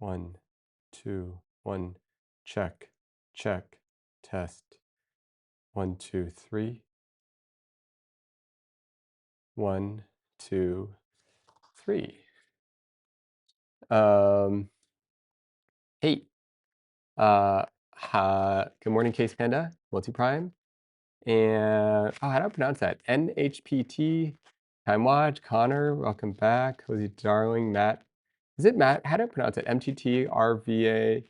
1, 2, 1. Check, check, test. 1, 2, 3. 1, 2, 3. Um, hey, good morning, Case Panda, Multi-Prime. And, oh, how do I pronounce that? NHPT, Time Watch, Connor, welcome back. Cozy Darling, Matt. Is it Matt? How do I pronounce it? MTT, RVA,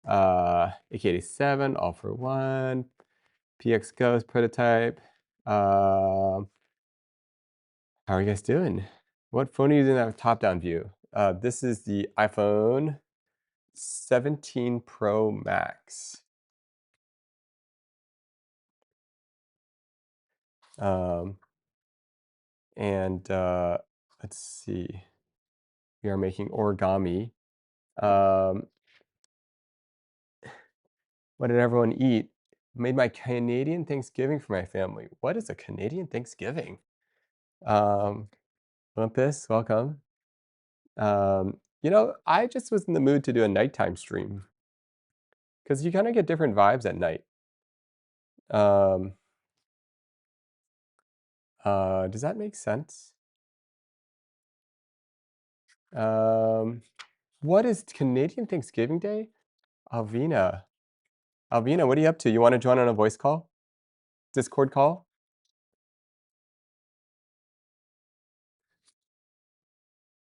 AK87, All for One, PX Ghost, Prototype. How are you guys doing? What phone are you using that top-down view? This is the iPhone 17 Pro Max. Um, and let's see. We are making origami. Um, what did everyone eat? Made my Canadian Thanksgiving for my family. What is a Canadian Thanksgiving? Um, Olympus, welcome. I just was in the mood to do a nighttime stream because you kind of get different vibes at night. Um, does that make sense? Um, what is Canadian Thanksgiving Day? Alvina. Alvina, what are you up to? You want to join on a voice call? Discord call?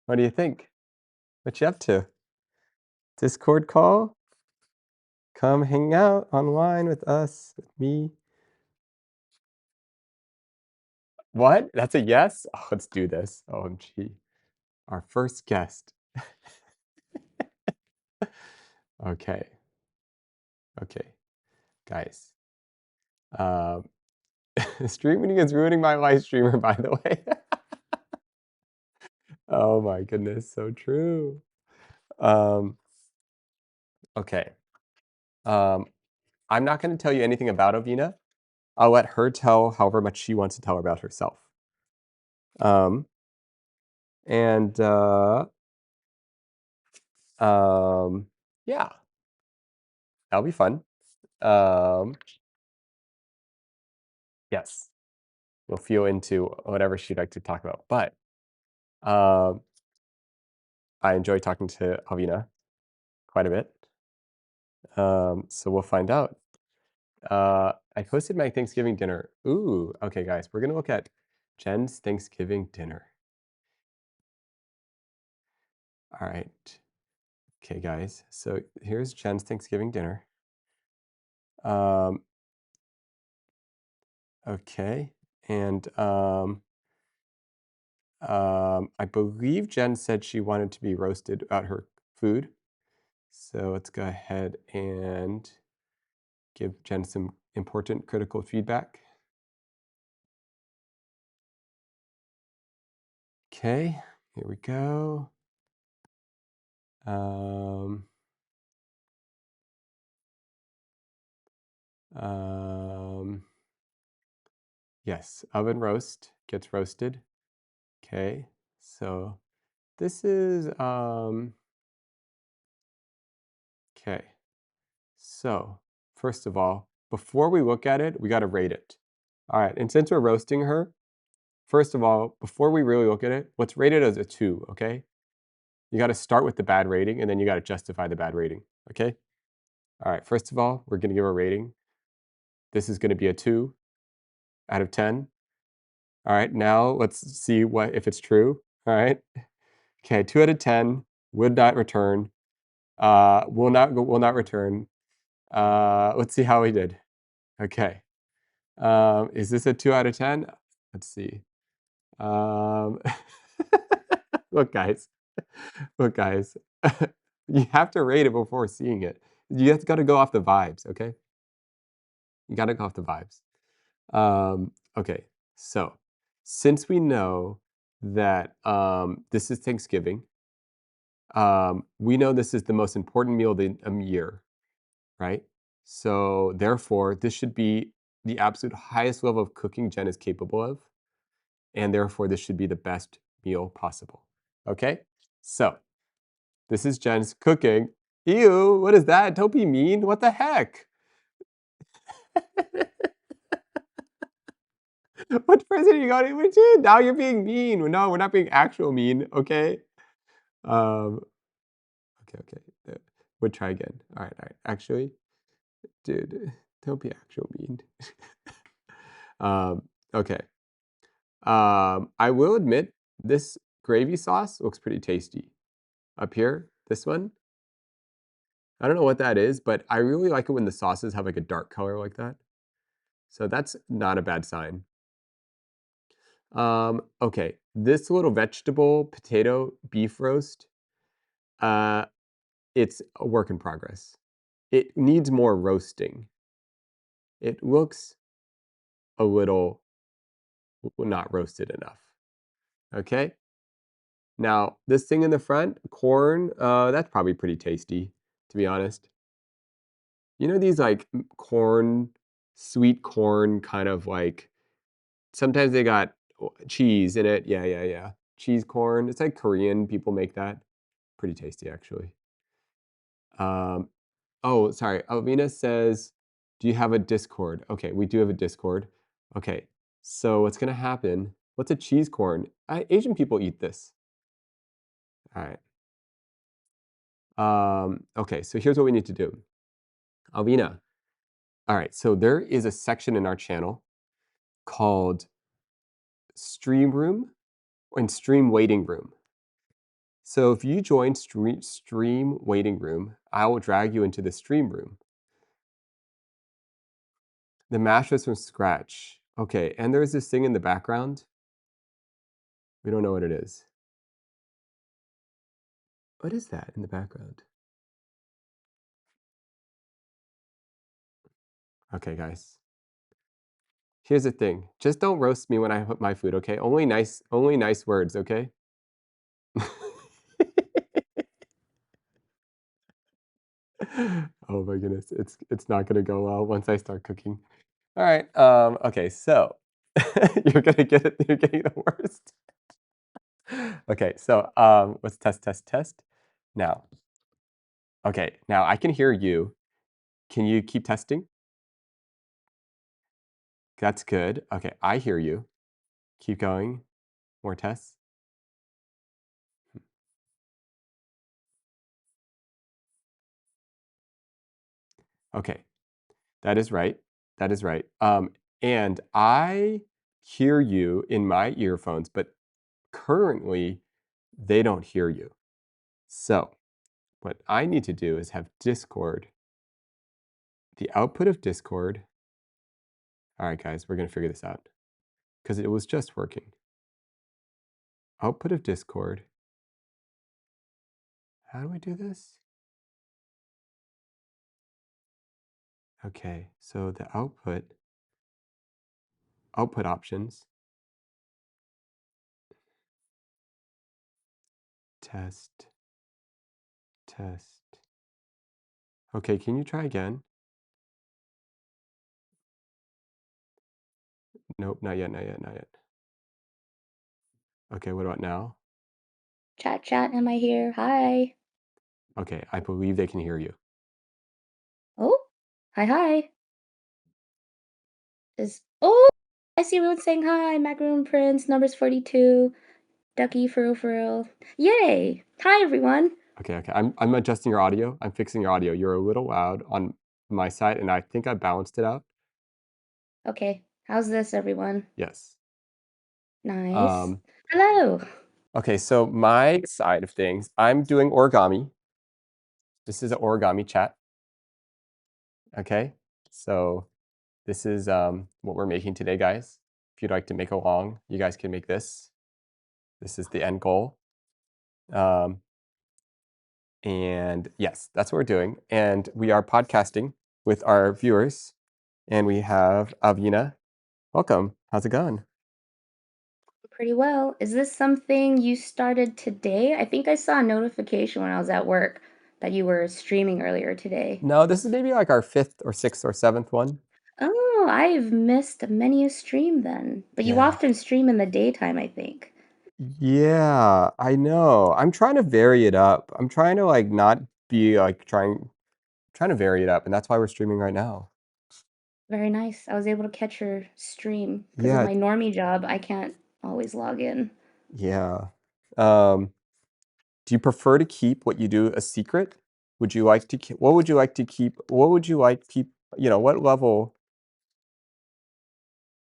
What do you think? What you up to? Discord call? Come hang out online with us, with me. What? That's a yes? Oh, let's do this. OMG. Our first guest. Okay. Okay. Guys. Um, streaming is ruining my live streamer, by the way. Oh my goodness, so true. Um, okay. Um, I'm not going to tell you anything about Ovina. I'll let her tell however much she wants to tell about herself. Um, and yeah, that'll be fun. Um, yes, we'll feel into whatever she'd like to talk about. But um, I enjoy talking to Alvina quite a bit. So we'll find out. I posted my Thanksgiving dinner. Ooh, okay, guys, we're gonna look at Jen's Thanksgiving dinner. All right. Okay, guys. So here's Jen's Thanksgiving dinner. Um, okay, and I believe Jen said she wanted to be roasted about her food. So let's go ahead and give Jen some important critical feedback. Okay, here we go. Um, yes, oven roast gets roasted. Okay, so this is, okay. So first of all, before we look at it, we got to rate it. All right, and since we're roasting her, first of all, before we really look at it, what's rated as a 2, okay? You got to start with the bad rating, and then you got to justify the bad rating, okay? All right, first of all, we're going to give a rating. This is going to be a 2 out of 10. All right, now let's see what if it's true. All right. Okay, 2 out of 10, would not return. Will not return. Let's see how we did. Okay. Is this a 2 out of 10? Let's see. Um, look, guys. Look, guys. You have to rate it before seeing it. You have got to go off the vibes, okay? You got to go off the vibes. Okay, so since we know that this is Thanksgiving, we know this is the most important meal of the year, right? So therefore, this should be the absolute highest level of cooking Jen is capable of, and therefore this should be the best meal possible. Okay, so This is Jen's cooking. Ew, what is that? Don't be mean. What the heck? What present are you going to? Now you're being mean. No, we're not being actual mean, okay? Um, okay. We'll try again. All right. Actually, dude, don't be actual mean. Okay. I will admit this gravy sauce looks pretty tasty. Up here, this one. I don't know what that is, but I really like it when the sauces have like a dark color like that. So that's not a bad sign. Okay, this little vegetable potato beef roast, uh, it's a work in progress. It needs more roasting. It looks a little not roasted enough. Okay. Now, this thing in the front, corn, that's probably pretty tasty, to be honest. You know these like corn, sweet corn kind of like sometimes they got cheese in it. Yeah. Cheese corn. It's like Korean people make that. Pretty tasty actually. Um, oh, sorry. Alvina says, "Do you have a Discord?" Okay, we do have a Discord. Okay, so what's gonna happen? What's a cheese corn? Asian people eat this. All right. Okay, so here's what we need to do. Alvina. All right, so there is a section in our channel called Stream Room and Stream Waiting Room. So if you join stream Waiting Room, I will drag you into the Stream Room. The mashups from scratch. Okay, and there's this thing in the background. We don't know what it is. What is that in the background? Okay, guys. Here's the thing. Just don't roast me when I put my food, okay? Only nice words, okay? Oh my goodness. It's not gonna go well once I start cooking. All right. Okay, so you're gonna get it, you're getting the worst. Okay, so let's test. Now, okay, now I can hear you. Can you keep testing? That's good. Okay, I hear you. Keep going. More tests. Okay, that is right. That is right. And I hear you in my earphones, but currently they don't hear you. So what I need to do is have Discord, the output of Discord. All right, guys, we're gonna figure this out because it was just working. Output of Discord. How do I do this? Okay, so the output options, test. Okay, can you try again? Nope, not yet. Okay, what about now? Chat, am I here? Hi. Okay, I believe they can hear you. Oh, hi. Oh, I see everyone saying hi. Macaroon Prince, numbers 42, Ducky for real. Yay! Hi, everyone. Okay. I'm adjusting your audio. I'm fixing your audio. You're a little loud on my side, and I think I balanced it out. Okay, how's this, everyone? Yes. Nice. Um, Hello. okay, so my side of things, I'm doing origami. This is an origami chat. Okay, so this is what we're making today, guys. If you'd like to make along, you guys can make this. This is the end goal. And yes, that's what we're doing. And we are podcasting with our viewers. And we have Avina. Welcome. How's it going? Pretty well. Is this something you started today? I think I saw a notification when I was at work that you were streaming earlier today. No, this is maybe like our 5th or 6th or 7th one. Oh, I've missed many a stream then. But you Yeah. often stream in the daytime, I think. Yeah, I know. I'm trying to vary it up. I'm trying to like not be like trying to vary it up, and that's why we're streaming right now. Very nice. I was able to catch your stream because of Yeah, my normie job. I can't always log in. yeah. Um, do you prefer to keep what you do a secret? Would you like to keep, what would you like to keep? What would you like keep, what level?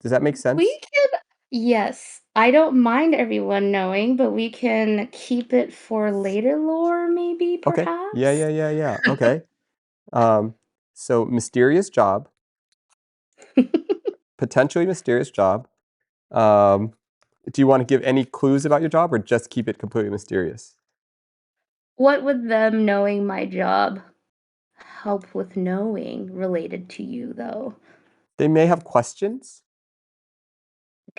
Does that make We sense? can Yes, I don't mind everyone knowing, but we can keep it for later lore, maybe, Okay. Yeah, perhaps? yeah, yeah, yeah. Okay. Um, so mysterious job, potentially mysterious job. Um, do you want to give any clues about your job or just keep it completely mysterious? What would them knowing my job help with knowing related to you, though? They may have questions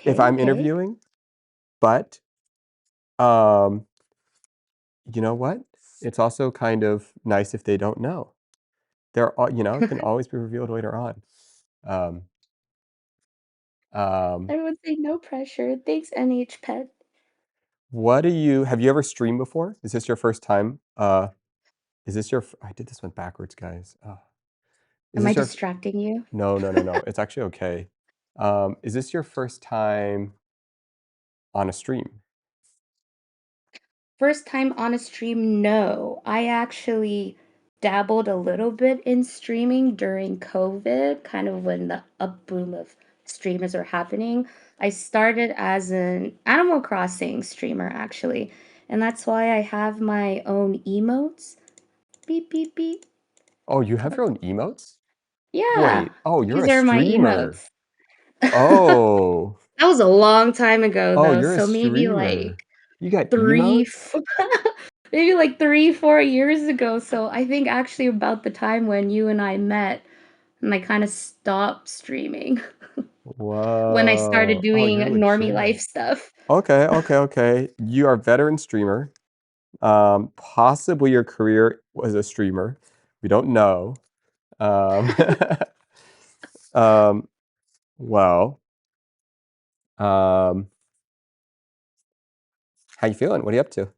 if Okay, I'm okay. interviewing, but um, you know what? It's also kind of nice if they don't know. It can always be revealed later on. Um, um, I would say no pressure. Thanks, NH Pet. have you ever streamed before? Is this your first time? I did this one backwards, guys. Is Am I this your, distracting you? no, no, no, no. It's actually okay. Is this your first time on a stream? First time on a stream, no. I actually dabbled a little bit in streaming during COVID, kind of when the up boom of streamers are happening. I started as an Animal Crossing streamer, actually, and that's why I have my own emotes. Beep, beep, beep. Oh, you have your own emotes? Yeah, Wait, oh, you're these a are my streamer. emotes. Oh, That was a long time ago, oh, though, you're a so maybe streamer. like You got 3 emotes? f maybe like 3, 4 years ago, so I think actually about the time when you and I met, and I kinda stopped streaming when I started Whoa. Oh, doing you're normie legit. life stuff. Okay, okay, okay. You are a veteran streamer. Possibly your career was a streamer. We don't know. Um, um, well, um, how you feeling? What are you up to?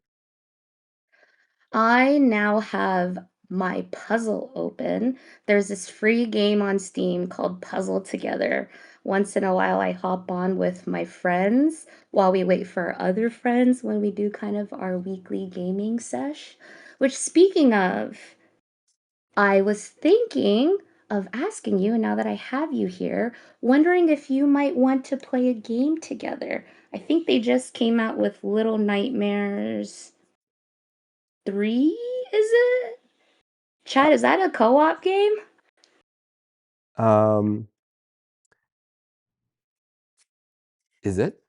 I now have my puzzle open. There's this free game on Steam called Puzzle Together. Once in a while, I hop on with my friends while we wait for our other friends when we do kind of our weekly gaming sesh. Which, speaking of, I was thinking of asking you, now that I have you here, wondering if you might want to play a game together. I think they just came out with Little Nightmares 3, is it? Uh, Chad, is that a co-op game? Um, is it?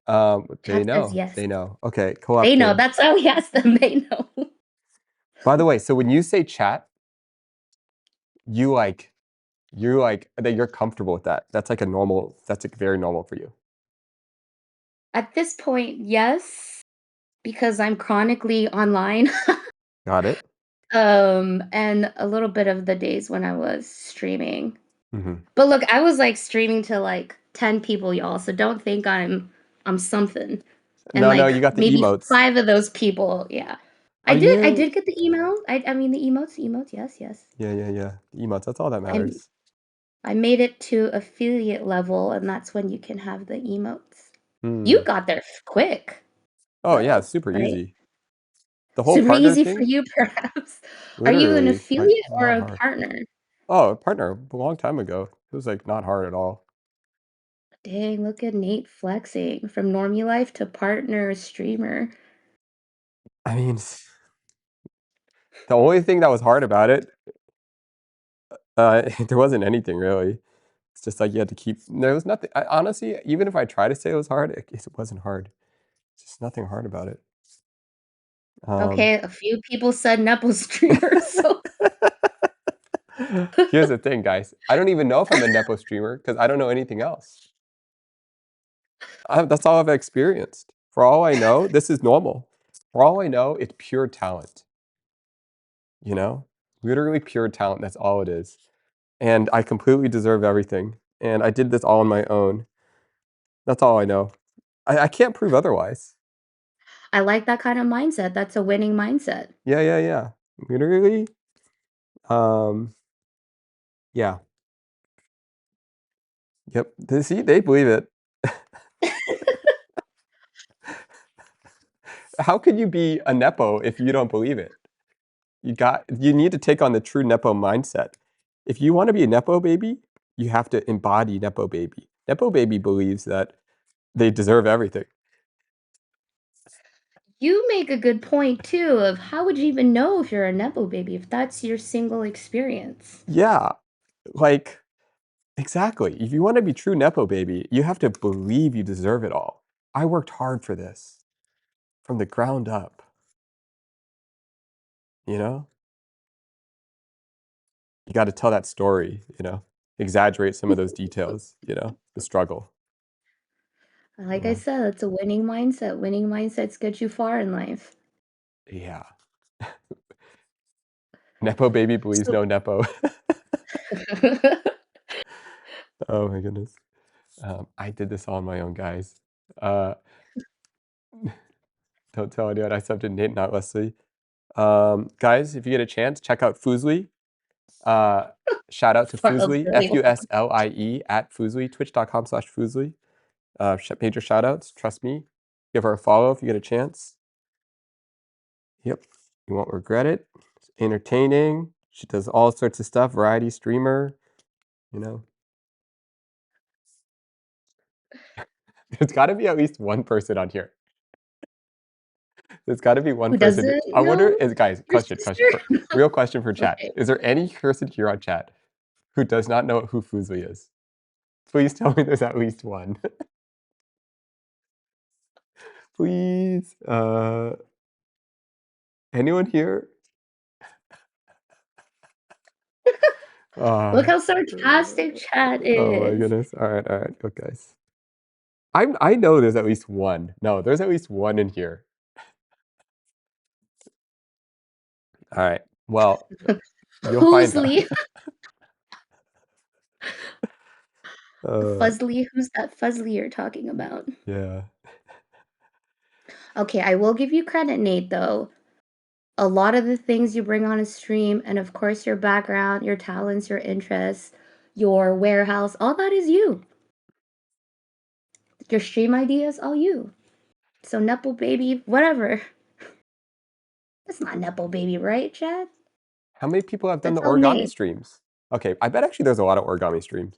They Chad says know. yes. They know. Okay, co-op They know. game. That's why we asked them. They know. By the way, so when you say chat, you like that you're comfortable with that. That's like very normal for you. At this point, yes, because I'm chronically online. Got it? And a little bit of the days when I was streaming. Hmm. But look, I was like streaming to like 10 people, y'all. So don't think I'm something. And No, no, like you got the maybe emotes. 5 of those people, yeah. Are I you? did get the email. I mean the emotes, yes, yes. Yeah, yeah, yeah. The emotes. That's all that I matters. I made it to affiliate level, and that's when you can have the emotes. You Hmm. got there quick, Oh yeah, though, it's super right? easy. The whole Super partner easy for thing, you, perhaps. Are you an literally, like affiliate or not a hard. partner? Oh, a partner, a long time ago. It was like not hard at all. Dang, look at Nate flexing from normie life to partner streamer. I mean, the only thing that was hard about it, there wasn't anything really. It's just like you had to keep. There was nothing. Honestly, even if I tried to say it was hard, it wasn't hard. It's just nothing hard about it. Um, Okay, a few people said Nepo streamer, so Here's the thing, guys. I don't even know if I'm a Nepo streamer because I don't know anything else. That's all I've experienced. For all I know, this is normal. For all I know, it's pure talent. You know, literally pure talent. That's all it is. And I completely deserve everything. And I did this all on my own. That's all I know. I can't prove otherwise. I like that kind of mindset. That's a winning mindset. Yeah, yeah, yeah. Literally. Um, yeah. Yep. See, they believe it. How could you be a nepo if you don't believe it? You need to take on the true nepo mindset. If you want to be a nepo baby, you have to embody nepo baby. Nepo baby believes that they deserve everything. You make a good point too of how would you even know if you're a nepo baby if that's your single experience? Yeah, like exactly. If you want to be true nepo baby, you have to believe you deserve it all. I worked hard for this from the ground up, you know? You got to tell that story, exaggerate some of those details, the struggle. Like I Yeah. said, it's a winning mindset. Winning mindsets get you far in life. Yeah. Nepo baby believes So no nepo. Oh my goodness. I did this all on my own, guys. Uh, don't tell anyone. I subbed to Nate, not Leslie. Guys, if you get a chance, check out Fuslie. Uh, shout out to for a Fuslie, really Fuslie at Fuslie, twitch.com/Fuslie. Major shout outs. Trust me. Give her a follow if you get a chance. Yep. You won't regret it. It's entertaining. She does all sorts of stuff. Variety streamer. You know, there's got to be at least one person on here. There's got to be one who person. doesn't I wonder, know is guys, your question sister? for real question for chat. Okay. Is there any person here on chat who does not know who Fuslie is? Please tell me there's at least one. Please. Anyone here? Look Uh, how sarcastic chat oh my is. goodness. All right, go guys. I know there's at least one. No, there's at least one in here. All right. Well, you'll find out. Who's Uh, Fuzzly? Who's that Fuzzly you're talking about? yeah. Okay, I will give you credit, Nate, though. A lot of the things you bring on a stream, and of course, your background, your talents, your interests, your warehouse, all that is you. Your stream ideas, all you. So, Nepo Baby, whatever. That's not Nepo Baby, right, Chad? How many people have done That's the all origami Nate. streams? Okay, I bet actually there's a lot of origami streams.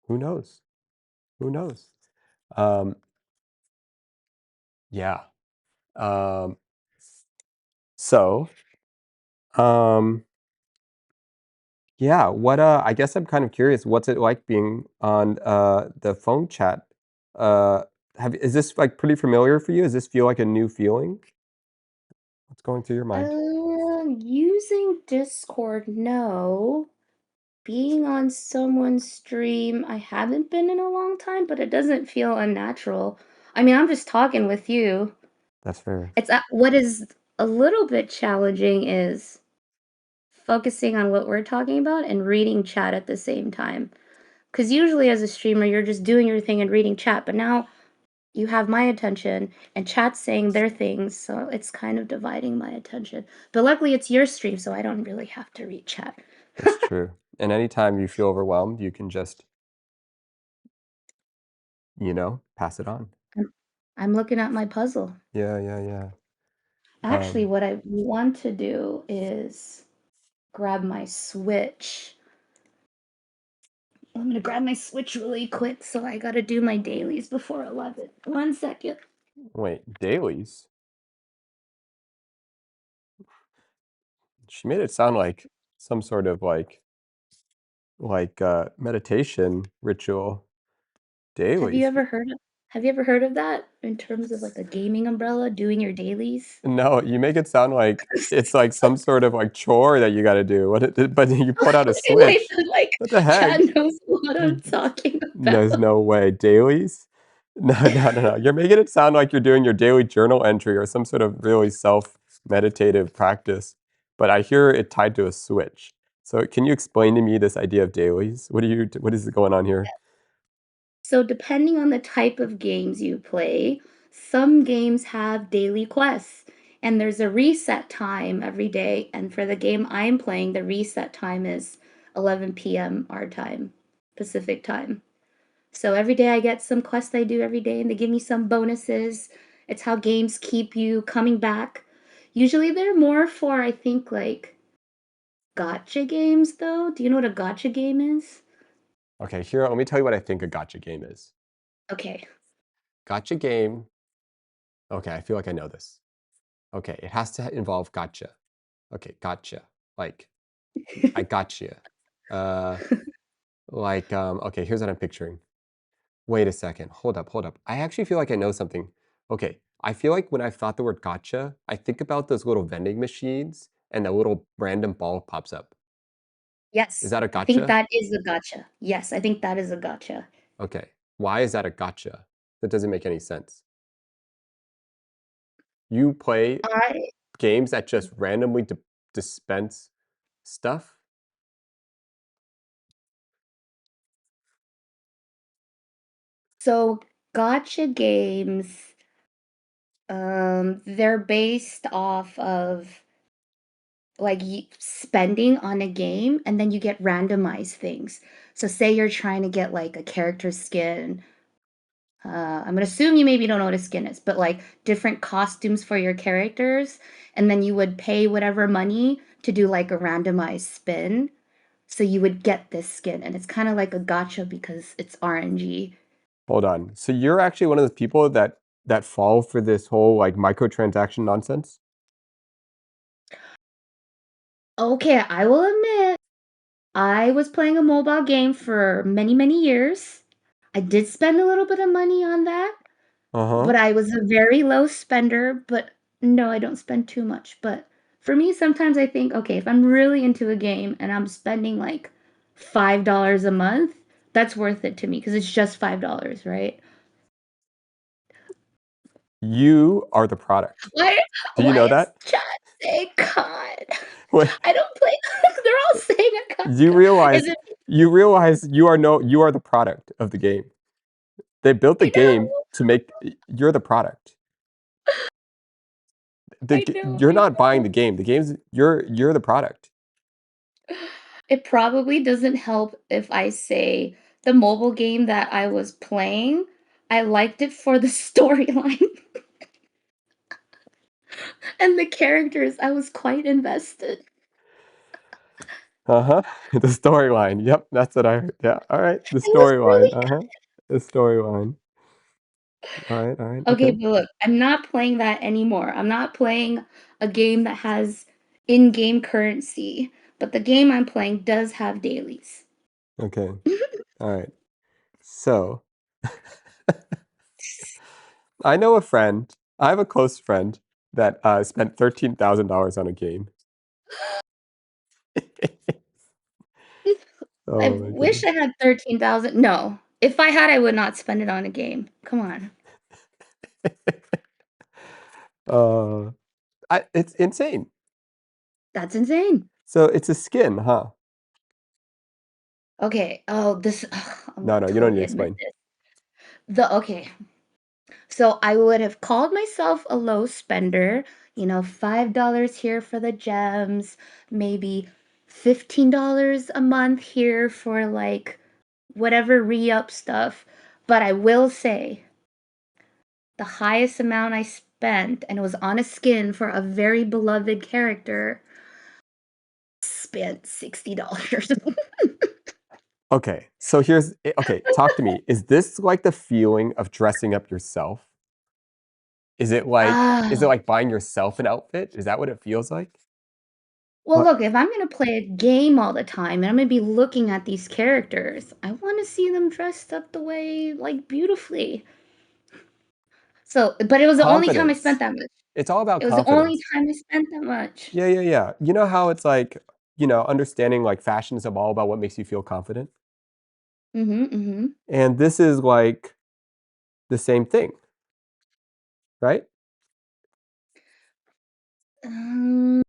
Who knows? Who knows? Um, yeah. Um, so, um, yeah, I guess I'm kind of curious, what's it like being on the phone chat? Uh, is this like pretty familiar for you? Does this feel like a new feeling? What's going through your mind? Using Discord, no. Being on someone's stream, I haven't been in a long time, but it doesn't feel unnatural. I mean, I'm just talking with you. That's fair. It's what is a little bit challenging is focusing on what we're talking about and reading chat at the same time. Because usually, as a streamer, you're just doing your thing and reading chat, but now you have my attention and chat's saying their things, so it's kind of dividing my attention. But luckily, it's your stream, so I don't really have to read chat. That's true. And anytime you feel overwhelmed, you can just, pass it on. I'm looking at my puzzle. Yeah, yeah, yeah. Actually, what I want to do is grab my Switch. I'm gonna grab my Switch really quick, so I gotta do my dailies before 11. One second. Wait, dailies? She made it sound like some sort of meditation ritual. Have you Dailies? ever heard of have you ever heard of that in terms of like a gaming umbrella, doing your dailies? No, you make it sound like it's like some sort of like chore that you gotta do. But you put out a Wait, switch. like What the Chad heck? knows what I'm talking There's about. no way. Dailies? No, no, no, no. You're making it sound like you're doing your daily journal entry or some sort of really self-meditative practice. But I hear it tied to a switch. So can you explain to me this idea of dailies? What is going on here? So, depending on the type of games you play, some games have daily quests, and there's a reset time every day. And for the game I'm playing, the reset time is 11 p.m. our time, Pacific time. So every day I get some quests I do every day, and they give me some bonuses. It's how games keep you coming back. Usually they're more for, I think, like gotcha games, though. Do you know what a gotcha game is? Okay, here, let me tell you what I think a gotcha game is. Okay. Gotcha game. Okay, I feel like I know this. Okay, it has to involve gotcha. Okay, gotcha. Like, I gotcha. Uh, okay, here's what I'm picturing. Wait a second. Hold up, hold up. I actually feel like I know something. Okay, I feel like when I've thought the word gotcha, I think about those little vending machines and the little random ball pops up. Is Yes, that a I think gotcha? that is a gotcha. Yes, I think that is a gotcha. Okay. Why is that a gotcha? That doesn't make any sense. You play I games that just randomly dispense stuff? so gotcha games, they're based off of like spending on a game, and then you get randomized things. So say you're trying to get like a character skin. I'm gonna assume you maybe don't know what a skin is, but like different costumes for your characters, and then you would pay whatever money to do like a randomized spin. So you would get this skin, and it's kind of like a gotcha because it's RNG. Hold on. So you're actually one of those people that fall for this whole like microtransaction nonsense? Okay, I will admit, I was playing a mobile game for many, many years. I did spend a little bit of money on that, Uh-huh. but I was a very low spender, but no, I don't spend too much. But for me, sometimes I think, okay, if I'm really into a game and I'm spending like $5 a month, that's worth it to me because it's just $5, right? You are the product. Why Do you why know is that? chat saying God? Wait, I don't play they're all saying a God. you Is realize it you are the product of the game. They built the I game know, to make you're the product. You're I not buying know. the game. The game's you're the product. It probably doesn't help if I say the mobile game that I was playing, I liked it for the storyline and the characters. I was quite invested. Uh-huh. The storyline. Yep, that's what I heard. Yeah. All right. The It was storyline. really Uh-huh. The storyline. All right. All right. okay, Okay. but look, I'm not playing that anymore. I'm not playing a game that has in-game currency, but the game I'm playing does have dailies. Okay. All right. So, I know a friend. I have a close friend that spent $13,000 on a game. I Oh my wish goodness. I had 13,000. No. If I had, I would not spend it on a game. Come on. Uh, it's insane. That's insane. So it's a skin, huh? Okay. Oh, this I'm No, no, you don't need totally to admit explain. this. Okay. So I would have called myself a low spender, $5 here for the gems, maybe $15 a month here for like whatever re-up stuff. But I will say the highest amount I spent, and it was on a skin for a very beloved character, spent $60. Okay. So okay, talk to me. Is this like the feeling of dressing up yourself? Is it Ah, like buying yourself an outfit? Is that what it feels like? well, What? look, if I'm gonna play a game all the time and I'm gonna be looking at these characters, I want to see them dressed up the way, like, beautifully. So, but it was the only time I spent Confidence. that much. It's all about It was the only confidence. time I spent that much. Yeah, yeah, yeah. You know how it's like, understanding like fashion is all about what makes you feel confident? Mhm, mhm. And this is like the same thing, right? Um,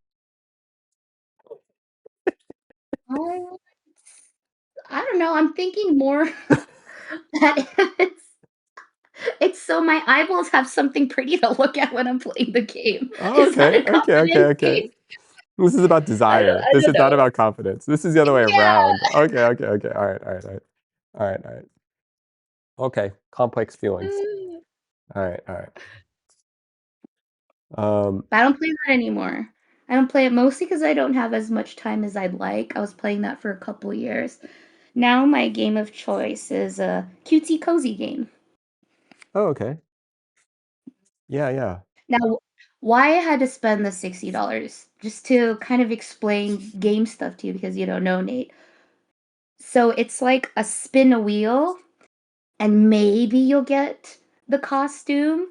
I I don't know, I'm thinking more It's it's so my eyeballs have something pretty to look at when I'm playing the game. Oh, Is that okay, a okay, okay, confidence okay. game? This is about desire. I This don't is not know. about confidence. This is the other way around. Yeah. Okay, okay, okay. All right, all right, all right. All right, all right. Okay, complex feelings. All right, all right. Um, But I don't play that anymore. I don't play it mostly because I don't have as much time as I'd like. I was playing that for a couple years. Now my game of choice is a cutesy cozy game. oh, okay. Yeah, yeah. Now, why I had to spend the $60? Just to kind of explain game stuff to you because you don't know, Nate. So it's like a spin a wheel, and maybe you'll get the costume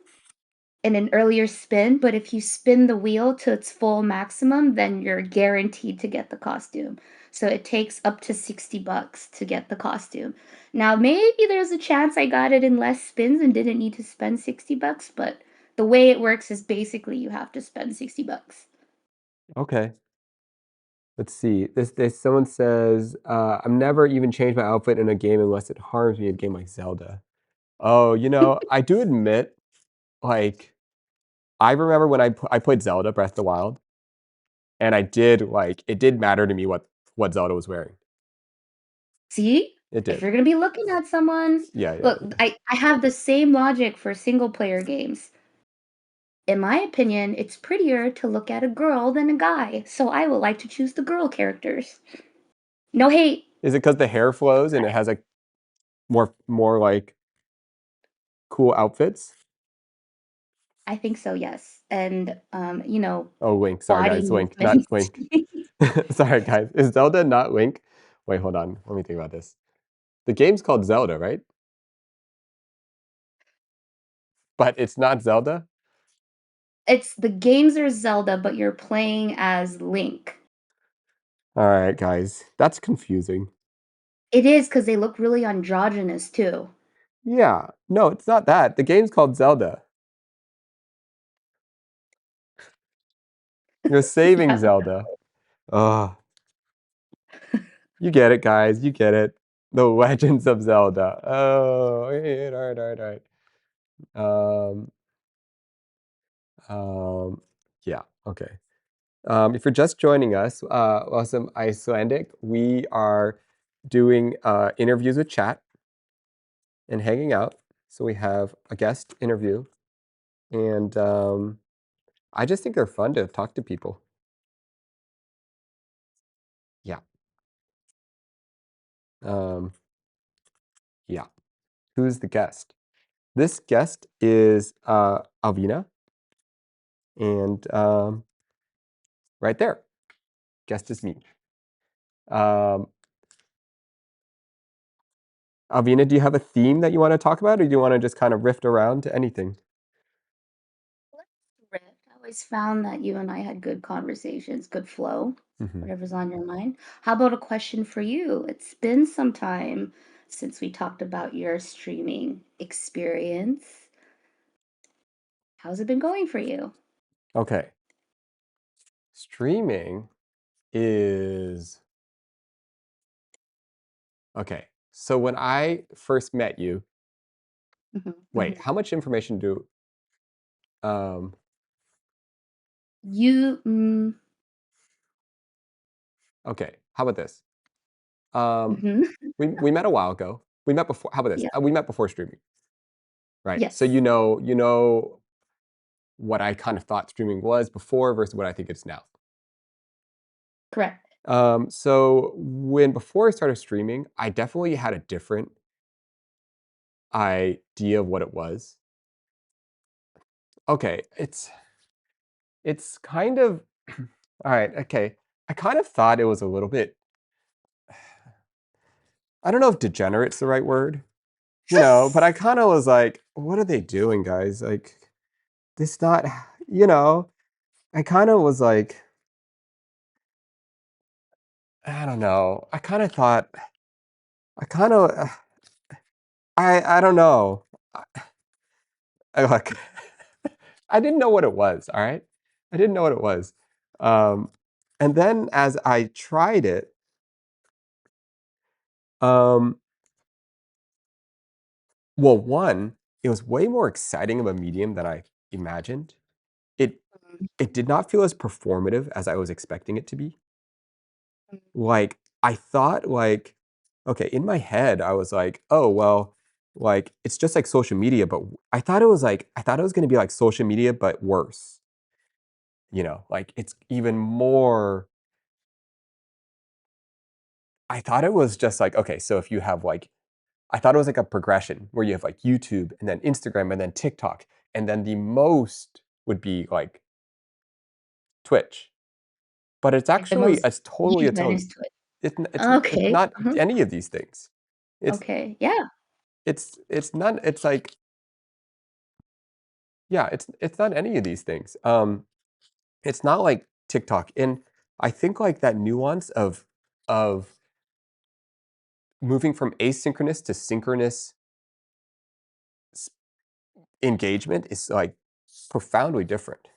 in an earlier spin, but if you spin the wheel to its full maximum, then you're guaranteed to get the costume. So it takes up to $60 to get the costume. Now, maybe there's a chance I got it in less spins and didn't need to spend $60, but the way it works is basically you have to spend $60. Okay. Let's see. This someone says, I'm never even changed my outfit in a game unless it harms me in a game like Zelda. Oh, I do admit, like, I remember when I played Zelda Breath of the Wild, and it did matter to me what Zelda was wearing. See? It If did. you're gonna be looking at someone, Yeah, yeah, look, yeah. I have the same logic for single player games. In my opinion, it's prettier to look at a girl than a guy, so I would like to choose the girl characters. No hate. Is it because the hair flows and it has like more like cool outfits? I think so, yes. And Oh, Link. Sorry, body guys. Link, not movements. Link. Sorry, guys. Is Zelda not Link? Wait, hold on. Let me think about this. The game's called Zelda, right? But it's not Zelda? It's the games are Zelda, but you're playing as Link. All right, guys. That's confusing. It is because they look really androgynous too. Yeah. No, it's not that. The game's called Zelda. You're saving Yeah. Zelda. Oh, you get it, guys. You get it. The Legends of Zelda. Oh, all right, all right, all right. Yeah, okay. If you're just joining us, Awesome Icelandic, we are doing interviews with chat and hanging out. So we have a guest interview, and I just think they're fun to talk to people. Yeah. Um, yeah. Who's the guest? This guest is Alvina, and right there, guest is me. Um, Alvina, do you have a theme that you want to talk about, or do you want to just kind of riff around to anything? Let's riff. I always found that you and I had good conversations, good flow, Hmm. whatever's on your mind. How about a question for you? It's been some time since we talked about your streaming experience. How's it been going for you? Okay. Streaming is okay. So when I first met you, Mhm, wait, mhm. how much information do um You, okay, how about this? Um mhm. we met a while ago. We met before how about this? Yeah. We met before streaming, right? So Yes. you know what I kind of thought streaming was before versus what I think it's now. Correct. So when before I started streaming, I definitely had a different idea of what it was. Okay, it's kind of all right, okay. I kind of thought it was a little bit I don't know if degenerate's the right word, but I kind of was like, what are they doing, guys? Like this not, you know, I kind of was like, I don't know. I kind of thought I kind of I don't know. Look, I didn't know what it was, all right? I didn't know what it was. Um, and then as I tried it, um, well, one, it was way more exciting of a medium than I imagined. It Mhm, it did not feel as performative as I was expecting it to be. mhm. Like, I thought, like okay, in my head, I was like, "Oh, well, like, it's just like social media," but I thought it was gonna be like social media, but worse, like, it's even more I thought it was just like, okay, so if you have, like I thought it was like a progression where you have, like, YouTube and then Instagram and then TikTok, and then the most would be, like, Twitch. But Like, the most it's totally its engagement own is to it. it's Okay, not uh-huh, any of these things. It's okay, yeah. it's not it's like yeah, it's not any of these things. It's not like TikTok, and I think, like, that nuance of moving from asynchronous to synchronous s engagement is, like, profoundly different.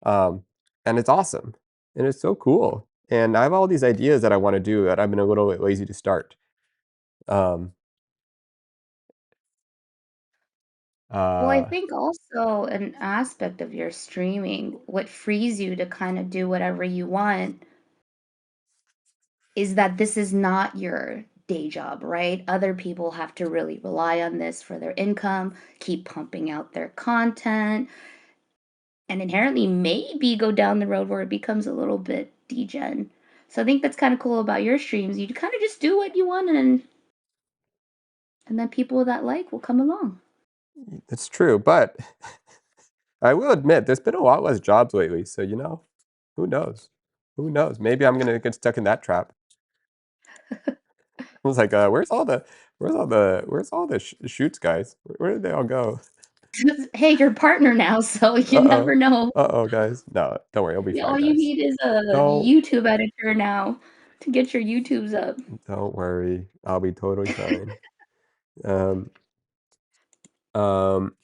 Um, and it's awesome, and it's so cool, and I have all these ideas that I wanna do that I've been a little bit lazy to start. Um, Well, I uh think also an aspect of your streaming, what frees you to kinda do whatever you want is that this is not your day job, right? Other people have to really rely on this for their income, keep pumping out their content, and inherently maybe go down the road where it becomes a little bit degen. So I think that's kind of cool about your streams. You kind of just do what you want and then people that like will come along. it's true, but I will admit there's been a lot less jobs lately, so, who knows? Who knows? Maybe I'm gonna get stuck in that trap. I was like, where's all the shoots guys? Where did they all go? Hey, your partner now, so you Uh-oh. never know. Uh-oh, guys. No, don't worry, it'll be Yeah, fine, all you guys. need is a Don't YouTube editor now to get your YouTubes up. don't worry. I'll be totally fine. Um, um,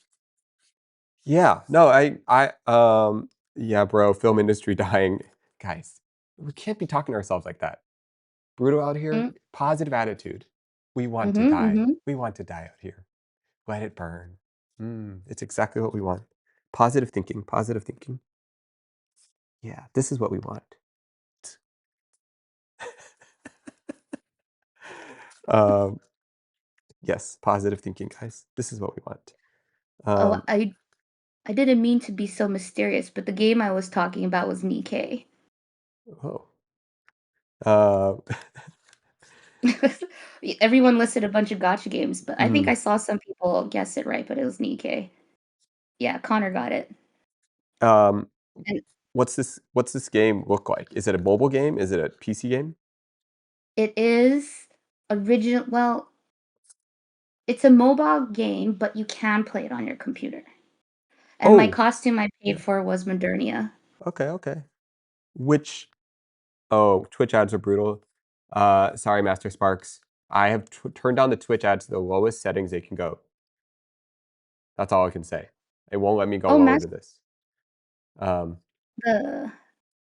yeah, no, yeah, bro, film industry dying. Guys, we can't be talking to ourselves like that. Brutal out here, Mm, positive attitude. We want to mhm, die. mhm. We want to die out here. Let it burn. It's exactly what we want. Positive thinking, positive thinking. Yeah, this is what we want. Um, yes, positive thinking, guys. This is what we want. Oh, Um, I didn't mean to be so mysterious, but the game I was talking about was Nikkei. oh, uh, Everyone listed a bunch of gotcha games, but I think mm, I saw some people guess it right, but it was Nikkei. Yeah, Connor got it. um, And what's this game look like? Is it a mobile game? Is it a PC game? it is original well, it's a mobile game, but you can play it on your computer. And my Oh, costume I yeah. paid for was Modernia. Okay, okay. Which oh, Twitch ads are brutal. Sorry, Master Sparks. I have turned down the Twitch ads to the lowest settings they can go. That's all I can say. It won't let me go Oh, lower than this. Um, The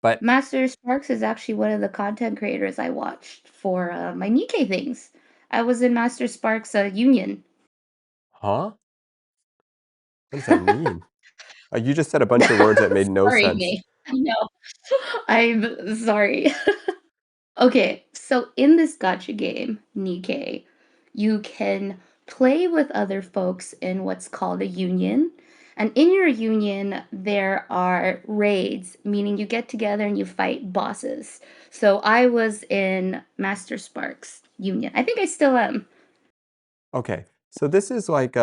but Master Sparks is actually one of the content creators I watched for, my Nikkei things. I was in Master Sparks', union. huh? What does that mean? You just said a bunch of words that made no Sorry, sense. May. I know. I'm sorry. Okay, so in this gotcha game, Nikkei, you can play with other folks in what's called a union. And in your union, there are raids, meaning you get together and you fight bosses. So I was in Master Sparks union. I think I still am. Okay, so this is like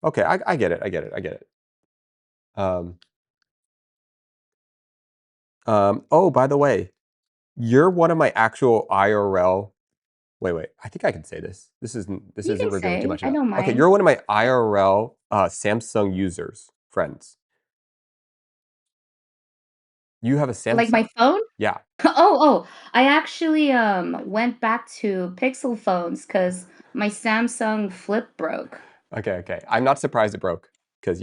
okay, I get it, I get it, I get it. Um, oh, by the way, you're one of my actual IRL. Wait, I think I can say this. This You isn't can revealing too say, much I about. don't Okay, mind. you're one of my IRL Samsung users friends. You have a Like Samsung. my phone? Yeah. Oh, I actually went back to Pixel phones because my Samsung Flip broke. Okay. I'm not surprised it broke because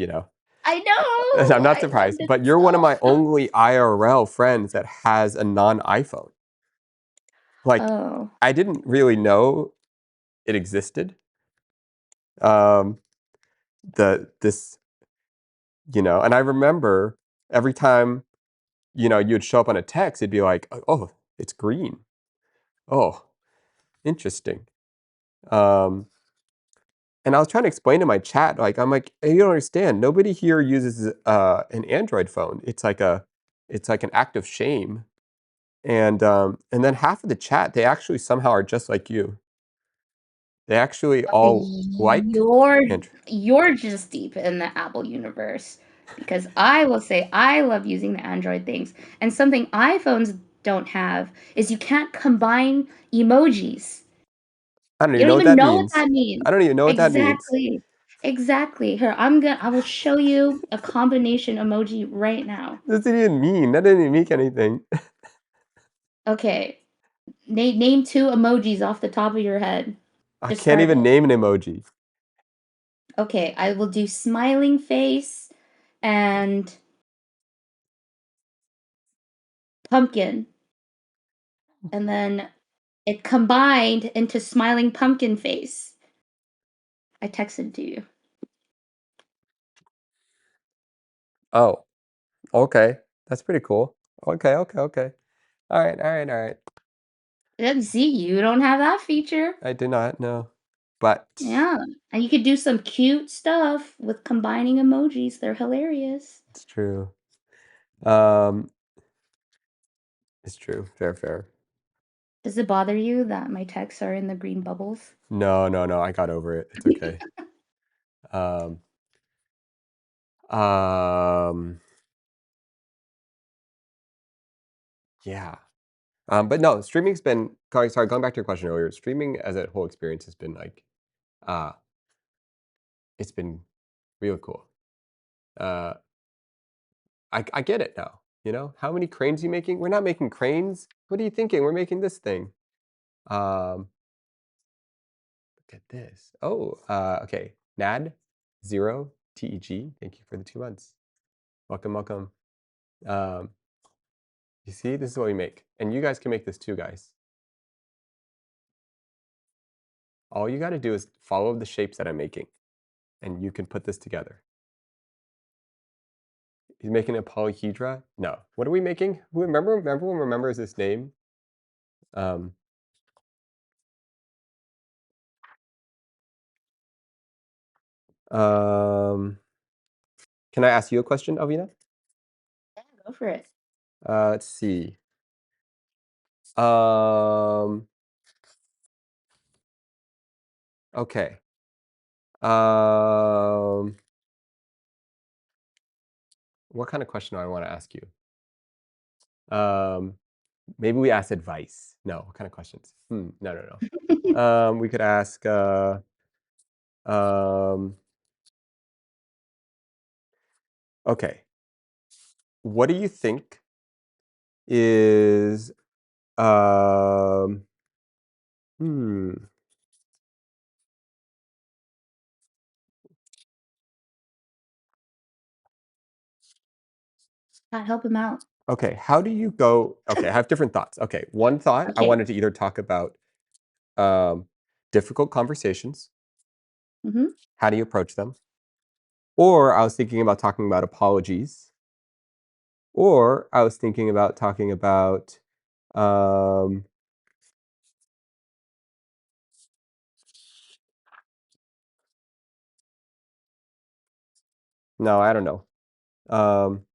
I know. I'm not I loved surprised. it But you're one of so. my only IRL friends that has a non iPhone. Like, Oh. I didn't really know it existed. Um, this, and I remember every time, you'd show up on a text, it'd be like, oh, it's green. Oh, interesting. Um, and I was trying to explain to my chat, like, I'm like, "Hey, you don't understand. Nobody here uses an Android phone. It's like an act of shame." And then half of the chat, they actually somehow are just like you. They actually all like You're Android. you're just deep in the Apple universe because I will say I love using the Android things. And something iPhones don't have is you can't combine emojis. I don't You even don't know what even that know what means. that means. I don't even know what that means. Exactly. Exactly. Here, I will show you a combination emoji right now. What does it even mean? That didn't even mean anything. Okay. Name two emojis off the top of your head. I can't Describe even it. name an emoji. Okay, I will do smiling face and pumpkin. And then it combined into smiling pumpkin face. I texted to you. Oh, okay. That's pretty cool. Okay, okay, okay. All right, all right, all right. See, you don't have that feature. I do not know, but Yeah. And you could do some cute stuff with combining emojis. They're hilarious. it's true. Um, it's true. Fair, fair. Does it bother you that my texts are in the green bubbles? No, no, no. I got over it. It's okay. Um, um, yeah. But no, streaming's been. Sorry, going back to your question earlier. Streaming as a whole experience has been like, uh, it's been really cool. Uh, I get it now. How many cranes are you making? We're not making cranes. What are you thinking? We're making this thing. Um, Look at this. Oh, okay. Nad 0 TEG. Thank you for the 2 months. Welcome, welcome. Um, you see, this is what we make. And you guys can make this too, guys. All you got to do is follow the shapes that I'm making, and you can put this together. He's making a polyhedra? No. What are we making? Who remember who remembers this name? Um, um, can I ask you a question, Alvina? Yeah, go for it. Let's see. Um, okay. Um, what kind of question do I want to ask you? Maybe we ask advice. No, what kind of questions? No, no, no. We could ask, um, okay, what do you think is, um, hmm, God, help him out. okay, how do you go? Okay, I have different thoughts. Okay, one thought I Okay. wanted to either talk about um, difficult conversations, Hmm. how do you approach them? Or I was thinking about talking about apologies, or I was thinking about talking about, um, no, I don't know. Um,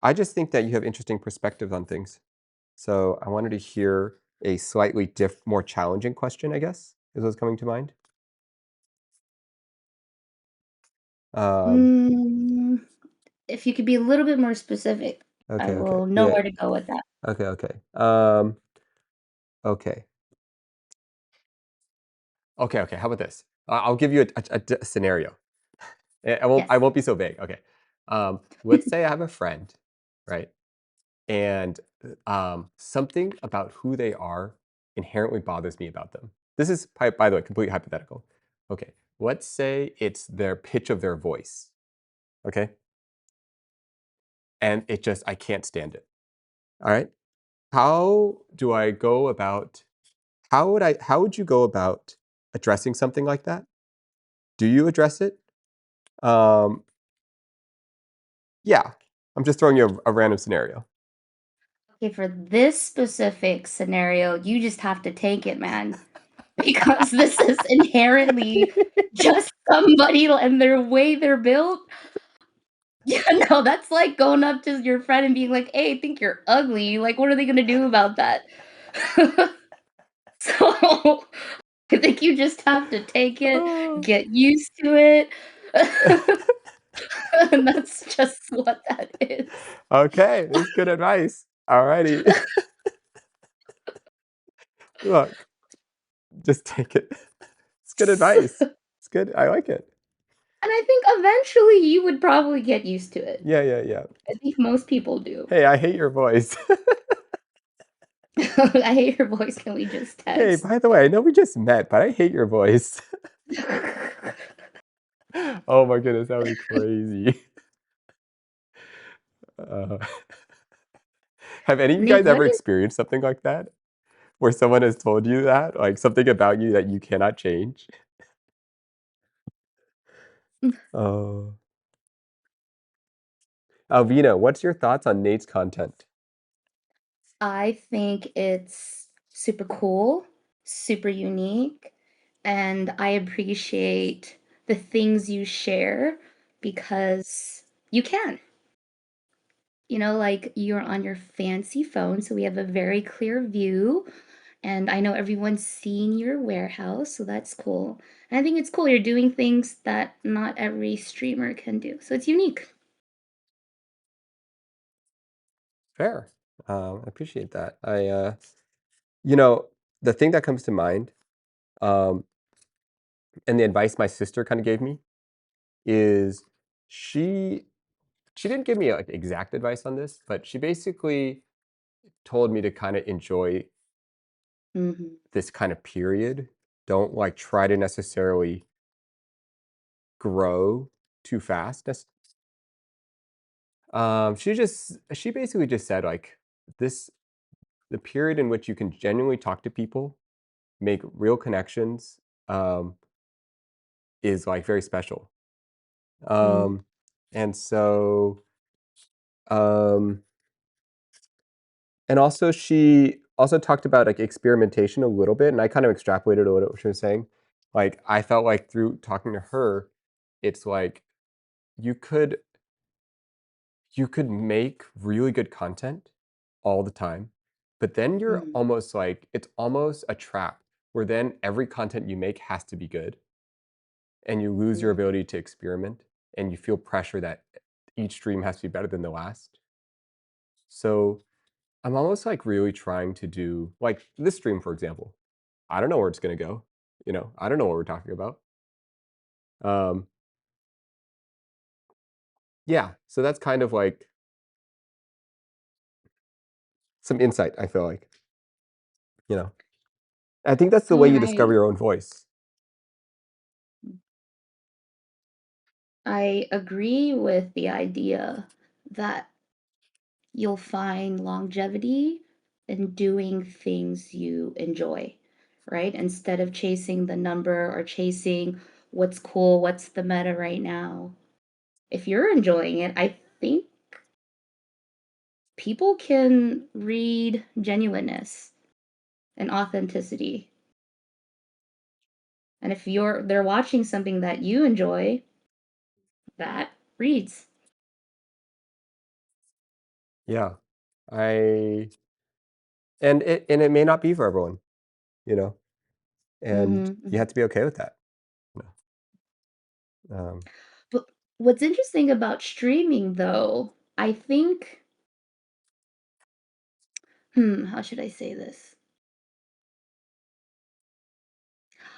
I just think that you have interesting perspectives on things. So I wanted to hear a slightly more challenging question, I guess, is what's coming to mind. Um, Mm, if you could be a little bit more specific, I okay, okay. will know Yeah. where to go with that. Okay, okay. Okay. Okay, okay. How about this? I'll give you a scenario. I Yes. won't be so vague. Okay. Let's say I have a friend, right? And something about who they are inherently bothers me about them. This is, by the way, completely hypothetical. Okay, let's say it's their pitch of their voice. Okay, and I can't stand it. All right. how do I go about how would you go about addressing something like that? Do you address it? Um, yeah. I'm just throwing you a random scenario. Okay, for this specific scenario, you just have to take it, man, because this is inherently just somebody and their way they're built. Yeah, no, that's like going up to your friend and being like, "Hey, I think you're ugly." Like, what are they gonna do about that? So, I think you just have to take it, Oh. get used to it, and that's just what that is. Okay, that's good advice. Alrighty. Look, just take it. It's good advice. It's good. I like it. And I think eventually you would probably get used to it. Yeah, yeah, yeah. I think most people do. Hey, I hate your voice. I hate your voice, can we just Hey, text? by the way, I know we just met, but I hate your voice. Oh my goodness, that would be crazy. Uh, have any of you Nate, guys what ever do experienced something like that? Where someone has told you that, like something about you that you cannot change? you Oh. Alvina, what's your thoughts on Nate's content? I think it's super cool, super unique, and I appreciate the things you share because you can. You know, like you're on your fancy phone, so we have a very clear view. And I know everyone's seen your warehouse, so that's cool. And I think it's cool you're doing things that not every streamer can do. So it's unique. Fair. I appreciate that. You know, the thing that comes to mind, um, and the advice my sister kind of gave me is she she didn't give me like exact advice on this, but she basically told me to kind of enjoy Mhm. this kind of period. Don't like try to necessarily grow too fast. She basically just said like this the period in which you can genuinely talk to people, make real connections, um, is like very special. Mm. Um, and so um, and also she also talked about like experimentation a little bit, and I kind of extrapolated a little what she was saying. Like I felt like through talking to her, it's like you could you could make really good content all the time, but then you're Mhm. almost like it's almost a trap where then every content you make has to be good and you lose your Mhm. ability to experiment and you feel pressure that each stream has to be better than the last. So I'm almost like really trying to do like this stream, for example. I don't know where it's going to go. I don't know what we're talking about. Um, yeah. So that's kind of like some insight, I feel like, you know, I think that's I the way mean, you discover your own voice. I agree with the idea that you'll find longevity in doing things you enjoy, right? Instead of chasing the number or chasing what's cool, what's the meta right now. If you're enjoying it, I think people can read genuineness and authenticity. And if they're watching something that you enjoy, that reads. Yeah. I and it may not be for everyone, you know, and Mhm, you mhm. have to be okay with that. You Um, But what's interesting about streaming though, I think how should I say this?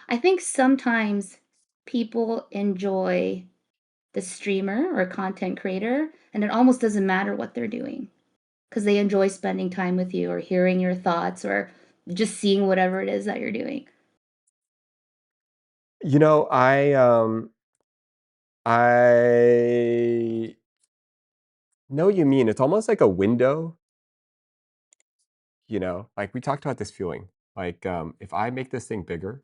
I think sometimes people enjoy the streamer or content creator, and it almost doesn't matter what they're doing because they enjoy spending time with you or hearing your thoughts or just seeing whatever it is that you're doing. you know, I know what you mean. It's almost like a window Like we talked about this feeling. Like if I make this thing bigger,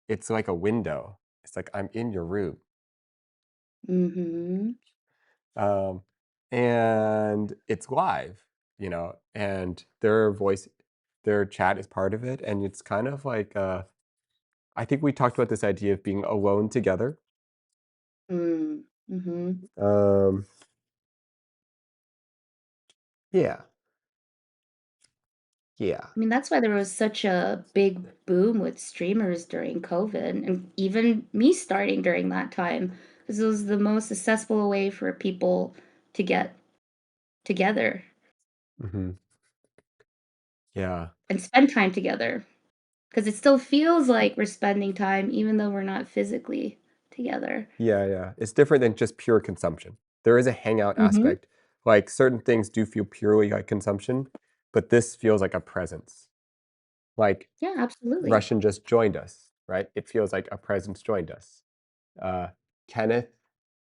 it's like a window. It's like I'm in your room. Mhm. Um, and it's live, and their chat is part of it, and it's kind of like, I think we talked about this idea of being alone together. Mm. Mhm. Um, yeah, yeah. I mean, that's why there was such a big boom with streamers during COVID, and even me starting during that time, because it was the most accessible way for people to get together Mhm. Yeah. and spend time together. Because it still feels like we're spending time even though we're not physically together. Yeah, yeah. It's different than just pure consumption. There is a hangout Mhm. aspect. Like, certain things do feel purely like consumption, but this feels like a presence. Like, Yeah, absolutely. Russian just joined us, right? It feels like a presence joined us. Uh, Kenneth,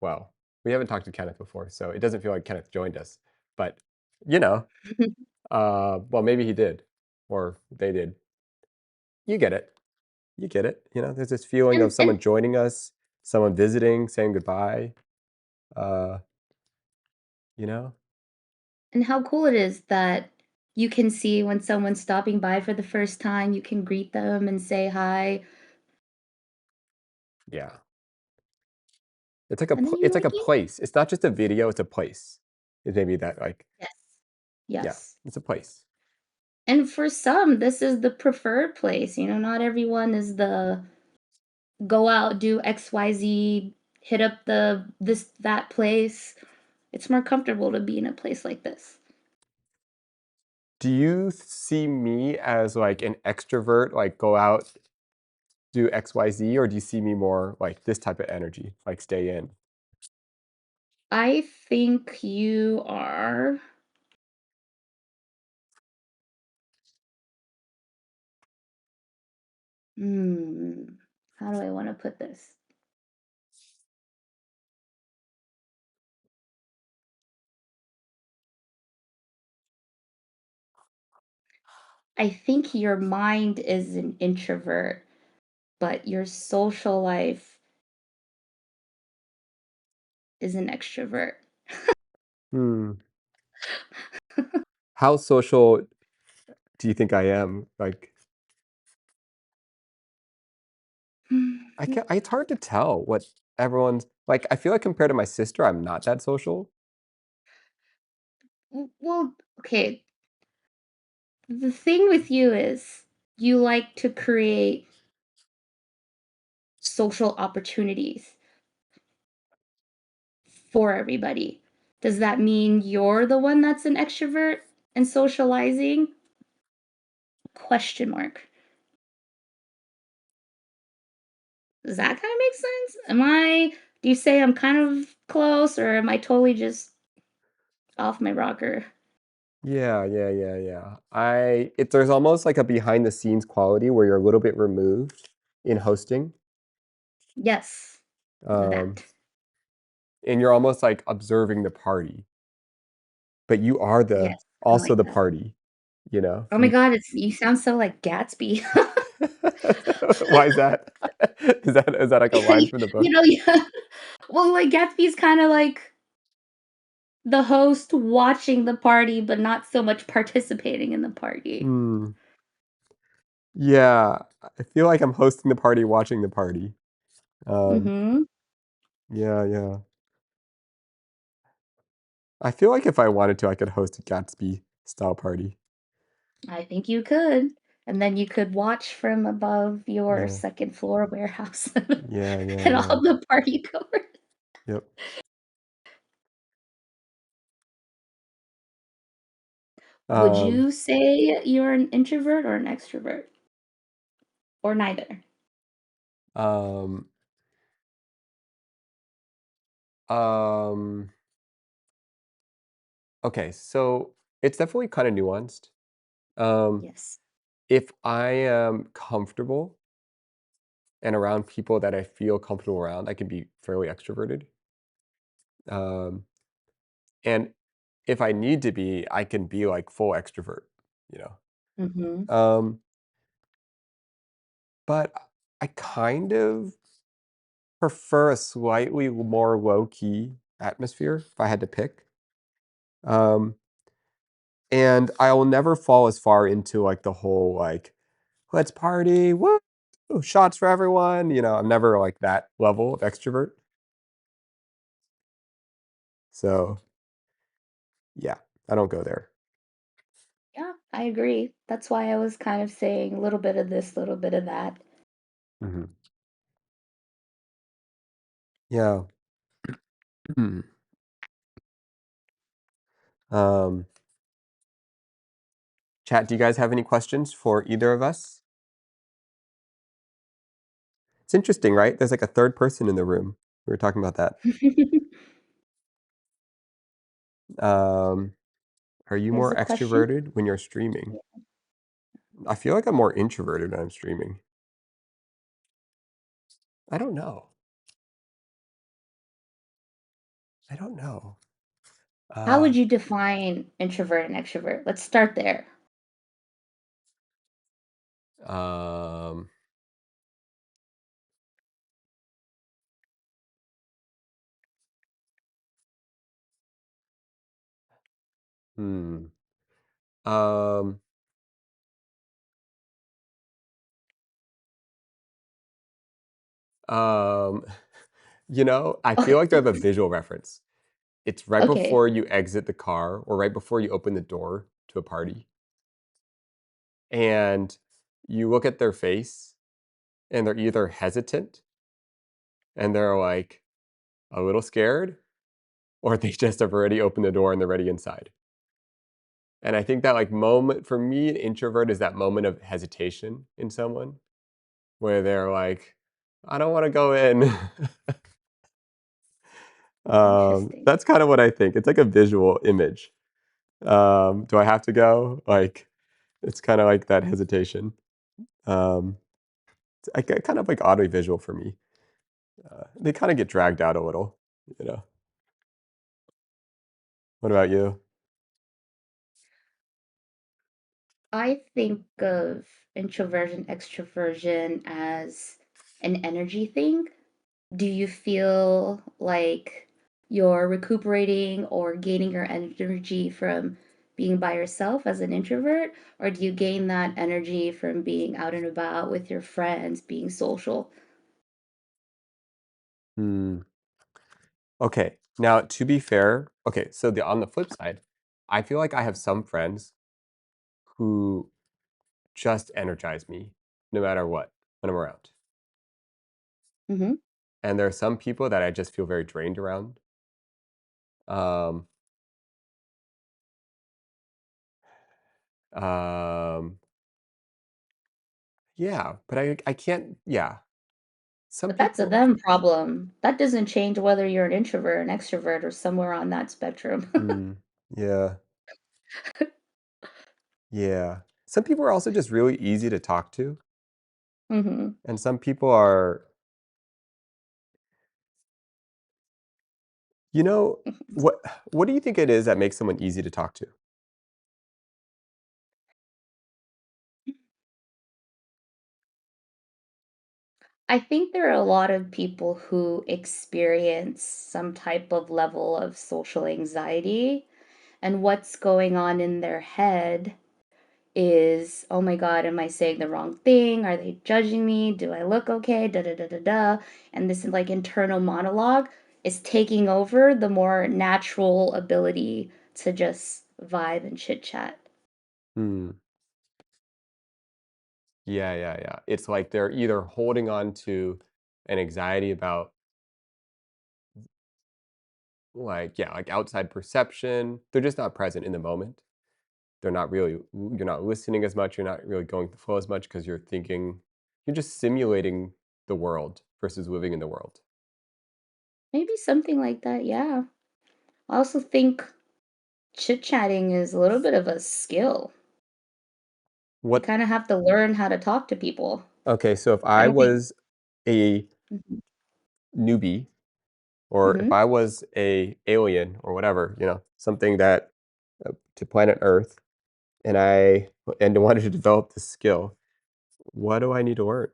well, we haven't talked to Kenneth before, so it doesn't feel like Kenneth joined us. But, you know, well, maybe he did, or they did. You get it. You get it. There's this feeling of And someone joining us, someone visiting, saying goodbye. Uh, you know? and how cool it is that you can see when someone's stopping by for the first time, you can greet them and say hi, Yeah. It's like a and then pl you're it's like like, a "Yeah." place. It's not just a video, it's a place. It may be that, like, Yes. yeah, Yes. it's a place. And for some, this is the preferred place, not everyone is the go out, do XYZ, hit up that place. It's more comfortable to be in a place like this. Do you see me as, like, an extrovert, like, go out, do XYZ, or do you see me more like this type of energy, like stay in? I think you are hmm, how do I wanna put this? I think your mind is an introvert, but your social life is an extrovert. Hmm. How social do you think I am? Like, I Mm, can't it's hard to tell what everyone's like, I feel like compared to my sister, I'm not that social. well, okay, the thing with you is you like to create social opportunities for everybody. Does that mean you're the one that's an extrovert and socializing? Question mark. Does that kinda make sense? Do you say I'm kind of close, or am I totally just off my rocker? Yeah, yeah, yeah, yeah. There's almost like a behind the scenes quality where you're a little bit removed in hosting, Yes, um, that. and you're almost like observing the party, but you are the Yes, I also like the that. party, you know? Oh my You god, you sound so like Gatsby. Why is that? Is that like a line from the book? Yeah. Well, like, Gatsby's kinda like the host watching the party, but not so much participating in the party. Hmm. Yeah, I feel like I'm hosting the party, watching the party. Um, Mhm. yeah, yeah. I feel like if I wanted to, I could host a Gatsby style party. I think you could, and then you could watch from above your Yeah. 2nd floor warehouse Yeah, yeah, and yeah. all the party goers. Yep. Would Um, you say you're an introvert or an extrovert? Or neither? um, um, okay, so it's definitely kinda nuanced. Um, Yes. if I am comfortable and around people that I feel comfortable around, I can be fairly extroverted. Um, and if I need to be, I can be like full extrovert. you know. Mhm. Um, but I kind of prefer a slightly more low-key atmosphere if I had to pick. Um, and I will never fall as far into, like, the whole, like, "Let's party, woo, shots for everyone," I'm never like that level of extrovert. So, yeah, I don't go there. Yeah, I agree. That's why I was kind of saying a little bit of this, little bit of that. Mhm. Yeah. Hmm. Um, Chat, do you guys have any questions for either of us? It's interesting, right? There's like a third person in the room. We were talking about that. Um, are you Here's more a question. extroverted when you're streaming? I feel like I'm more introverted when I'm streaming. I don't know. I don't know. How Uh, would you define introvert and extrovert? Let's start there. um, hmm. Um, um, I feel like they have a visual reference. It's right Okay. before you exit the car or right before you open the door to a party, and you look at their face, and they're either hesitant and they're like a little scared, or they just have already opened the door and they're ready inside. And I think that like moment for me, an introvert is that moment of hesitation in someone where they're like, I don't want to go in. Interesting. That's kind of what I think. It's like a visual image. Do I have to go? Like, it's kind of like that hesitation. Um, kind of like oddly visual for me. They kind of get dragged out a little, you know. What about you? I think of introversion, extroversion as an energy thing. Do you feel like you're recuperating or gaining your energy from being by yourself as an introvert? Or do you gain that energy from being out and about with your friends, being social? Hmm. Okay. Now, to be fair, okay, so on the flip side, I feel like I have some friends who just energize me no matter what when I'm around. Hmm. And there are some people that I just feel very drained around. Um, um, yeah, but I can't, yeah. Some But that's a people, them problem. That doesn't change whether you're an introvert, an extrovert, or somewhere on that spectrum. mm, yeah, yeah. Some people are also just really easy to talk to, Hmm. and some people are, you know, what what do you think it is that makes someone easy to talk to? I think there are a lot of people who experience some type of level of social anxiety, and what's going on in their head is, oh my God, am I saying the wrong thing? Are they judging me? Do I look okay? Da da da da da. And this like internal monologue is taking over the more natural ability to just vibe and chit chat. Hmm. Yeah, yeah, yeah. It's like they're either holding on to an anxiety about like, yeah, like outside perception. They're just not present in the moment. They're not really, you're not listening as much. You're not really going with the flow as much because you're thinking, you're just simulating the world versus living in the world. Maybe something like that, yeah. I also think chit chatting is a little bit of a skill. You What, kind of have to learn how to talk to people. okay, so if I I don't think. was a Mhm. newbie or if Mhm. I was a alien or whatever, something that to planet Earth, and I and wanted to develop this skill. What do I need to learn?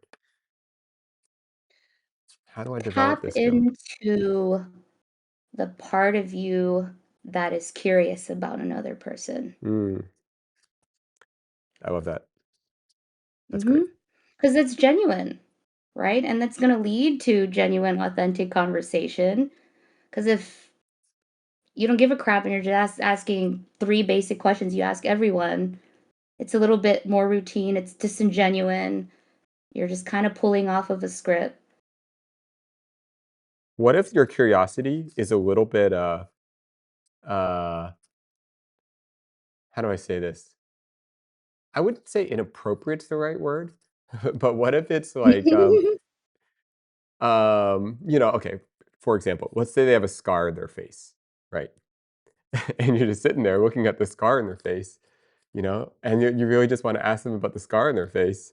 How do I develop Tap this skill? into the part of you that is curious about another person. Mm, I love that. That's great. Mhm. 'Cause it's genuine, right? And that's gonna lead to genuine, authentic conversation. Because if you don't give a crap and you're just asking 3 basic questions you ask everyone, it's a little bit more routine, it's disingenuine, you're just kinda pulling off of a script. What if your curiosity is a little bit, uh, how do I say this? I wouldn't say inappropriate's the right word, but what if it's like, okay, for example, let's say they have a scar in their face, right? And you're just sitting there looking at the scar in their face, and you really just wanna ask them about the scar in their face.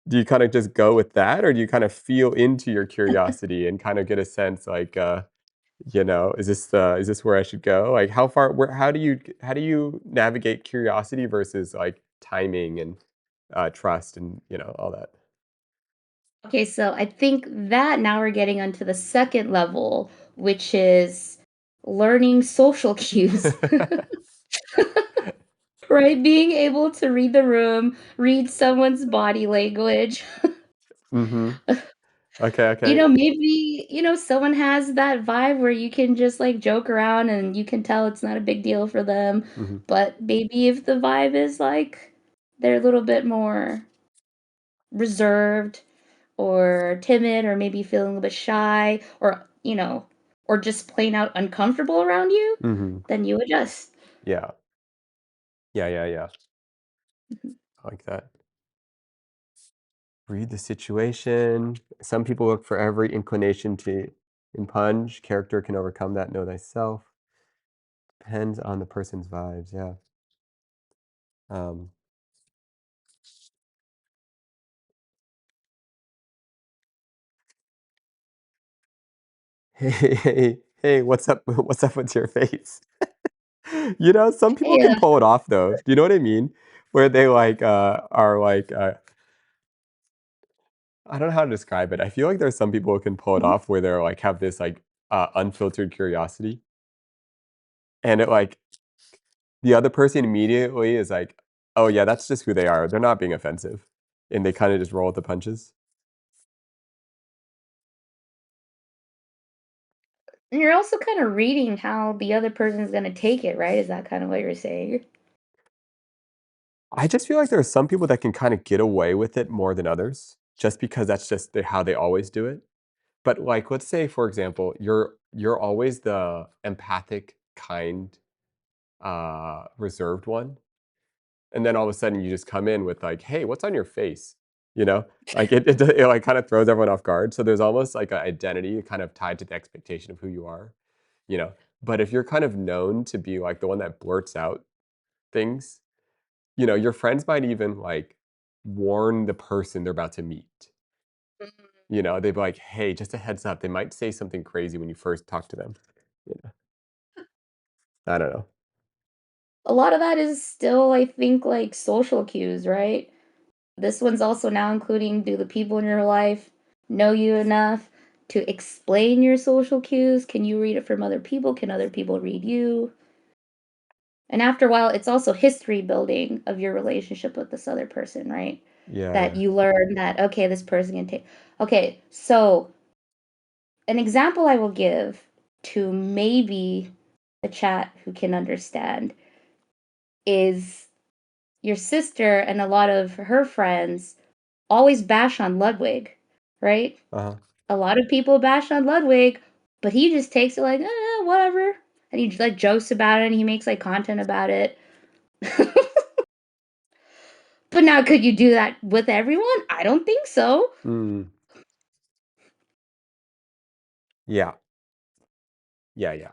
Do you kinda just go with that, or do you kind of feel into your curiosity and kind of get a sense like, is this where I should go? Like, how do you navigate curiosity versus, like, timing and, trust and, all that? Okay, so I think that now we're getting onto the second level, which is learning social cues, right? Being able to read the room, read someone's body language. Mhm. Okay, You okay. know, maybe, someone has that vibe where you can just like joke around and you can tell it's not a big deal for them. Mhm. But maybe if the vibe is like they're a little bit more reserved or timid or maybe feeling a little bit shy or just plain out uncomfortable around you, Mhm. then you adjust. Yeah. Yeah, yeah, yeah. Mhm. I like that. Read the situation. Some people look for every inclination to impinge. Character can overcome that. Know thyself. Depends on the person's vibes. Yeah. Um, hey, what's up? What's up with your face? Some people can Yeah. pull it off though. Do you know what I mean? Where they like are like I don't know how to describe it. I feel like there's some people who can pull it Mhm. off where they're like have this like unfiltered curiosity, and it like the other person immediately is like, "Oh, yeah, that's just who they are. They're not being offensive." And they kinda just roll with the punches. And you're also kind of reading how the other person's gonna take it, right? Is that kind of what you're saying? I just feel like there are some people that can kinda get away with it more than others, just because that's just how they always do it. But, like, let's say, for example, you're always the empathic, kind, reserved one, and then all of a sudden you just come in with like, "Hey, what's on your face?" You know? Like, it, like, kinda throws everyone off guard, so there's almost like an identity kind of tied to the expectation of who you are, you know? But if you're kind of known to be, like, the one that blurts out things, your friends might even, like, warn the person they're about to meet, They'd be like, "Hey, just a heads up, they might say something crazy when you first talk to them." You know? I don't know. A lot of that is still, I think, like social cues, right? This one's also now including, do the people in your life know you enough to explain your social cues? Can you read it from other people? Can other people read you? And after a while, it's also history building of your relationship with this other person, right? Yeah, That yeah. you learn that, okay, this person can take. Okay, so an example I will give to maybe the chat who can understand is your sister and a lot of her friends always bash on Ludwig, right? Uh-huh. A lot of people bash on Ludwig, but he just takes it like, whatever. And he like jokes about it and he makes like content about it. But now could you do that with everyone? I don't think so. Mm. Yeah. Yeah, yeah.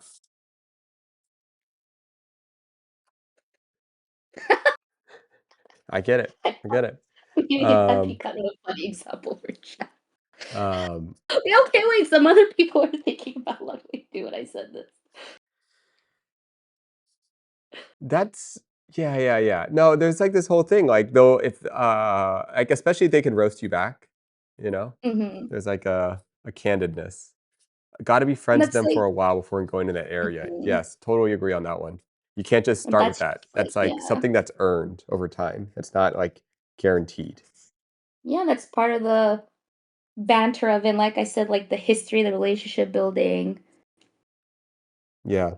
I get it. I get it. Maybe that'd be Um, kind of a funny example for chat. um, Yeah, okay, wait, some other people are thinking about Ludwig too when I said this. that's Yeah, yeah, yeah. No, there's, like, this whole thing, like, they'll if, like, especially if they can roast you back, you know? Mhm. There's, like, a candidness. Gotta be And friends with that's them like for a while before going to that area. mhm. Yes, totally agree on that one. You can't just And start with that's that. just like That's, like, yeah. something that's earned over time. It's not, like, guaranteed. Yeah, that's part of the banter of it, like I said, like, the history, the relationship building. Yeah.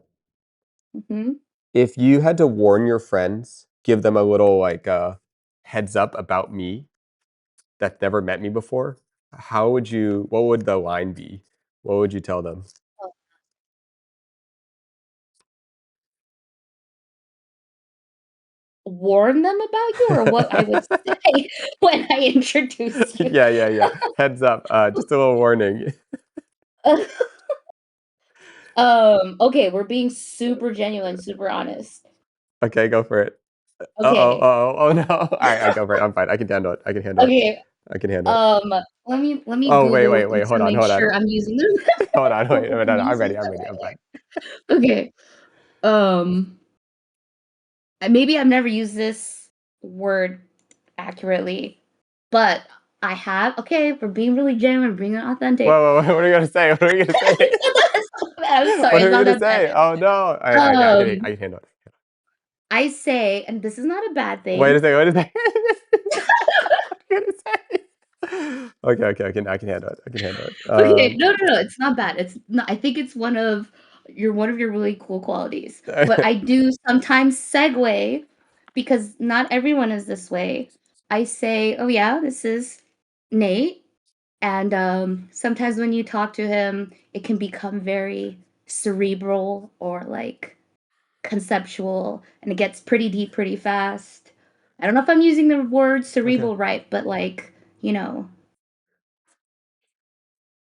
Mhm. If you had to warn your friends, give them a little, like, heads up about me that never met me before, how would you what would the line be? What would you tell them? Oh, warn them about you or what I would say when I introduce you? Yeah, yeah, yeah. Heads up, just a little warning. Okay, we're being super genuine, super honest. Okay, go for it. Uh-oh, Okay. uh-oh, oh no. Alright, go for it, I'm fine, I can handle it, I can handle it, Okay, I can handle it. let me Oh, wait, Google wait, to wait, hold on, make hold on. sure I'm using the Hold on, wait, no, no, no, I'm using ready, I'm the ready, I'm right fine. way. Okay, um, maybe I've never used this word accurately, but I have okay, we're being really genuine, being Whoa, authentic. whoa, whoa, what are you gonna say? What are you gonna say? It's not that bad, I'm sorry, What it's are you not gonna that bad. say? Oh, no. Alright, yeah, I Um, can handle it. I say, and this is not a bad Wait a thing. second, wait a second. What are you gonna say? Okay, okay, I can handle it, I can handle it. Okay, no, no, no, it's not bad. It's not I think it's one of your really cool qualities. But I do sometimes segue because not everyone is this way. I say, "Oh yeah, this is Nate." And sometimes when you talk to him, it can become very cerebral or like conceptual and it gets pretty deep pretty fast. I don't know if I'm using the word Okay. cerebral right, but like, you know.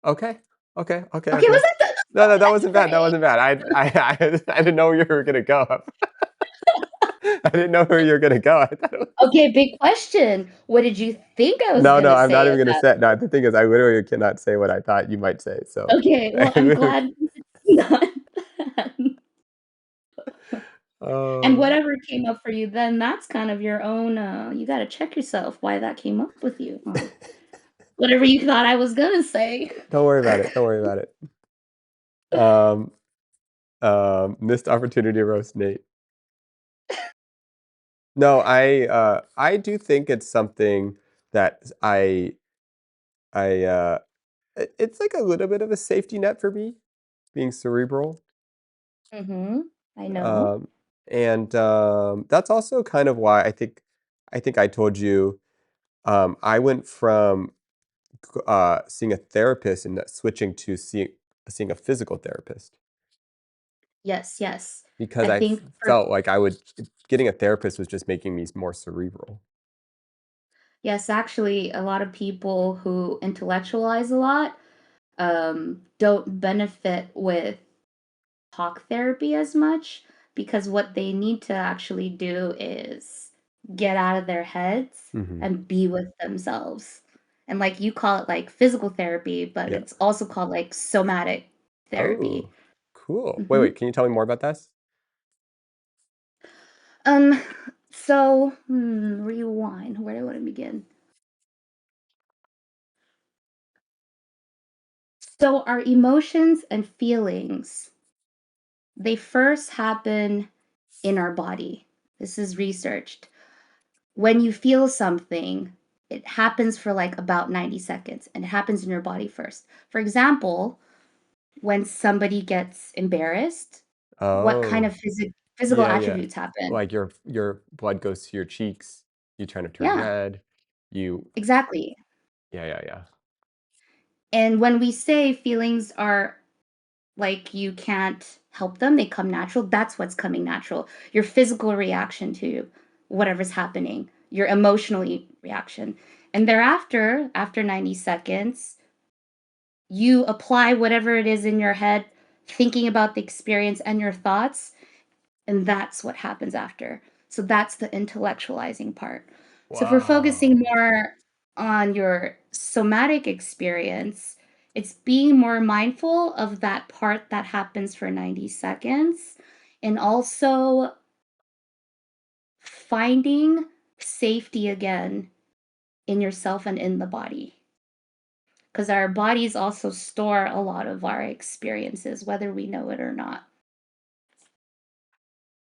Okay. Okay, okay, Okay, was okay. that No, no, that wasn't that's bad, that right. wasn't bad. I didn't know where you were gonna go. I didn't know where you were gonna go. I thought it was Okay, big question. What did you think I was No, no, gonna I'm not say even in gonna that? say it. No, the thing is I literally cannot say what I thought you might say, so Okay, well, I I'm literally glad not that. And Oh, whatever came up for you then, that's kind of your own, you gotta check yourself why that came up with you, whatever you thought I was gonna say. don't worry about it, don't worry about it. Um, missed opportunity to roast Nate. No, I do think it's something that it's like a little bit of a safety net for me, being cerebral. Mhm. I know. Um, and, that's also kind of why I think I told you, I went from seeing a therapist and switching to seeing a physical therapist Yes, yes. because I I think for felt like I would getting a therapist was just making me more cerebral. yes, actually, a lot of people who intellectualize a lot, don't benefit with talk therapy as much because what they need to actually do is get out of their heads Mhm. and be with themselves. And like you call it like physical therapy, but Yeah. it's also called like somatic therapy. Oh, cool. Wait, Mhm. wait, can you tell me more about this? Um, rewind. Where do I want to begin? So our emotions and feelings, they first happen in our body. This is researched. When you feel something, it happens for like about 90 seconds and it happens in your body first. For example, when somebody gets embarrassed, what kind Oh, of physical yeah, yeah. attributes happen? Like your blood goes to your cheeks, you kind of turn Yeah, red, you exactly. yeah, yeah, yeah. And when we say feelings are like you can't help them, they come natural, that's what's coming natural. Your physical reaction to whatever's happening, your emotionally reaction. And thereafter, after 90 seconds, you apply whatever it is in your head, thinking about the experience and your thoughts, and that's what happens after. So that's the intellectualizing part. So if we're focusing Wow. more on your somatic experience, it's being more mindful of that part that happens for 90 seconds and also finding safety again in yourself and in the body. Because our bodies also store a lot of our experiences, whether we know it or not.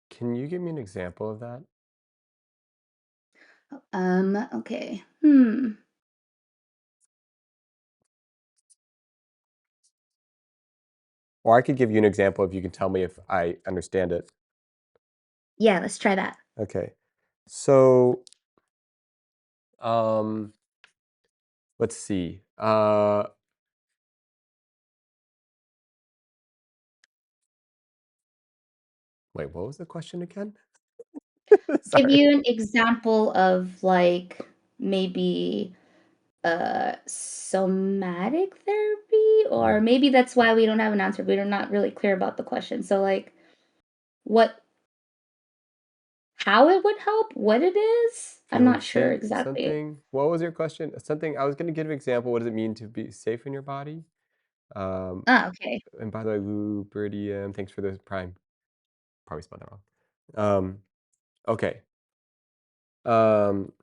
Can you give me an example of that? Okay. Or I could give you an example if you can tell me if I understand it. Yeah, let's try that. Okay. So, um, let's see. Wait, what was the question again? Give Sorry. you an example of like maybe somatic therapy, or Mm. maybe that's why we don't have an answer. We're not really clear about the question. So like what how it would help, what it is? I'm Feeling not sure safe, exactly. something. What was your question? Something I was going to give an example. What does it mean to be safe in your body? Um, Ah, okay. and by the way, lubridium, thanks for the prime. Probably spelled that wrong. Okay. Um,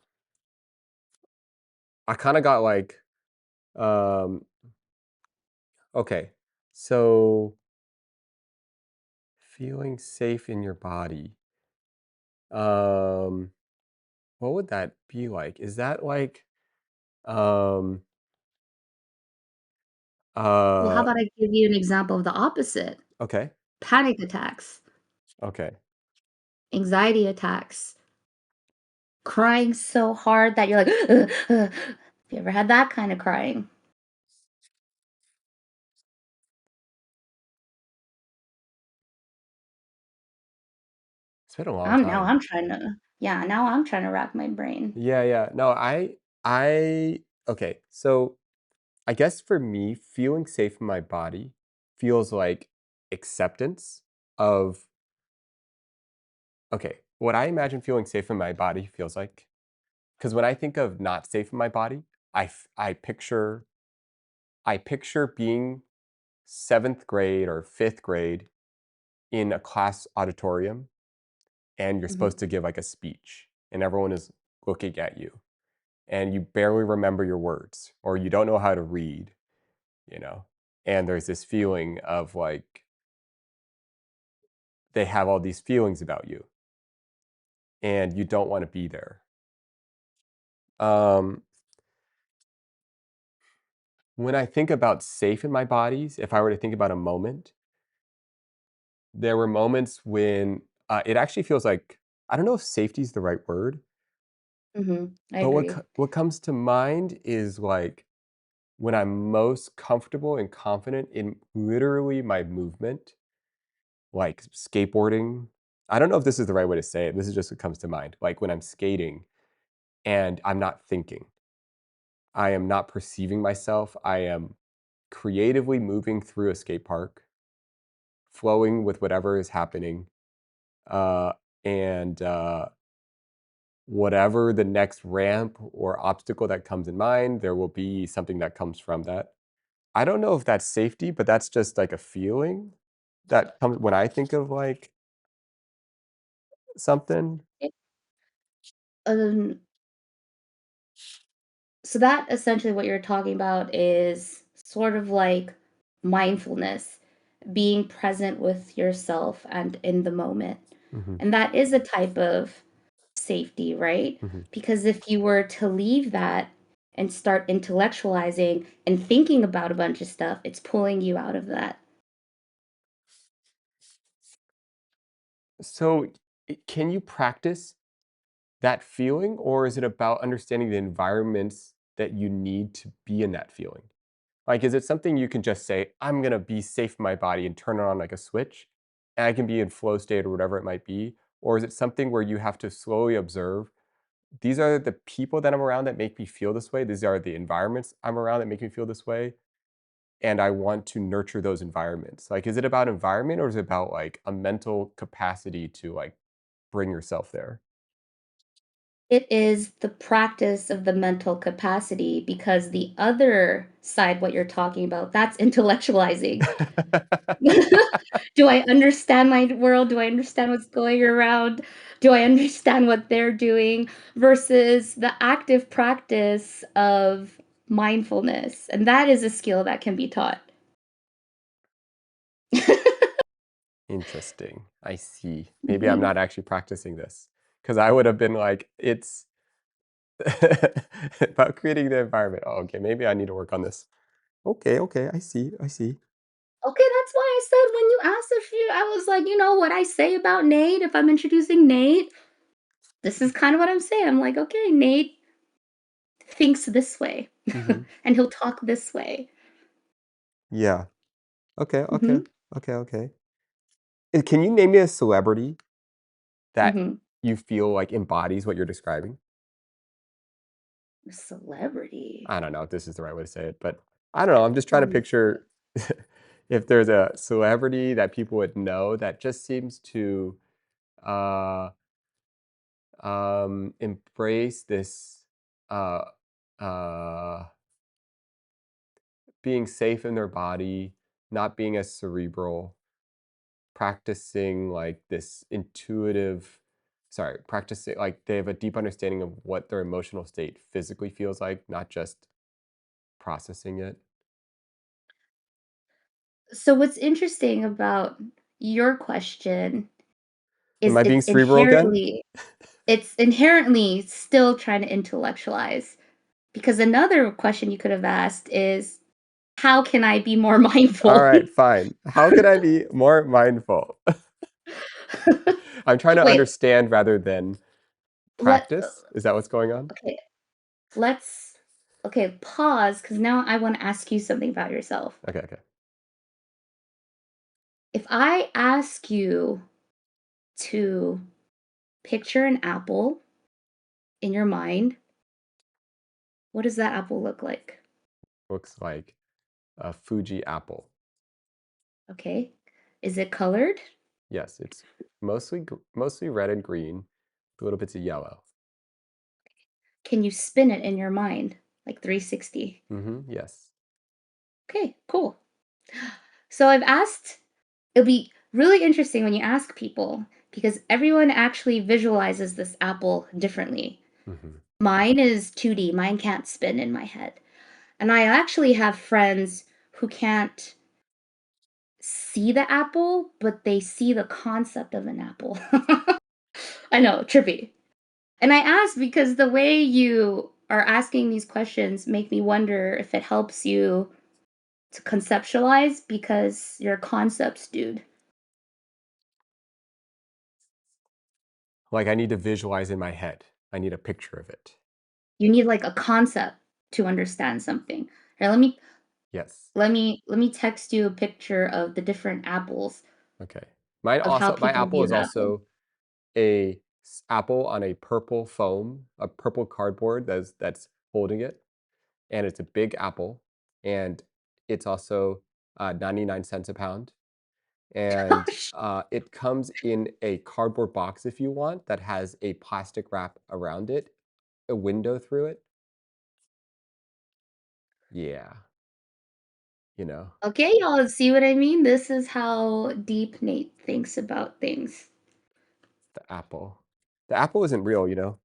I kind of got like, um, okay. So feeling safe in your body. Um, what would that be like? Is that like, um, Well, how uh, about I give you an example of the opposite? okay. Panic attacks, Okay. anxiety attacks, crying so hard that you're like, have you ever had that kind of crying? It's been a long I'm now time. I'm trying to yeah, now I'm trying to rack my brain. Yeah, yeah. No, I okay. So I guess for me, feeling safe in my body feels like acceptance of okay, what I imagine feeling safe in my body feels like because when I think of not safe in my body, I picture being 7th grade or 5th grade in a class auditorium and you're Mhm. supposed to give like a speech and everyone is looking at you and you barely remember your words or you don't know how to read, you know. And there's this feeling of like they have all these feelings about you and you don't want to be there. Um, when I think about safe in my bodies, if I were to think about a moment, there were moments when it actually feels like I don't know if safety is the right word, I but agree. what comes to mind is like when I'm most comfortable and confident in literally my movement, like skateboarding. I don't know if this is the right way to say it. This is just what comes to mind. Like when I'm skating and I'm not thinking, I am not perceiving myself. I am creatively moving through a skate park, flowing with whatever is happening. Uh, and whatever the next ramp or obstacle that comes in mind, there will be something that comes from that. I don't know if that's safety, but that's just like a feeling that comes when I think of like something. It um, so that essentially what you're talking about is sort of like mindfulness, being present with yourself and in the moment. Mhm, And that is a type of safety, right? mhm. Because if you were to leave that and start intellectualizing and thinking about a bunch of stuff, it's pulling you out of that. So, can you practice that feeling, or is it about understanding the environments that you need to be in that feeling? Like, is it something you can just say, "I'm gonna be safe in my body," and turn it on like a switch, and I can be in flow state or whatever it might be? Or is it something where you have to slowly observe, "These are the people that I'm around that make me feel this way. These are the environments I'm around that make me feel this way, and I want to nurture those environments." Like, is it about environment or is it about, like, a mental capacity to, like, bring yourself there? It is the practice of the mental capacity because the other side, what you're talking about, that's intellectualizing. Do I understand my world? Do I understand what's going around? Do I understand what they're doing? Versus the active practice of mindfulness, and that is a skill that can be taught. Interesting. I see. Maybe I'm Mhm. not actually practicing this because I would have been like, it's about creating the environment. Oh, okay, maybe I need to work on this. Okay, okay, I see, I see. Okay, that's why I said when you asked if you I was like, you know what I say about Nate if I'm introducing Nate, this is kind of what I'm saying. I'm like, okay, Nate thinks this way Mhm. and he'll talk this way. Yeah. Okay, okay, Mhm. okay, okay. And can you name me a celebrity that Mhm. you feel like embodies what you're describing? Celebrity. I don't know if this is the right way to say it, but I don't know. I'm just trying to Mm. picture if there's a celebrity that people would know that just seems to uh, embrace this uh, uh, being safe in their body, not being as cerebral, practicing like this intuitive, sorry, practicing like they have a deep understanding of what their emotional state physically feels like, not just processing it. So what's interesting about your question Am is I being cerebral again? it's inherently still trying to intellectualize. Because another question you could have asked is, how can I be more All mindful? right, fine. How can I be more mindful? I'm trying to Wait, understand rather than let practice. Is that what's going on? okay, let's okay, pause because now I want to ask you something about yourself. Okay, okay. If I ask you to picture an apple in your mind, what does that apple look like? Looks like a Fuji apple. Okay. Is it colored? Yes, it's mostly red and green, little bits of yellow. Can you spin it in your mind like 360? Yes. Okay, cool. So I've asked, it'll be really interesting when you ask people because everyone actually visualizes this apple differently. Mhm. Mine is 2D, mine can't spin in my head. And I actually have friends who can't see the apple, but they see the concept of an apple. I know, trippy. And I ask because the way you are asking these questions make me wonder if it helps you to conceptualize because you're a concepts dude. Like I need to visualize in my head. I need a picture of it. You need like a concept to understand something. Here, Yes. let me text you a picture of the different apples Okay. Mine of how also my people apple view is the apple. also a apple on a purple foam, a purple cardboard that's holding it, and it's a big apple, and it's also 99 cents a pound, and it comes in a cardboard box if you want that has a plastic wrap around it, a window through it. Yeah, you know Okay, y'all see what I mean? This is how deep Nate thinks about things. the apple. The apple isn't real, you know.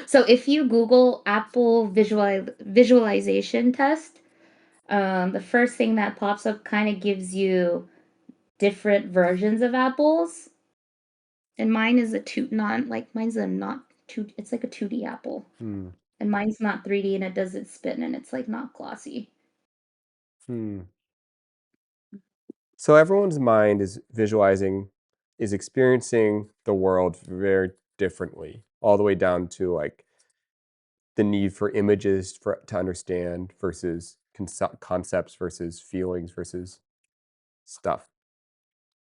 So if you Google Apple visualization test, the first thing that pops up kind of gives you different versions of apples. And mine is a two not like mine's a not two it's like a 2D apple. Hmm. And mine's not 3D and it doesn't spin and it's like not glossy. Hmm. So everyone's mind is experiencing the world very differently, all the way down to like the need for images for to understand versus concepts versus feelings versus stuff.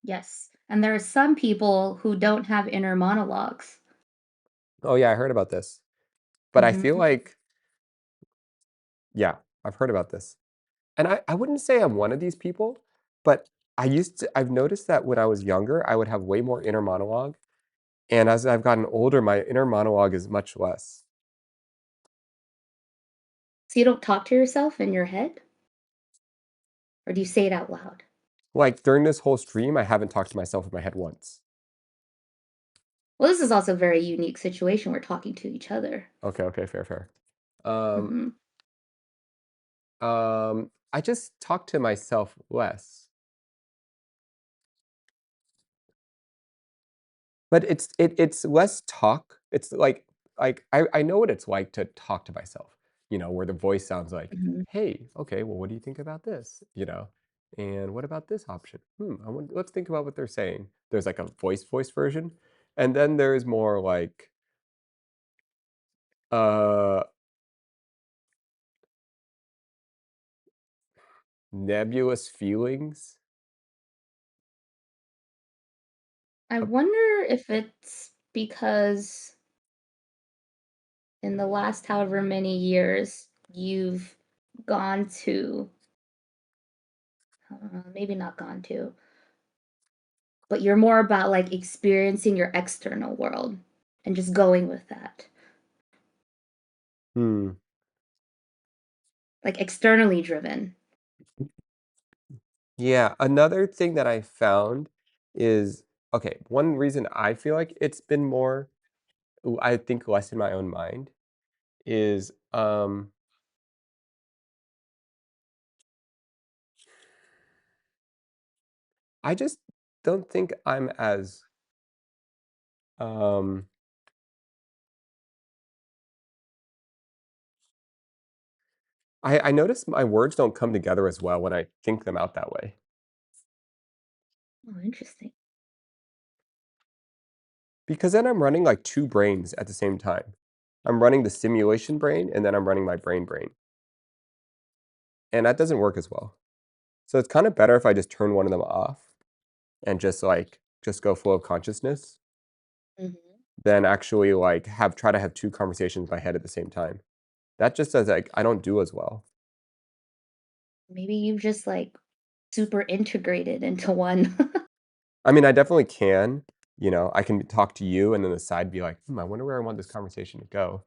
Yes. And there are some people who don't have inner monologues. Oh yeah, I heard about this. But I feel Mhm. like, yeah, I've heard about this. And I wouldn't say I'm one of these people, but I've noticed that when I was younger, I would have way more inner monologue. And as I've gotten older, my inner monologue is much less. So you don't talk to yourself in your head or do you say it out loud? Like, during this whole stream, I haven't talked to myself in my head once. Well, this is also a very unique situation. We're talking to each other. Okay, okay, fair, fair. Um, Mhm. I just talk to myself less. But it's less talk. It's like I know what it's like to talk to myself, where the voice sounds like, Mhm. "Hey, okay, well, what do you think about this?" "And what about this option? Let's think about what they're saying." There's like a voice version, and then there's more like uh nebulous feelings. I Uh, wonder if it's because in the last however many years you've gone to, maybe not gone to, but you're more about like experiencing your external world and just going with that, Hmm. like externally driven. Yeah, another thing that I found is okay, one reason I feel like it's been more I think less in my own mind is, I just don't think I'm as, um I notice my words don't come together as well when I think them out that way. Oh, interesting. Because then I'm running, like, 2 brains at the same time. I'm running the simulation brain, and then I'm running my brain, and that doesn't work as well. So it's kinda better if I just turn one of them off and just go flow of consciousness Mhm. than actually, like, try to have 2 conversations in my head at the same time. That just does, like I don't do as well. Maybe you've just like super integrated into one. I mean, I definitely can, I can talk to you and then the side be like, I wonder where I want this conversation to go,"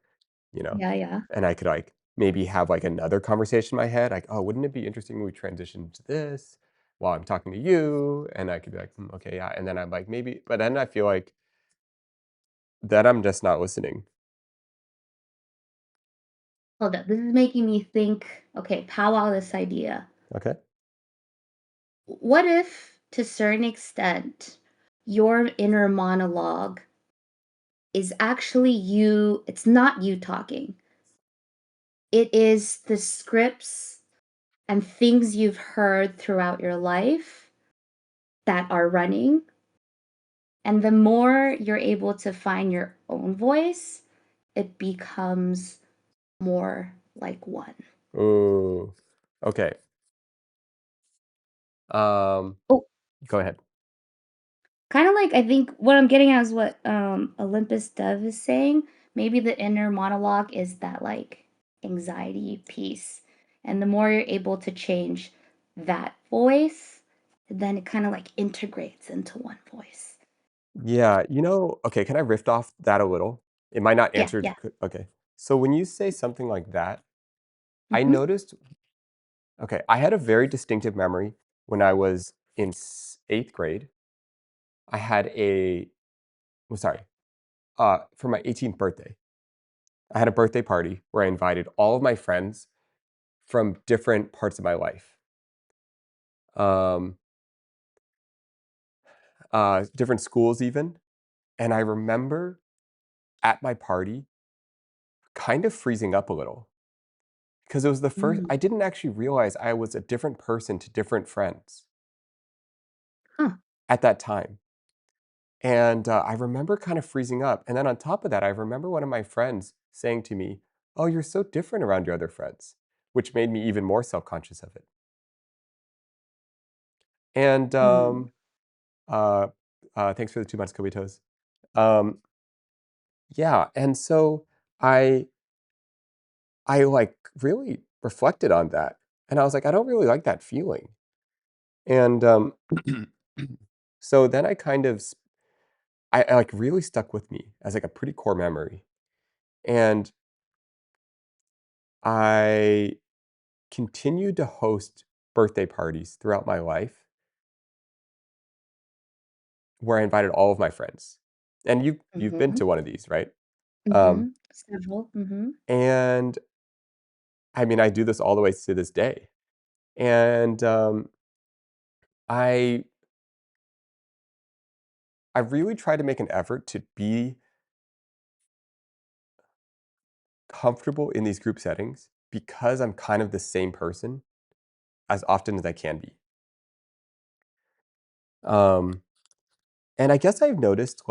you know? Yeah, yeah. And I could, like, maybe have, like, another conversation in my head, like, "Oh, wouldn't it be interesting when we transition to this while I'm talking to you?" And I could be like, okay, yeah." And then I'm like, maybe but then I feel like that I'm just not listening. Hold up. This is making me think, okay, powwow this idea. Okay. What if, to a certain extent, your inner monologue is actually you, it's not you talking. It is the scripts and things you've heard throughout your life that are running. And the more you're able to find your own voice, it becomes more like one. Ooh. Okay. Um, Oh, Go ahead. kind of like I think what I'm getting at is what Olympus Dove is saying. Maybe the inner monologue is that like anxiety piece. And the more you're able to change that voice, then it kind of like integrates into one voice. Yeah, okay, can I riff off that a little? It might not Yeah, answer yeah. okay. So when you say something like that, I Hmm. noticed okay, I had a very distinctive memory when I was in 8th grade. I had sorry, for my 18th birthday. I had a birthday party where I invited all of my friends from different parts of my life, um, different schools even. And I remember at my party kind of freezing up a little because it was the first, Mm. I didn't actually realize I was a different person to different friends Huh. at that time. And I remember kind of freezing up. And then on top of that, I remember one of my friends saying to me, "Oh, you're so different around your other friends," which made me even more self conscious of it. And Mm. uh, thanks for the 2 months, Kobitos. Um, yeah. And so I, like really reflected on that. And I was like, I don't really like that feeling. And so then I kind of, I like really stuck with me as like a pretty core memory. And I continued to host birthday parties throughout my life where I invited all of my friends. And you've been Mhm. to one of these, right? Um, Mhm. Several. Mhm. and I mean, I do this all the way to this day. And I I really try to make an effort to be comfortable in these group settings because I'm kind of the same person as often as I can be. Um, and I guess I've noticed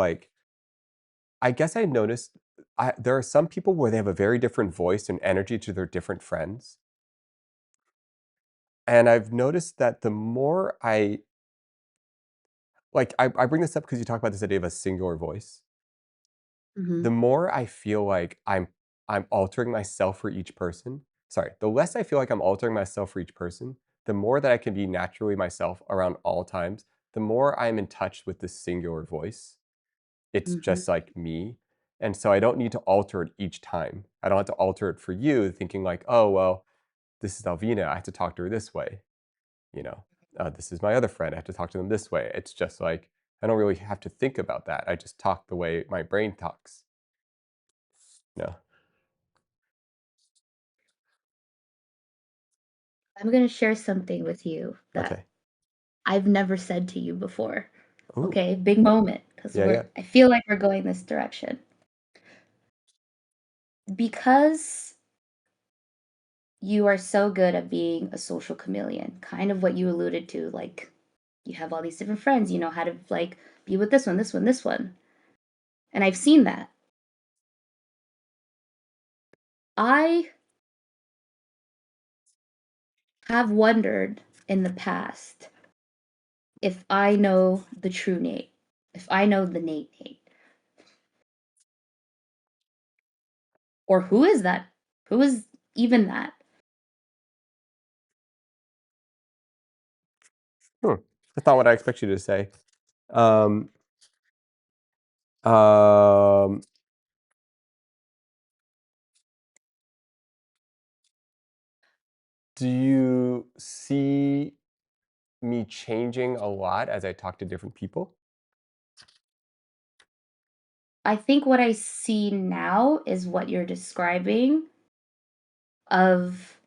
there are some people where they have a very different voice and energy to their different friends. And I've noticed that the more I bring this up because you talk about this idea of a singular voice. The Mhm. more I feel like I'm altering myself for each person. Sorry, the less I feel like I'm altering myself for each person, the more that I can be naturally myself around all times, the more I'm in touch with this singular voice. It's Mhm. just like me. And so I don't need to alter it each time. I don't have to alter it for you, thinking like, oh, well, this is Alvina. I have to talk to her this way. You know, this is my other friend. I have to talk to them this way. It's just like, I don't really have to think about that. I just talk the way my brain talks. No. I'm gonna share something with you that Okay. I've never said to you before. Ooh. Okay, big moment because Yeah, yeah. I feel like we're going this direction. Because you are so good at being a social chameleon, kind of what you alluded to, like you have all these different friends, you know how to like be with this one, this one, this one. And I've seen that. I have wondered in the past if I know the true Nate, if I know the Nate, or who is that? Who is even that? Hmm. That's not what I expect you to say. Um, um, do you see me changing a lot as I talk to different people? I think what I see now is what you're describing of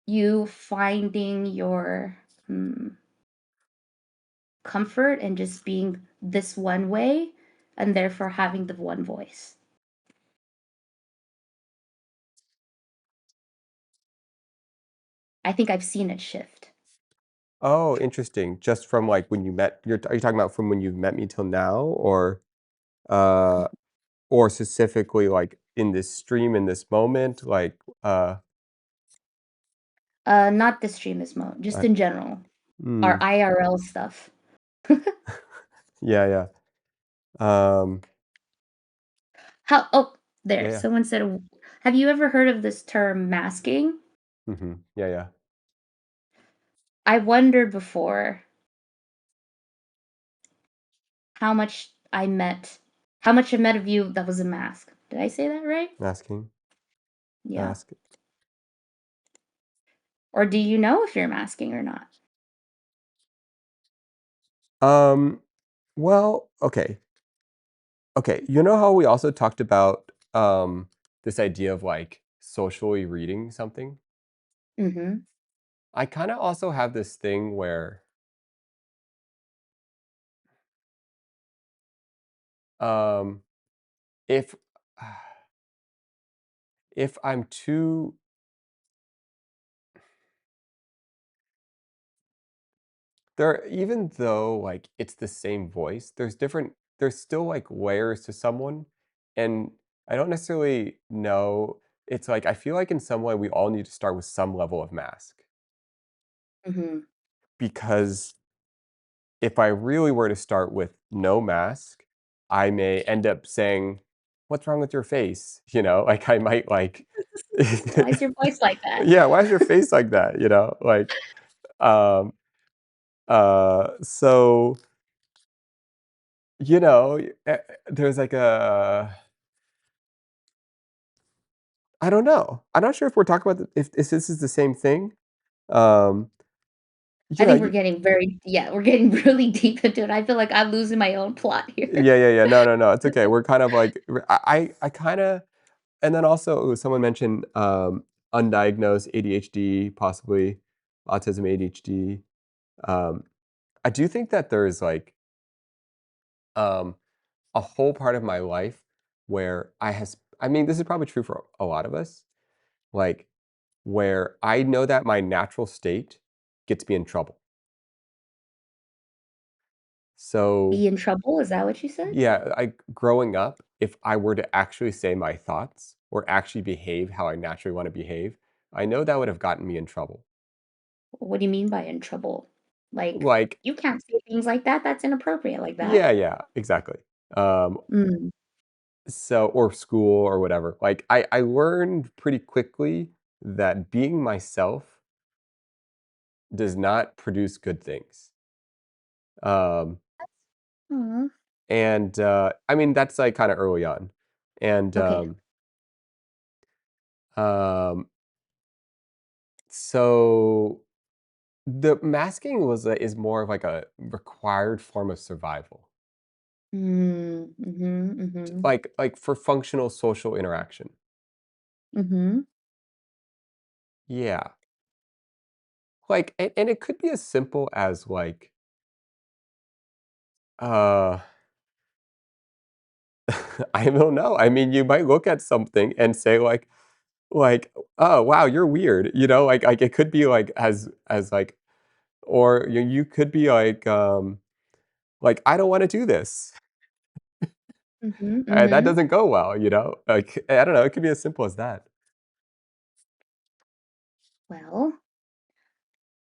you finding your comfort and just being this one way and therefore having the one voice. I think I've seen it shift. Oh, interesting. Just from like when you met, are you talking about from when you met me till now, uh, or specifically like in this stream in this moment? Not the stream mode, just I, in general. Our mm, IRL stuff. yeah, yeah, um, How oh, yeah, there. yeah, Someone said, have you ever heard of this term masking? yeah, yeah. I wondered before how much I met how much I met of you that was a mask. Did I say that right? Asking, Yeah. ask. Or do you know if you're masking or not? Um, well, okay. Okay, you know how we also talked about this idea of like socially reading something? Mhm. I kind of also have this thing where um if if I'm too there even though like it's the same voice, there's still like layers to someone and I don't necessarily know it's like I feel like in some way we all need to start with some level of mask Mhm. because if I really were to start with no mask, I may end up saying, "What's wrong with your face?" You know, like I might like Why is your voice like that? Yeah, "Why is your face like that?" You know, like, um, so, you know, there's like a I don't know. I'm not sure if we're talking about if this is the same thing. Um, I Yeah, think we're getting very yeah, we're getting really deep into it. I feel like I'm losing my own plot here. yeah, yeah, yeah. No, no, no. It's okay. We're kind of like I kind of, and then also someone mentioned undiagnosed ADHD, possibly autism, ADHD. Um, I do think that there's like um, a whole part of my life where I mean, this is probably true for a lot of us, like where I know that my natural state gets me in trouble. So Be in trouble, is that what you said? yeah, growing up, if I were to actually say my thoughts or actually behave how I naturally want to behave, I know that would have gotten me in trouble. What do you mean by in trouble? Like, Like, you can't say things like that, that's inappropriate like that. yeah, yeah, exactly. Um, Mm, so or school or whatever. Like I learned pretty quickly that being myself does not produce good things. Um, aw, and I mean that's like kind of early on. And okay. um, so the masking is more of like a required form of survival, Mm, mhm, mhm, like for functional social interaction. mhm. Yeah, like and it could be as simple as like uh I don't know. I mean, you might look at something and say like, "Oh, wow, you're weird," like it could be like as like or you could be like, "I don't wanna do this." Mhm, And that mhm. doesn't go well, you know? Like, I don't know, it could be as simple as that. Well,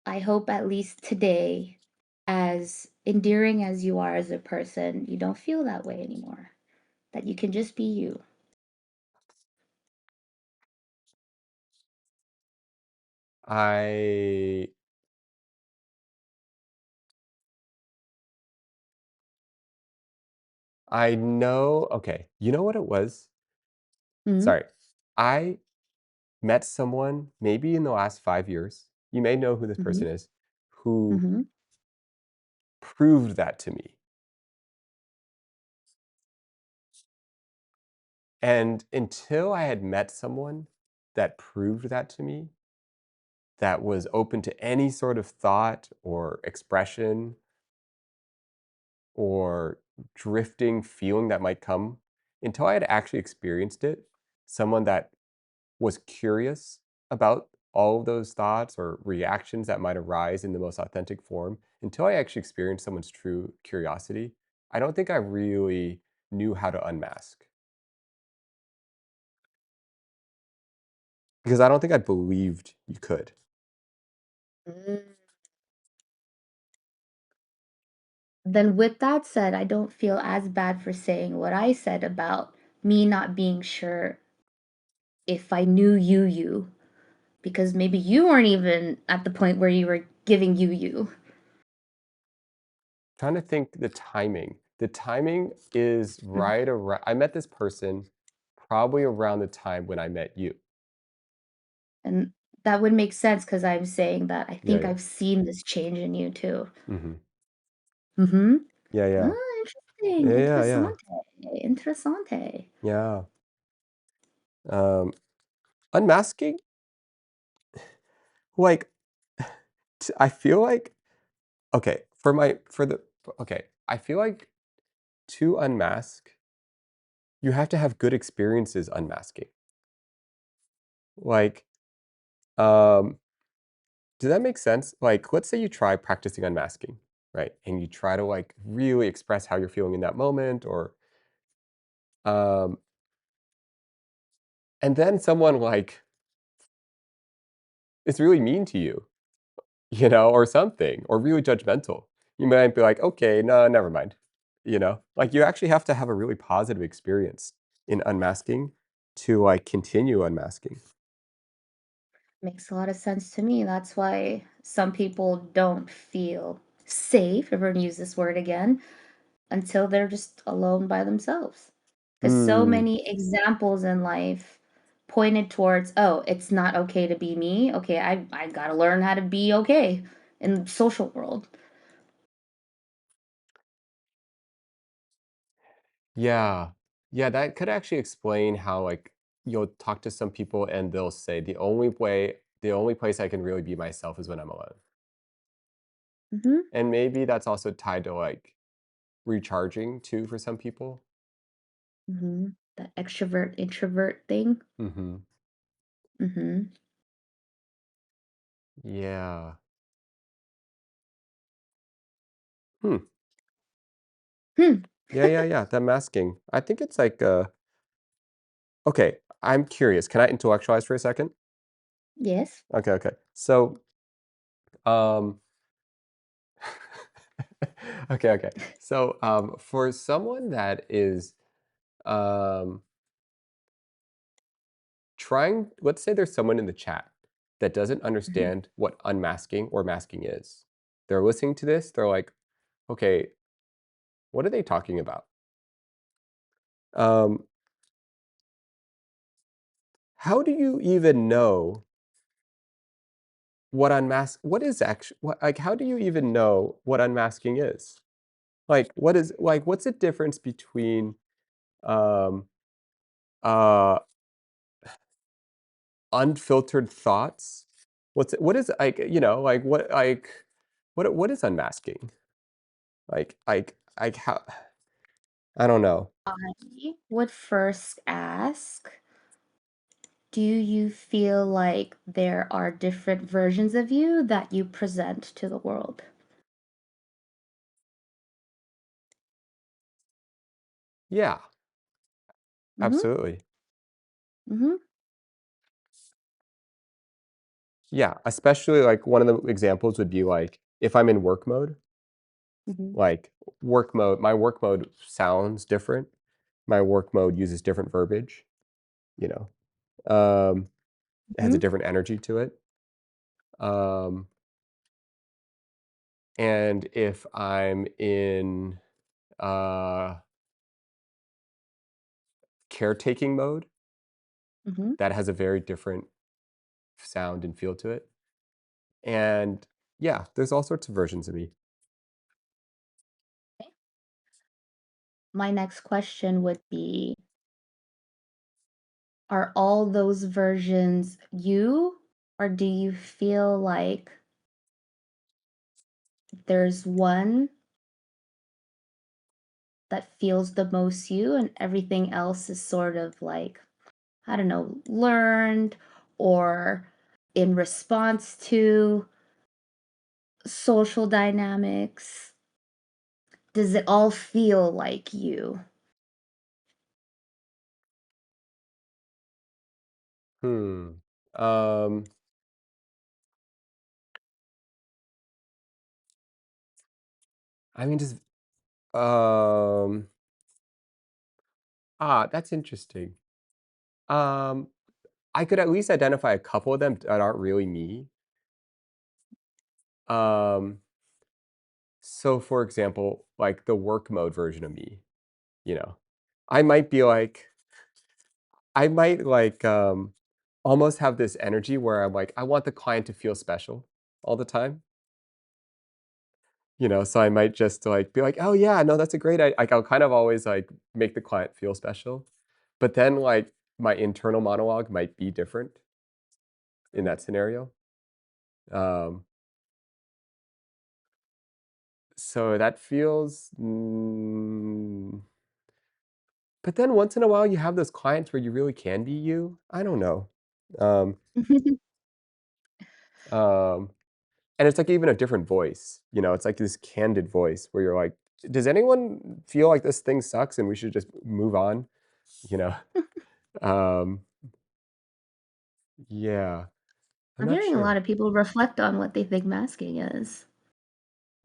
I hope at least today, as endearing as you are as a person, you don't feel that way anymore. That you can just be you. I I know okay, you know what it was? Mhm, Sorry. I met someone maybe in the last 5 years, you may know who this mhm, person is, who mhm. proved that to me. And until I had met someone that proved that to me, that was open to any sort of thought or expression or drifting feeling that might come, until I had actually experienced it, someone that was curious about all of those thoughts or reactions that might arise in the most authentic form, until I actually experienced someone's true curiosity, I don't think I really knew how to unmask. Because I don't think I believed you could. Mm. Then with that said, I don't feel as bad for saying what I said about me not being sure if I knew you, because maybe you weren't even at the point where you were giving you. Trying to think the timing. The timing is Mhm. right around I met this person probably around the time when I met you. And that would make sense because I'm saying that I Yeah, think yeah. I've seen this change in you too. Mhm. Mhm. Yeah, yeah. Ah, interesting, Yeah, yeah, yeah. interessante. Yeah. Um, unmasking, like, I feel like okay, for the okay, I feel like to unmask, you have to have good experiences unmasking. Like, um, does that make sense? Like, let's say you try practicing unmasking, right? And you try to like really express how you're feeling in that moment or um and then someone like is really mean to you, or something, or really judgmental. You might be like, "Okay, no, never mind." Like you actually have to have a really positive experience in unmasking to like continue unmasking. Makes a lot of sense to me. That's why some people don't feel safe, if we're gonna use this word again, until they're just alone by themselves. Because so Mm, many examples in life pointed towards, oh, it's not okay to be me. Okay, I gotta learn how to be okay in social world. Yeah. Yeah, that could actually explain how, like, you'll talk to some people and they'll say, the only place I can really be myself is when I'm alone." Mhm, And maybe that's also tied to, like, recharging too for some people. mhm. That extrovert introvert thing. Mhm. Mhm. Yeah. Hmm. Hmm. Yeah, yeah, yeah, that masking. I think it's like, okay, I'm curious. Can I intellectualize for a second? Yes. Okay, okay. So, um okay, okay. So, for someone that is, um, trying let's say there's someone in the chat that doesn't Mhm, understand what unmasking or masking is. They're listening to this, they're like, "Okay, what are they talking about?" Um, how do you even know what is actually what like, how do you even know what unmasking is? What's the difference between, um, uh, unfiltered thoughts? What is, like, what is unmasking? How I don't know. I would first ask, do you feel like there are different versions of you that you present to the world? Yeah, Mhm, absolutely. mhm, Yeah, especially, like, one of the examples would be, like, if I'm in work mode, mhm, like, my work mode sounds different. My work mode uses different verbiage, you know? It has a mhm, different energy to it. Um, and if I'm in, uh, caretaking mode, mhm. that has a very different sound and feel to it. And, yeah, there's all sorts of versions of me. Okay. My next question would be, are all those versions you, or do you feel like there's one that feels the most you and everything else is sort of like, I don't know, learned or in response to social dynamics? Does it all feel like you? Hmm. Um, I mean, just, um that's interesting. Um, I could at least identify a couple of them that aren't really me. Um, so for example, like the work mode version of me, you know, I might be like, I might like almost have this energy where I'm like, I want the client to feel special all the time. So I might just like be like, oh yeah, no, that's a like I'll kind of always like make the client feel special. But then like my internal monologue might be different in Mm. that scenario. Um, so that feels but then once in a while, you have those clients where you really can be you. I don't know. Um, um, and it's like even a different voice, it's like this candid voice where you're like, "Does anyone feel like this thing sucks and we should just move on?" You know? Um, yeah, I'm I'm not hearing a lot sure. of people reflect on what they think masking is.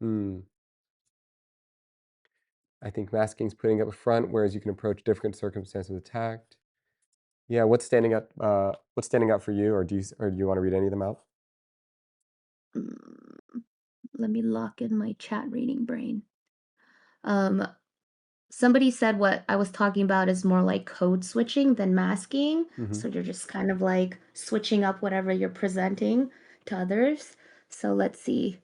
Hmm. I think masking's putting up a front, whereas you can approach different circumstances with tact. Yeah, what's standing out for you, or do you wanna read any of them out? Mm, let me lock in my chat reading brain. Um, Somebody said what I was talking about is more like code switching than masking. Mhm. So you're just kind of like switching up whatever you're presenting to others. So let's see.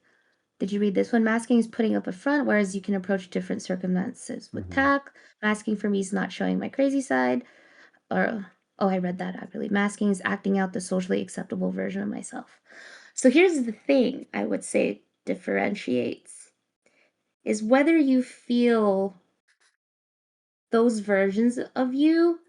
Did you read this one? Masking is putting up a front, whereas you can approach different circumstances with Mhm. tact. Masking for me is not showing my crazy side. Or, oh, I read that, I believe. Masking is acting out the socially acceptable version of myself. So here's the thing I would say differentiates is whether you feel those versions of you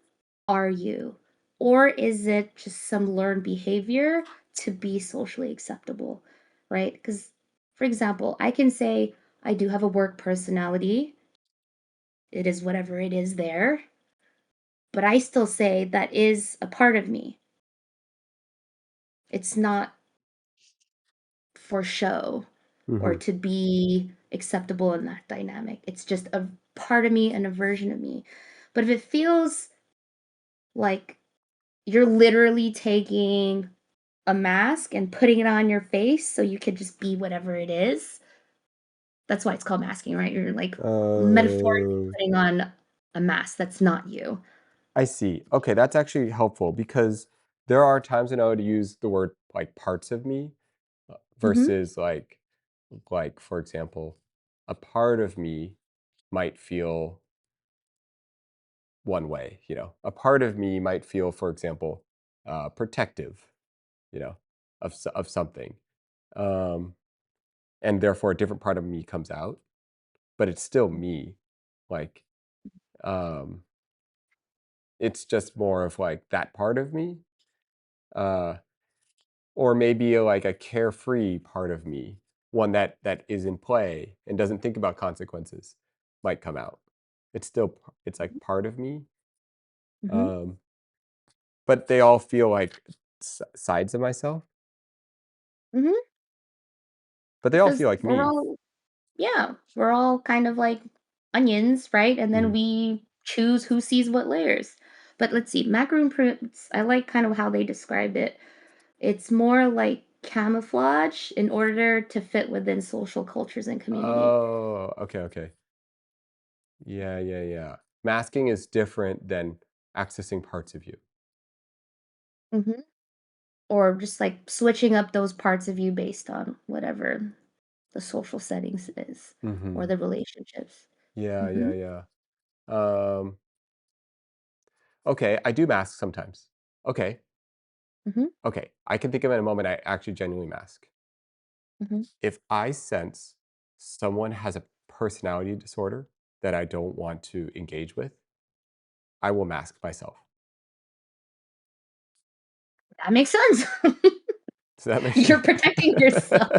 are you, or is it just some learned behavior to be socially acceptable, right? Because, for example, I can say I do have a work personality, it is whatever it is there, but I still say that is a part of me. It's not for show or Mhm. to be acceptable in that dynamic. It's just a part of me and a version of me. But if it feels like you're literally taking a mask and putting it on your face so you could just be whatever it is, that's why it's called masking, right? You're like metaphorically Oh, putting on a mask that's not you. I see. Okay, that's actually helpful because there are times when I would use the word, like, parts of me, Mhm. versus, like, for example, a part of me might feel one way, you know? A part of me might feel, for example, protective, you know, of something, um, and therefore a different part of me comes out, but it's still me. Like, um, it's just more of, like, that part of me, uh, or maybe, like, a carefree part of me, one that is in play and doesn't think about consequences might come out. It's, like, part of me, Mhm. um, but they all feel like sides of myself, Mhm. but they all Because feel like we're me. all yeah, we're all kind of like onions, right? And then Mhm. we choose who sees what layers. But let's see, macaroon prints, I like kind of how they described it. It's more like camouflage in order to fit within social cultures and community. Oh, okay, okay. Yeah, yeah, yeah. Masking is different than accessing parts of you. Mhm. Or just like switching up those parts of you based on whatever the social settings is or Mhm. the relationships. Yeah, yeah, Mhm. yeah. Um, okay, I do mask sometimes. Okay, Mhm. okay. I can think of in a moment I actually genuinely mask. Mhm. If I sense someone has a personality disorder that I don't want to engage with, I will mask myself. That makes sense. Does that make You're sense? protecting yourself.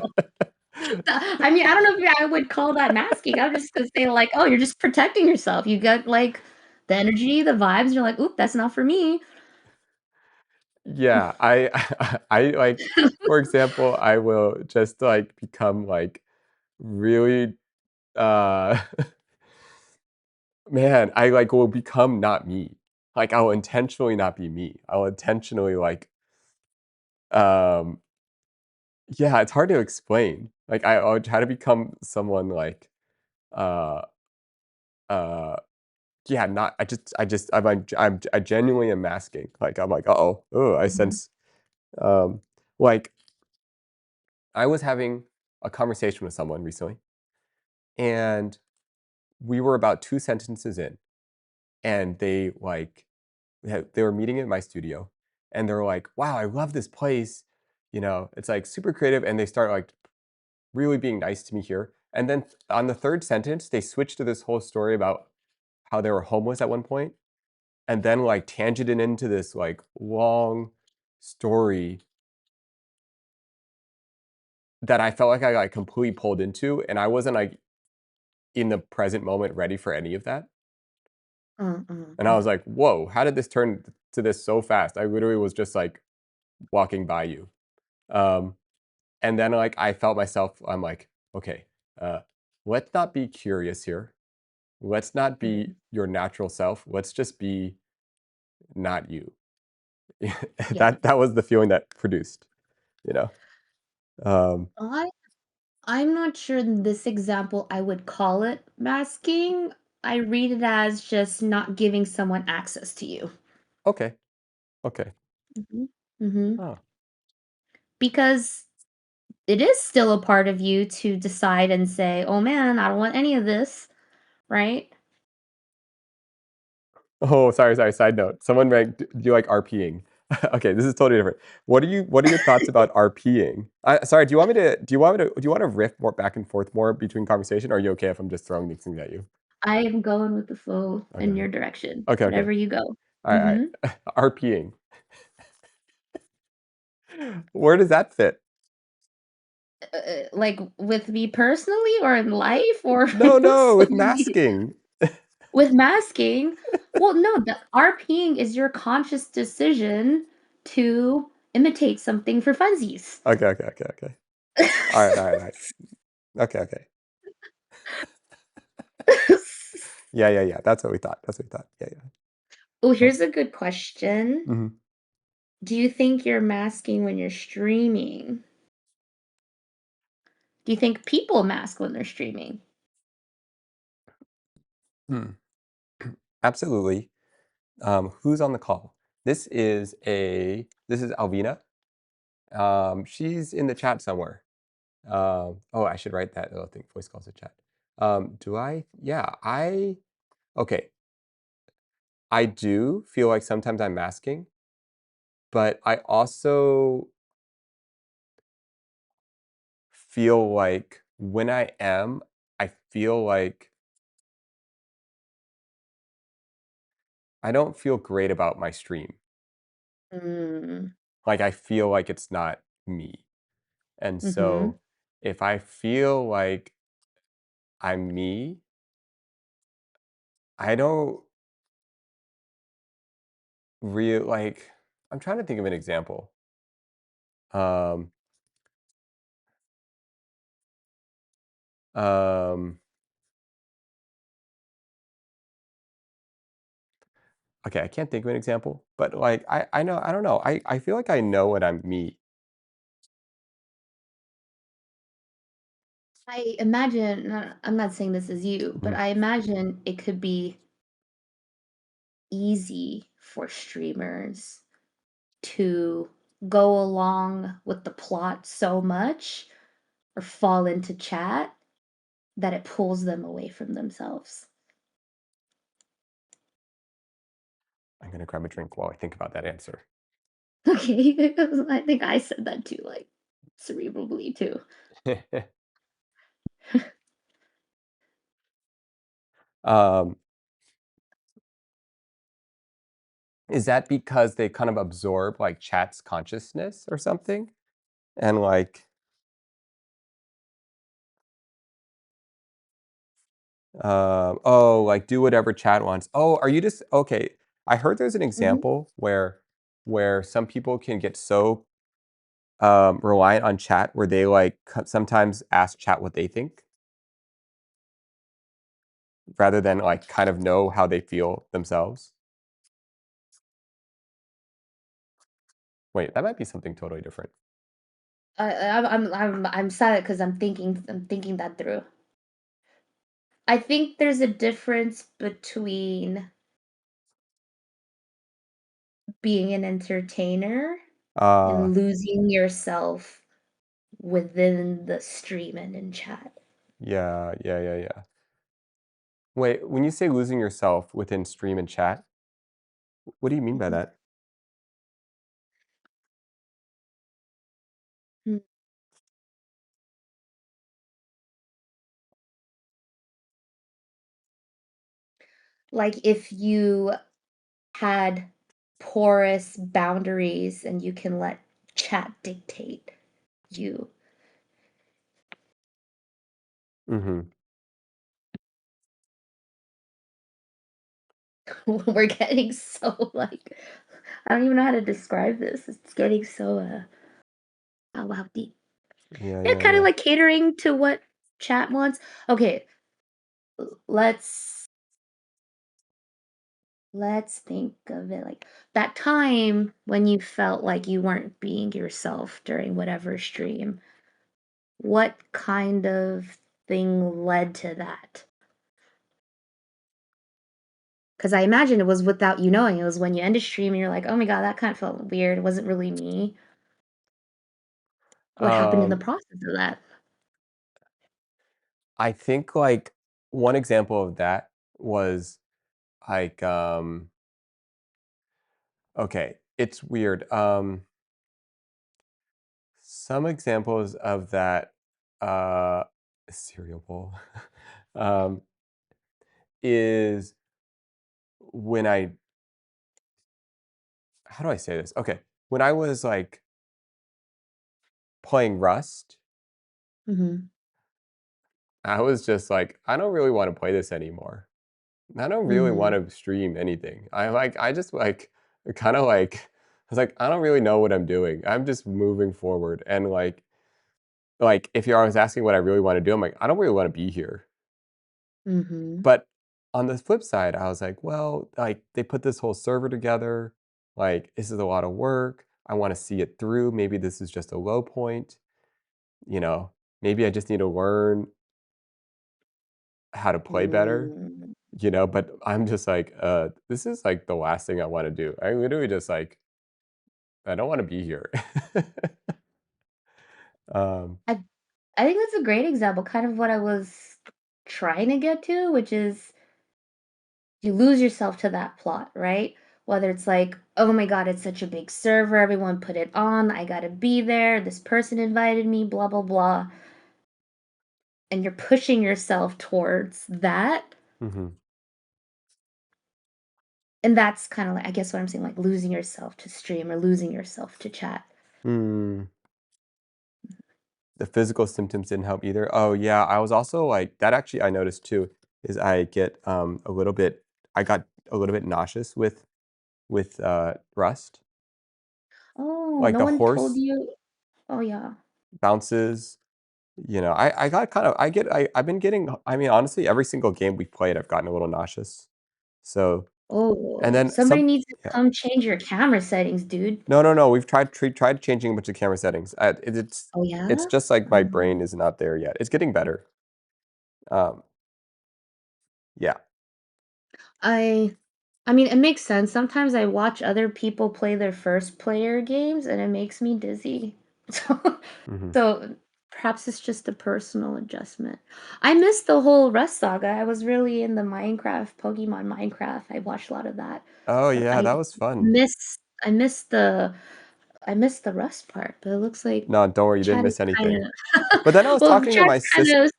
I mean, I don't know if I would call that masking. I'm just gonna say like, "Oh, you're just protecting yourself." You got, like, the energy, the vibes, you're like, "Oop, that's not for me." Yeah, I like, for example, I will just, like, become, like, really, uh man, I, like, will become not me. Like, I'll intentionally not be me. I'll intentionally, like, um yeah, it's hard to explain. Like, I'll try to become someone, like, uh uh yeah, not I genuinely am masking. Like, I'm like, "Uh-oh. Oh, I Mhm. sense," um, like, I was having a conversation with someone recently, and we were about 2 sentences in, and they were meeting in my studio, and they're like, "Wow, I love this place," you know, it's, like, super creative, and they start, like, really being nice to me here, and then on the 3rd sentence, they switched to this whole story about how they were homeless at one point, and then, like, tangented into this, like, long story that I felt like I, like, completely pulled into, and I wasn't, like, in the present moment ready for any of that, and I was Mhm. like, "Whoa, how did this turn to this so fast?" I literally was just, like, walking by you. Um, and then, like, I felt myself I'm like, "Okay, uh, let's not be curious here. Let's not be Mhm. your natural self. Let's just be not you." Yeah. That was the feeling that produced, you know? Um, I I'm not sure in this example I would call it masking. I read it as just not giving someone access to you. okay, okay. Mhm. Mhm. Oh, Because it is still a part of you to decide and say, "Oh, man, I don't want any of this," right? Oh, sorry, side note. Someone ranked, do you like RPing? Okay, this is totally different. What are your thoughts about RPing? Sorry, do you want to riff more back and forth more between conversation, or are you okay if I'm just throwing these things at you? I am going with the flow Okay, in okay. your direction, Okay, okay. whatever you go. Alright, Mhm. alright. RPing. Where does that fit? Like, with me personally or in life or No, no, with solely masking. with masking? Well, no, the RPing is your conscious decision to imitate something for funsies. Okay, okay, okay, okay. Alright, alright, alright. Okay, okay. Yeah, yeah, yeah. That's what we thought. That's what we thought. Yeah, yeah. Oh, Oh, here's a good question. mhm. Do you think you're masking when you're streaming? Do you think people mask when they're streaming? Hmm. Absolutely. Who's on the call? This is Alvina. She's in the chat somewhere. Oh, I should write that little thing, voice calls to chat. Do I? Yeah, okay. I do feel like sometimes I'm masking, but I also feel like when I am, I feel like I don't feel great about my stream. Mm, Like I feel like it's not me. And mhm. so if I feel like I'm me, I don't real like I'm trying to think of an example. Um, um, okay, I can't think of an example, but like I know I don't know. I feel like I know when I'm me. I imagine I'm not saying this is you, but Mhm. I imagine it could be easy for streamers to go along with the plot so much or fall into chat that it pulls them away from themselves. I'm gonna grab a drink while I think about that answer. Okay, I think I said that too, like cerebrally too. um, is that because they kind of absorb like chat's consciousness or something? And like oh, like do whatever chat wants. Oh, are you just okay? I heard there's an Mhm. example where some people can get so reliant on chat where they like sometimes ask chat what they think rather than like kind of know how they feel themselves. Wait, that might be something totally different. I'm sad because I'm thinking that through. I think there's a difference between being an entertainer Uh, and losing yourself within the stream and in chat. yeah, yeah, yeah, yeah. Wait, when you say losing yourself within stream and chat, what do you mean by Mhm. that? Mm. Like if you had porous boundaries and you can let chat dictate you. Mhm. We're getting so like I don't even know how to describe this. It's getting so oh wow deep. Yeah, Yeah, yeah, kind of yeah. like catering to what chat wants. Okay, let's let's think of it like that time when you felt like you weren't being yourself during whatever stream. What kind of thing led to that? Because I imagine it was without you knowing. It was when you end a stream and you're like, oh my God, that kind of felt weird. It wasn't really me. What happened in the Um, process of that? I think, like, one example of that was, like, okay, it's weird. Some examples of that, uh, cereal bowl, um, is when I how do I say this? Okay, when I was, like, playing Rust, Mhm. I was just like, "I don't really wanna play this anymore. I don't really Mhm. wanna stream anything." I just, like, kinda, like I was like, "I don't really know what I'm doing. I'm just moving forward," and, if you're always asking what I really wanna do, I'm like, "I don't really wanna be here." Mhm. But on the flip side, I was like, "Well, like, they put this whole server together, like, this is a lot of work. I wanna see it through. Maybe this is just a low point, you know? Maybe I just need to learn how to play better." Mm. But I'm just like, this is, like, the last thing I wanna do. I literally just, like, I don't wanna be here." Um, I I think that's a great example, kind of what I was trying to get to, which is you lose yourself to that plot, right? Whether it's like, oh my God, it's such a big server, everyone put it on, I gotta be there, this person invited me, blah, blah, blah. And you're pushing yourself towards that. mhm. And that's kind of like, I guess what I'm saying, like losing yourself to stream or losing yourself to chat. Mm, the physical symptoms didn't help either. Oh, yeah, I was also like that actually I noticed too, is I got a little bit nauseous with rust. Oh, Like, no the one told horse you? Oh, yeah. bounces, I got kind of I've been getting I mean, honestly, every single game we played, I've gotten a little nauseous. So and Oh, then somebody some needs to yeah. come change your camera settings, dude. No, no, no, we've tried changing a bunch of camera settings. Oh, It's yeah? just like my brain Um, is not there yet. It's getting better. Um, yeah. I I mean, it makes sense. Sometimes I watch other people play their first player games and it makes me dizzy. So Mhm. so perhaps it's just a personal adjustment. I missed the whole Rust saga. I was really in the Minecraft, Pokemon Minecraft. I watched a lot of that. Oh, But yeah, that was fun. I missed the I missed the Rust part, but it looks like No, don't worry, you didn't chat is miss anything. kinda But then I was well, talking to my chat's kind of sister,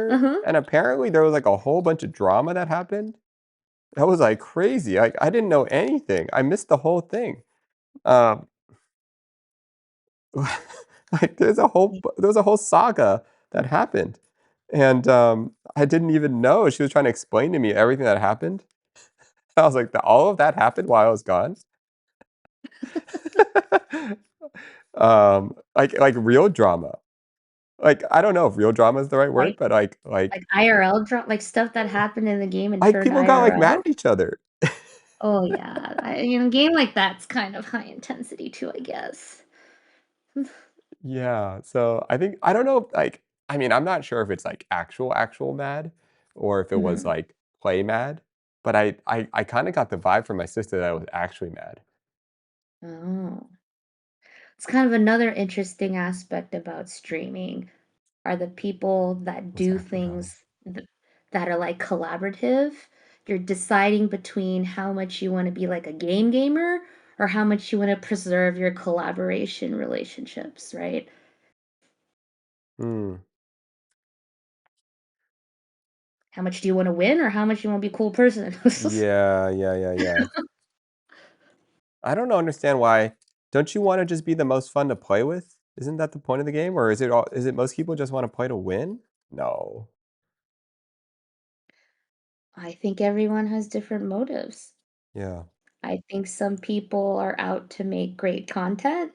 uh-huh. and apparently there was, like, a whole bunch of drama that happened. That was, like, crazy. Like, I didn't know anything. I missed the whole thing. Um, like, there was a whole saga that happened, and, I didn't even know. She was trying to explain to me everything that happened. I was like, "All of that happened while I was gone?" Like real drama. Like, I don't know if real drama is the right word, Like but like IRL like stuff that happened in the game and turned people got, like, mad IRL? at each other. Oh, yeah. A game like that's kind of high intensity too, I guess. Yeah, so I don't know, like I mean, I'm not sure if it's, like, actual mad or if it was, Mhm. like, play mad, but I kinda got the vibe from my sister that I was actually mad. Oh. It's kind of another interesting aspect about streaming are the people that Was do actually drama. things that are like collaborative. You're deciding between how much you want to be like a gamer or how much you want to preserve your collaboration relationships, right? Hmm. How much do you want to win or how much you want to be a cool person? Yeah, yeah, yeah, yeah. I don't understand why don't you wanna just be the most fun to play with? Isn't that the point of the game, or is it most people just wanna play to win? No. I think everyone has different motives. Yeah. I think some people are out to make great content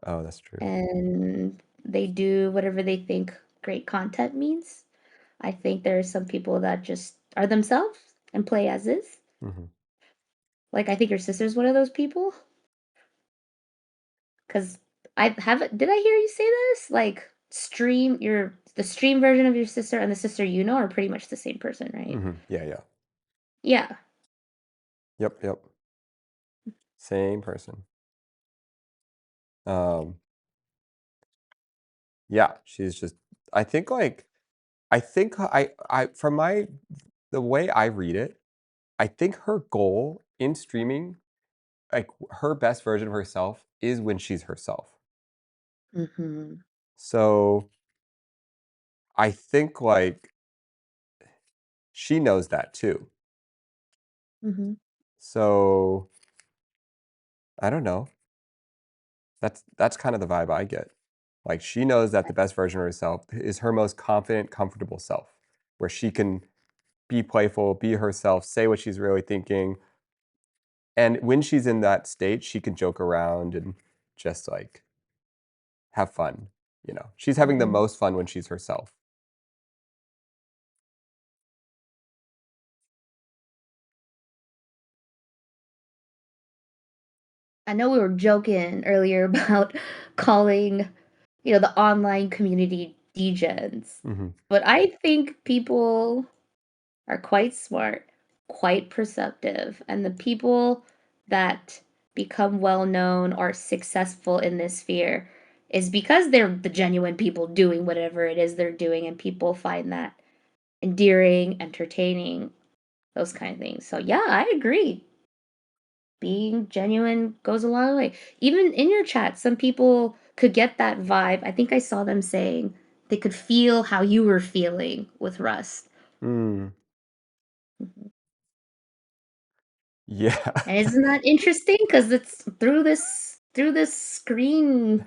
Oh, that's true. and they do whatever they think great content means. I think there are some people that just are themselves and play as is. Mhm. Like, I think your sister's one of those people. Cause I haven't did I hear you say this? Like, the stream version of your sister and the sister you know are pretty much the same person, right? Mhm. Yeah, yeah. Yeah. Yep, yep. Same person. Um, Yeah, she's just I think, like I think I from my the way I read it, I think her goal in streaming, like, her best version of herself is when she's herself. Mhm. So, I think, like, she knows that too. Mhm. So, I don't know. That's kind of the vibe I get. Like, she knows that the best version of herself is her most confident, comfortable self, where she can be playful, be herself, say what she's really thinking, and when she's in that state, she can joke around and just, like, have fun, you know? She's having the Mhm. most fun when she's herself. I know we were joking earlier about calling, the online community degens, Mhm. but I think people are quite smart, quite perceptive, and the people that become well known or successful in this sphere is because they're the genuine people doing whatever it is they're doing, and people find that endearing, entertaining, those kind of things. So yeah, I agree. Being genuine goes a long way. Even in your chat, some people could get that vibe. I think I saw them saying they could feel how you were feeling with Rust. Mm. Mhm. Yeah. And isn't that interesting? Because it's through this screen,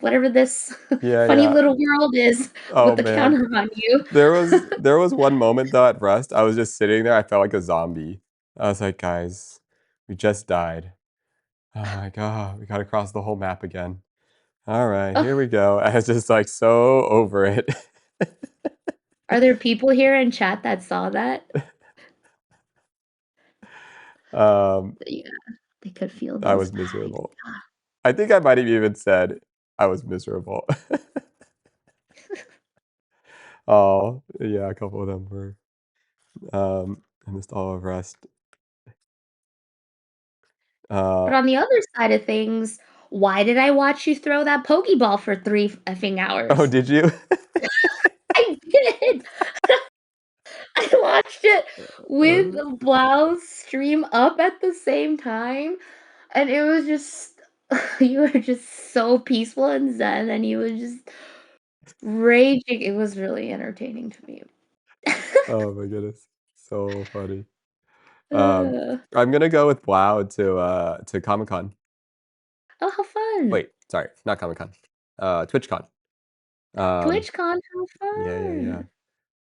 whatever this Yeah, funny yeah. little world is Oh, with the man. counter on you. There was one moment, though, at Rust, I was just sitting there, I felt like a zombie. I was like, "Guys, we just died. Oh my god, we gotta cross the whole map again. Alright, here we go." I was just, like, so over it. Are there people here in chat that saw that? Um, Yeah, they could feel I those was vibes. miserable. I think I might have even said I was miserable. Oh, yeah, a couple of them were. I missed all of Rust. But Uh, on the other side of things, why did I watch you throw that pokeball for 3 effing oh, hours? did you? I did! I watched it with Blau's stream up at the same time, and it was just you were just so peaceful and zen, and you were just raging. It was really entertaining to me. Oh my goodness. So funny. Um, Uh, I'm gonna go with WoW to Comic-Con. oh, how fun. Wait, sorry, not Comic-Con. TwitchCon. Um, TwitchCon, how yeah, yeah, yeah. fun.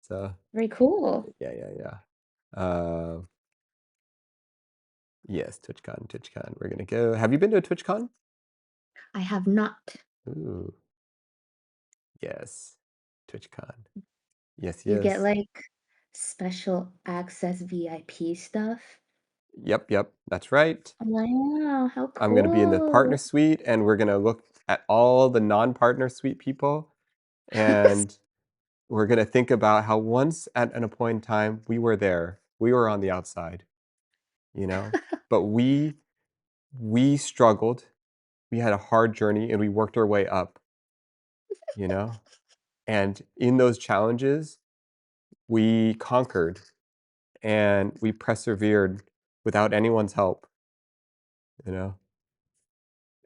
So, Very cool. yeah, yeah, yeah. Um, yes, TwitchCon. We're gonna go. Have you been to a TwitchCon? I have not. Ooh, yes. TwitchCon. Yes, You get, yes. like, special access VIP stuff? Yep, yep, that's right. Wow, how I'm gonna be in the partner cool. suite, and we're gonna look at all the non-partner suite people, and we're gonna think about how once at an point in time, we were there. We were on the outside, you know? But we struggled. We had a hard journey, and we worked our way up, you know? And in those challenges, we conquered, and we persevered without anyone's help, you know?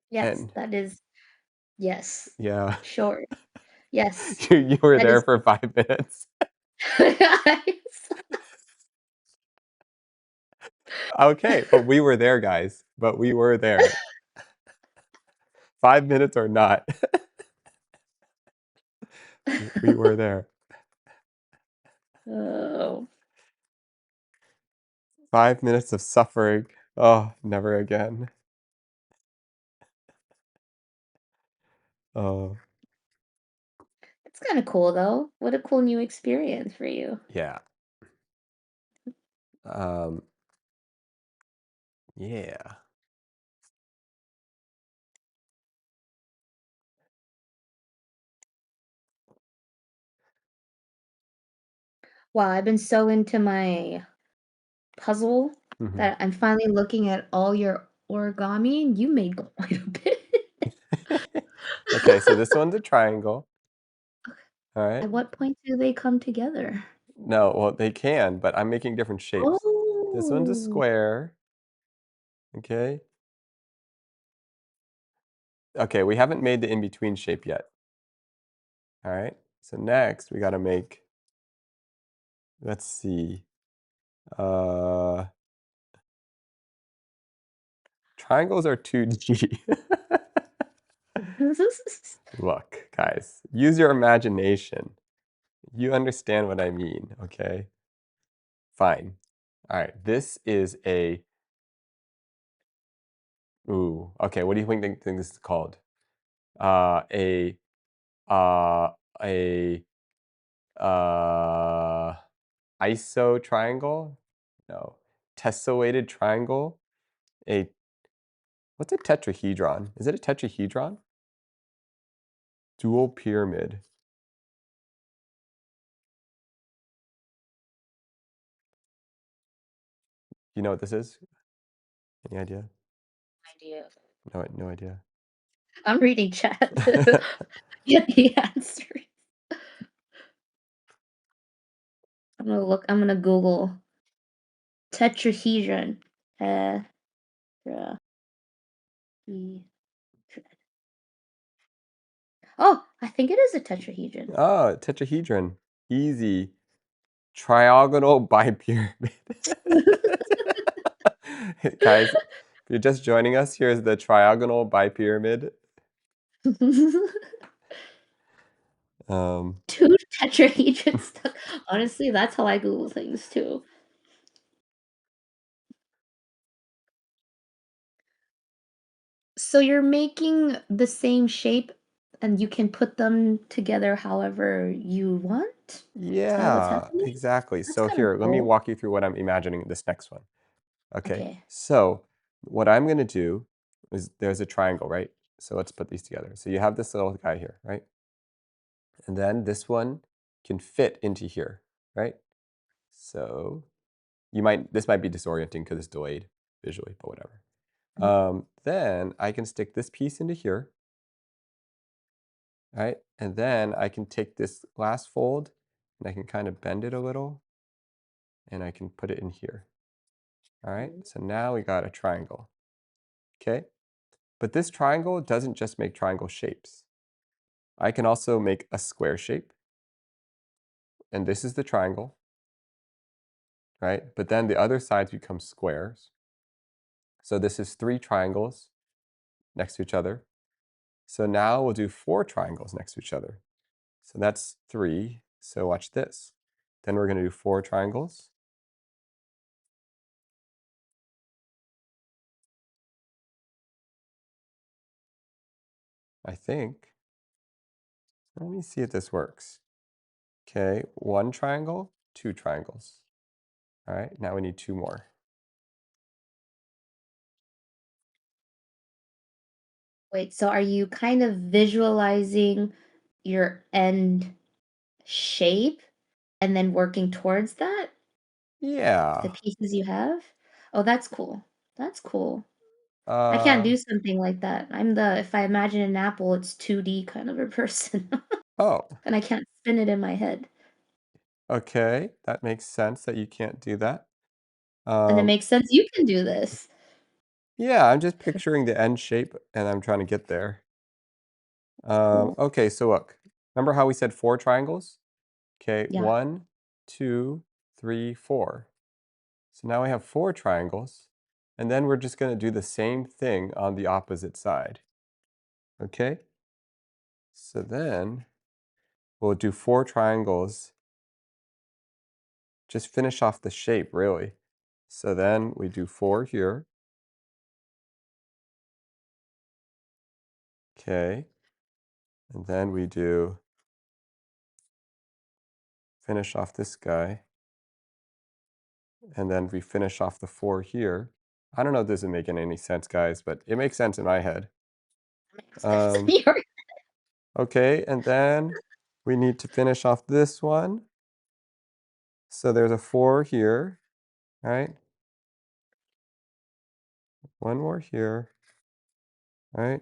Yes, And that is yes. yeah, Sure. Yes. you were That there is for 5 minutes. Okay, but we were there, guys. But we were there. 5 minutes or not, we were there. Oh, 5 minutes of suffering. Oh, never again. Oh, it's kinda cool, though. What a cool new experience for you. yeah. Um, yeah. Wow, I've been so into my puzzle Mhm. that I'm finally looking at all your origami, and you made quite a bit. Okay, so this one's a triangle. All right. At what point do they come together? No, well, they can, but I'm making different shapes. This one's a Oh. square. Okay. Okay, we haven't made the in-between shape yet. All right. So next we got to make, let's see, uh, triangles are 2D. Look, guys, use your imagination. You understand what I mean, okay? Fine. All right, this is a, ooh, okay, what do you think this is called? Uh, a, uh, a, uh, iso triangle? No. Tessellated triangle? A, what's a tetrahedron? Is it a tetrahedron? Dual pyramid. You know what this is? Any idea? Idea. No, no idea. I'm reading chat to get the answer. I'm gonna Google tetrahedron. Tetrahedron. Oh, I think it is a tetrahedron. Oh, tetrahedron. Easy. Triagonal bipyramid. Guys, if you're just joining us, here's the triagonal bipyramid. Um, Two tetrahedrons stuck. Honestly, that's how I Google things too. So you're making the same shape and you can put them together however you want? Is that what's yeah, happening? exactly. That's So kind of here, let me cool. walk you through what I'm imagining in this next one. Okay, Okay. so what I'm gonna do is there's a triangle, right? So let's put these together. So you have this little guy here, right? And then this one can fit into here, right? So this might be disorienting because it's delayed visually, but whatever. Mm, Then I can stick this piece into here, right? And then I can take this last fold and I can kind of bend it a little and I can put it in here. All right, mm. so now we got a triangle, okay? But this triangle doesn't just make triangle shapes. I can also make a square shape, and this is the triangle, right? But then the other sides become squares. So this is 3 triangles next to each other. So now we'll do 4 triangles next to each other. So that's 3. So watch this. Then we're going to do 4 triangles. I think. Let me see if this works. Okay, 1 triangle, 2 triangles. All right, now we need 2 more. Wait, so are you kind of visualizing your end shape and then working towards that? The Yeah. pieces you have? Oh, that's cool. That's cool. I can't Uh, do something like that. I'm the if I imagine an apple, it's 2D kind of a person, oh, and I can't spin it in my head. okay. That makes sense that you can't do that. And it Um, makes sense you can do this. yeah, I'm just picturing the end shape and I'm trying to get there. It's cool. Okay, so look. Remember how we said 4 triangles? Okay, Yeah. 1, 2, 3, 4. So now we have 4 triangles, and then we're just going to do the same thing on the opposite side. Okay? So then we'll do 4 triangles, just finish off the shape, really. So then we do 4 here. Okay. And then we do finish off this guy, and then we finish off the 4 here. I don't know if this is making any sense, guys, but it makes sense in my head. Makes sense Um, in your okay, and then we need to finish off this one. So there's a 4 here, right? One more here, right?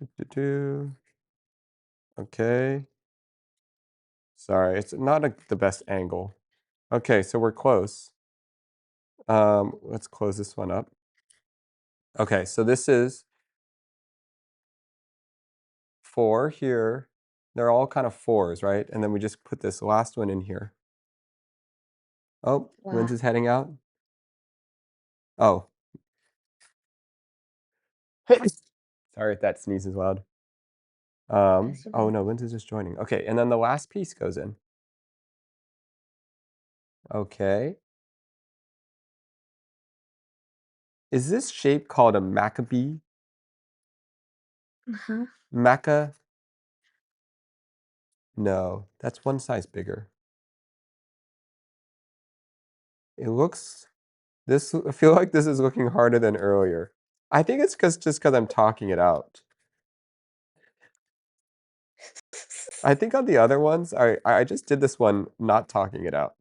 Do-do-do. Okay. Sorry, it's not the best angle. Okay, so we're close. Let's close this one up. Okay, so this is 4 here. They're all kind of 4s, right? And then we just put this last one in here. Oh, Wow. Linz is heading out. Oh. Sorry if that sneeze is loud. That's Oh okay. no, Linz is just joining. Okay, and then the last piece goes in. Okay. Is this shape called a Maccabee? Uh-huh. Maca? No, that's one size bigger. It looks this I feel like this is looking harder than earlier. I think it's just because 'cause I'm talking it out. I think on the other ones, I just did this one not talking it out.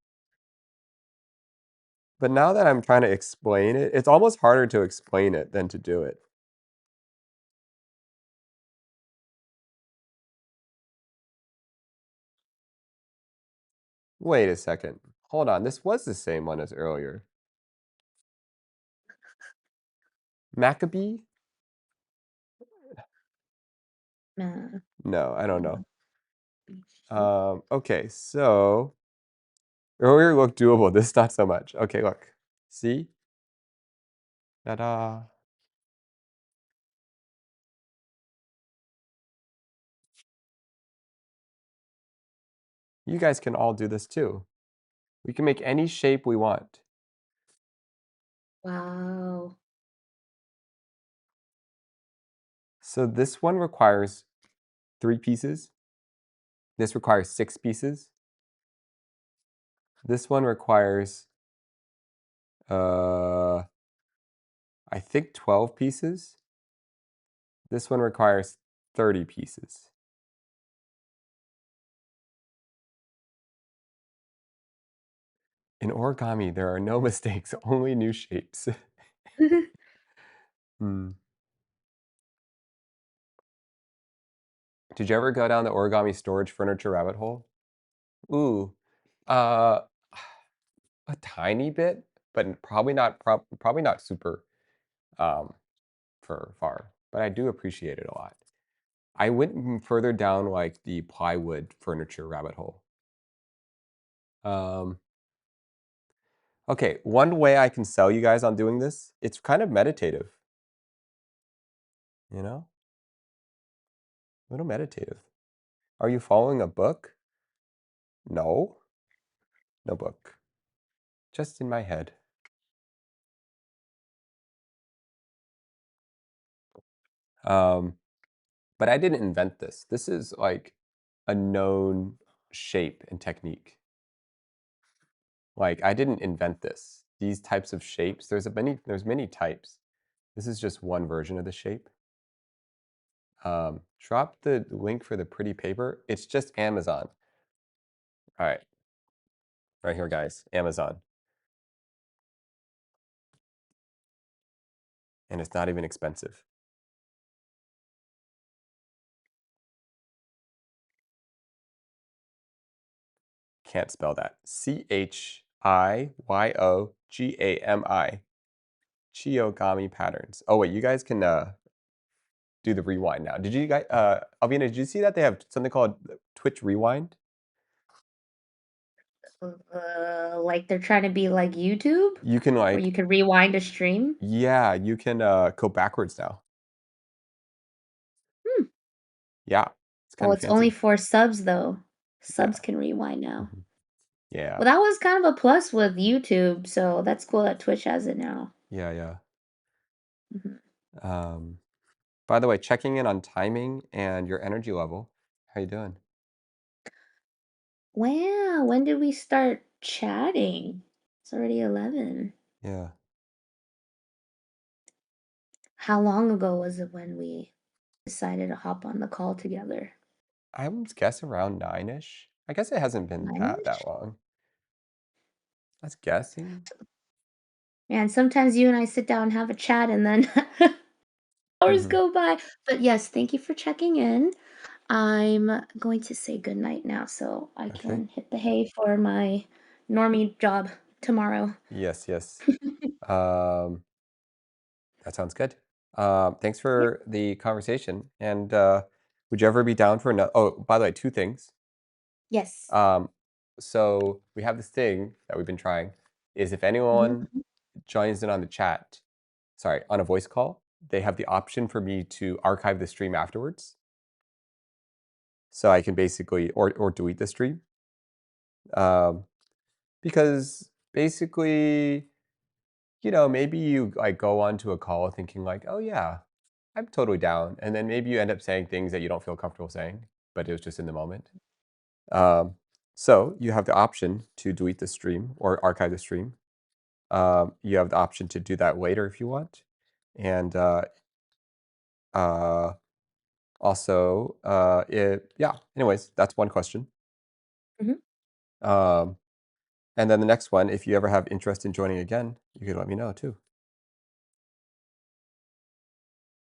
But now that I'm trying to explain it, it's almost harder to explain it than to do it. Wait a second. Hold on, this was the same one as earlier. Maccabee? Nah, No, I don't know. wanna be Okay, so earlier looked doable, this not so much. Okay, look. See? Ta-da. You guys can all do this too. We can make any shape we want. Wow. So this one requires 3 pieces. This requires 6 pieces. This one requires, uh, I think 12 pieces. This one requires 30 pieces. In origami, there are no mistakes, only new shapes. Hmm. Did you ever go down the origami storage furniture rabbit hole? Ooh, uh, a tiny bit, but probably not super, um, for far, but I do appreciate it a lot. I went further down, like, the plywood furniture rabbit hole. Um, okay, one way I can sell you guys on doing this, it's kind of meditative, you know? A little meditative. Are you following a book? No, no book. Just in my head. Um, but I didn't invent this. This is like a known shape and technique. Like I didn't invent this. These types of shapes, there's many types. This is just one version of the shape. Drop the link for the pretty paper. It's just Amazon. All right, right here, guys, Amazon. And it's not even expensive. Can't spell that. Chiyoogami. Chiogami patterns. Oh wait, you guys can do the rewind now. Did you guys Alvina, did you see that they have something called Twitch Rewind? Like they're trying to be like YouTube, You can where like you can rewind a stream? yeah, you can go backwards now. Hmm. Yeah. It's kind Well, of it's only fancy. for subs though. Yeah. Subs can rewind now. Mhm. Yeah. Well, that was kind of a plus with YouTube, so that's cool that Twitch has it now. Yeah, yeah. Mhm. Um by the way, checking in on timing and your energy level. How you doing? Wow, when did we start chatting? It's already 11. Yeah. How long ago was it when we decided to hop on the call together? I would guess around 9-ish. I guess it hasn't been that 9-ish? long. I was guessing. And sometimes you and I sit down and have a chat and then Hours Mhm. go by. But yes, thank you for checking in. I'm going to say goodnight now so I Okay. can hit the hay for my normie job tomorrow. Yes, yes. Um, that sounds good. Thanks Yep. for the conversation. And would you ever be down for another? Oh, by the way, two things. Yes. Um, so we have this thing that we've been trying is if Mhm, anyone mhm. joins in on the chat, sorry, on a voice call, they have the option for me to archive the stream afterwards. So I can basically or delete the stream. Um, because basically, maybe you like go onto a call thinking like, "Oh yeah, I'm totally down." And then maybe you end up saying things that you don't feel comfortable saying, but it was just in the moment. Um, so you have the option to delete the stream or archive the stream. You have the option to do that later if you want. And uh, also, yeah. Anyways, that's one question. Mhm. Um, and then the next one, if you ever have interest in joining again, you could let me know too.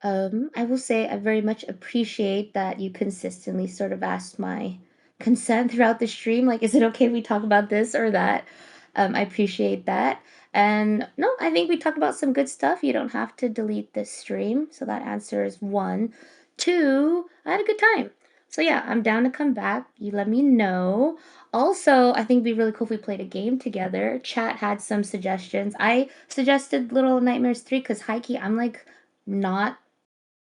I will say I very much appreciate that you consistently sort of asked my consent throughout the stream. Like, is it okay if we talk about this or that? I appreciate that. And no, I think we talked about some good stuff. You don't have to delete this stream. So that answer is one. Two, I had a good time. So yeah, I'm down to come back. You let me know. Also, I think it'd be really cool if we played a game together. Chat had some suggestions. I suggested Little Nightmares 3 because high key, I'm like not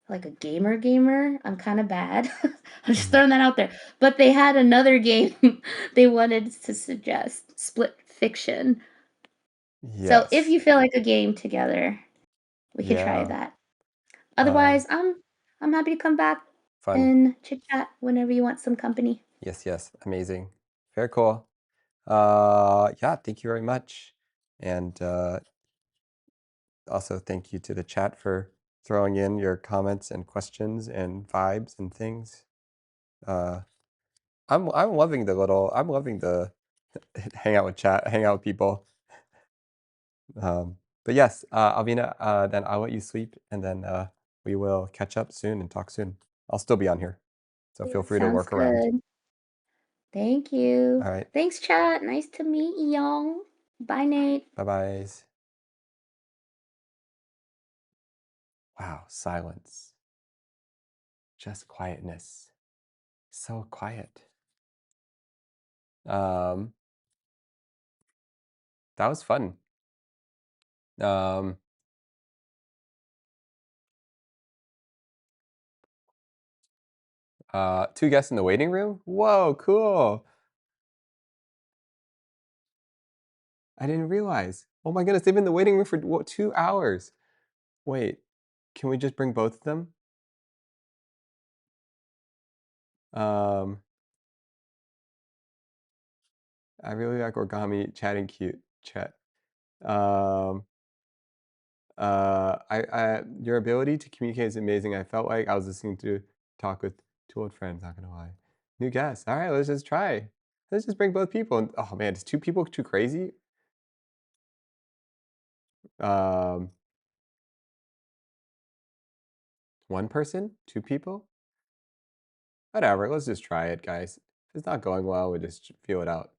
like a gamer. I'm kinda bad. I'm just Mhm. throwing that out there. But they had another game they wanted to suggest, Split Fiction. So if Yes. you feel like a game together, we could try Yeah. that. Um, Otherwise, I'm happy to come back fun. and chit chat whenever you want some company. Yes, yes. Amazing. Very cool. Yeah, thank you very much. And also thank you to the chat for throwing in your comments and questions and vibes and things. Uh, I'm loving the hang out with chat, hang out with people. But yes, Alvina, then I'll let you sleep and then we will catch up soon and talk soon. I'll still be on here. So feel Yeah, free to sounds work around. good. Thank you. All right. Thanks, chat. Nice to meet y'all. Bye, Nate. Bye bye. Wow, silence. Just quietness. So quiet. Um, that was fun. Um, two guests in the waiting room? Whoa, cool. I didn't realize. Oh my goodness, they've been in the waiting room for what, 2 hours. Wait, can we just bring both of them? Um, I really like origami chatting cute chat. Um, your ability to communicate is amazing. I felt like I was listening to talk with two old friends, not gonna lie. New guest. All right, let's just try. Let's just bring both people. And oh man, is two people too crazy? Um, one person? Two people? Whatever, let's just try it, guys. If it's not going well, we just feel it out.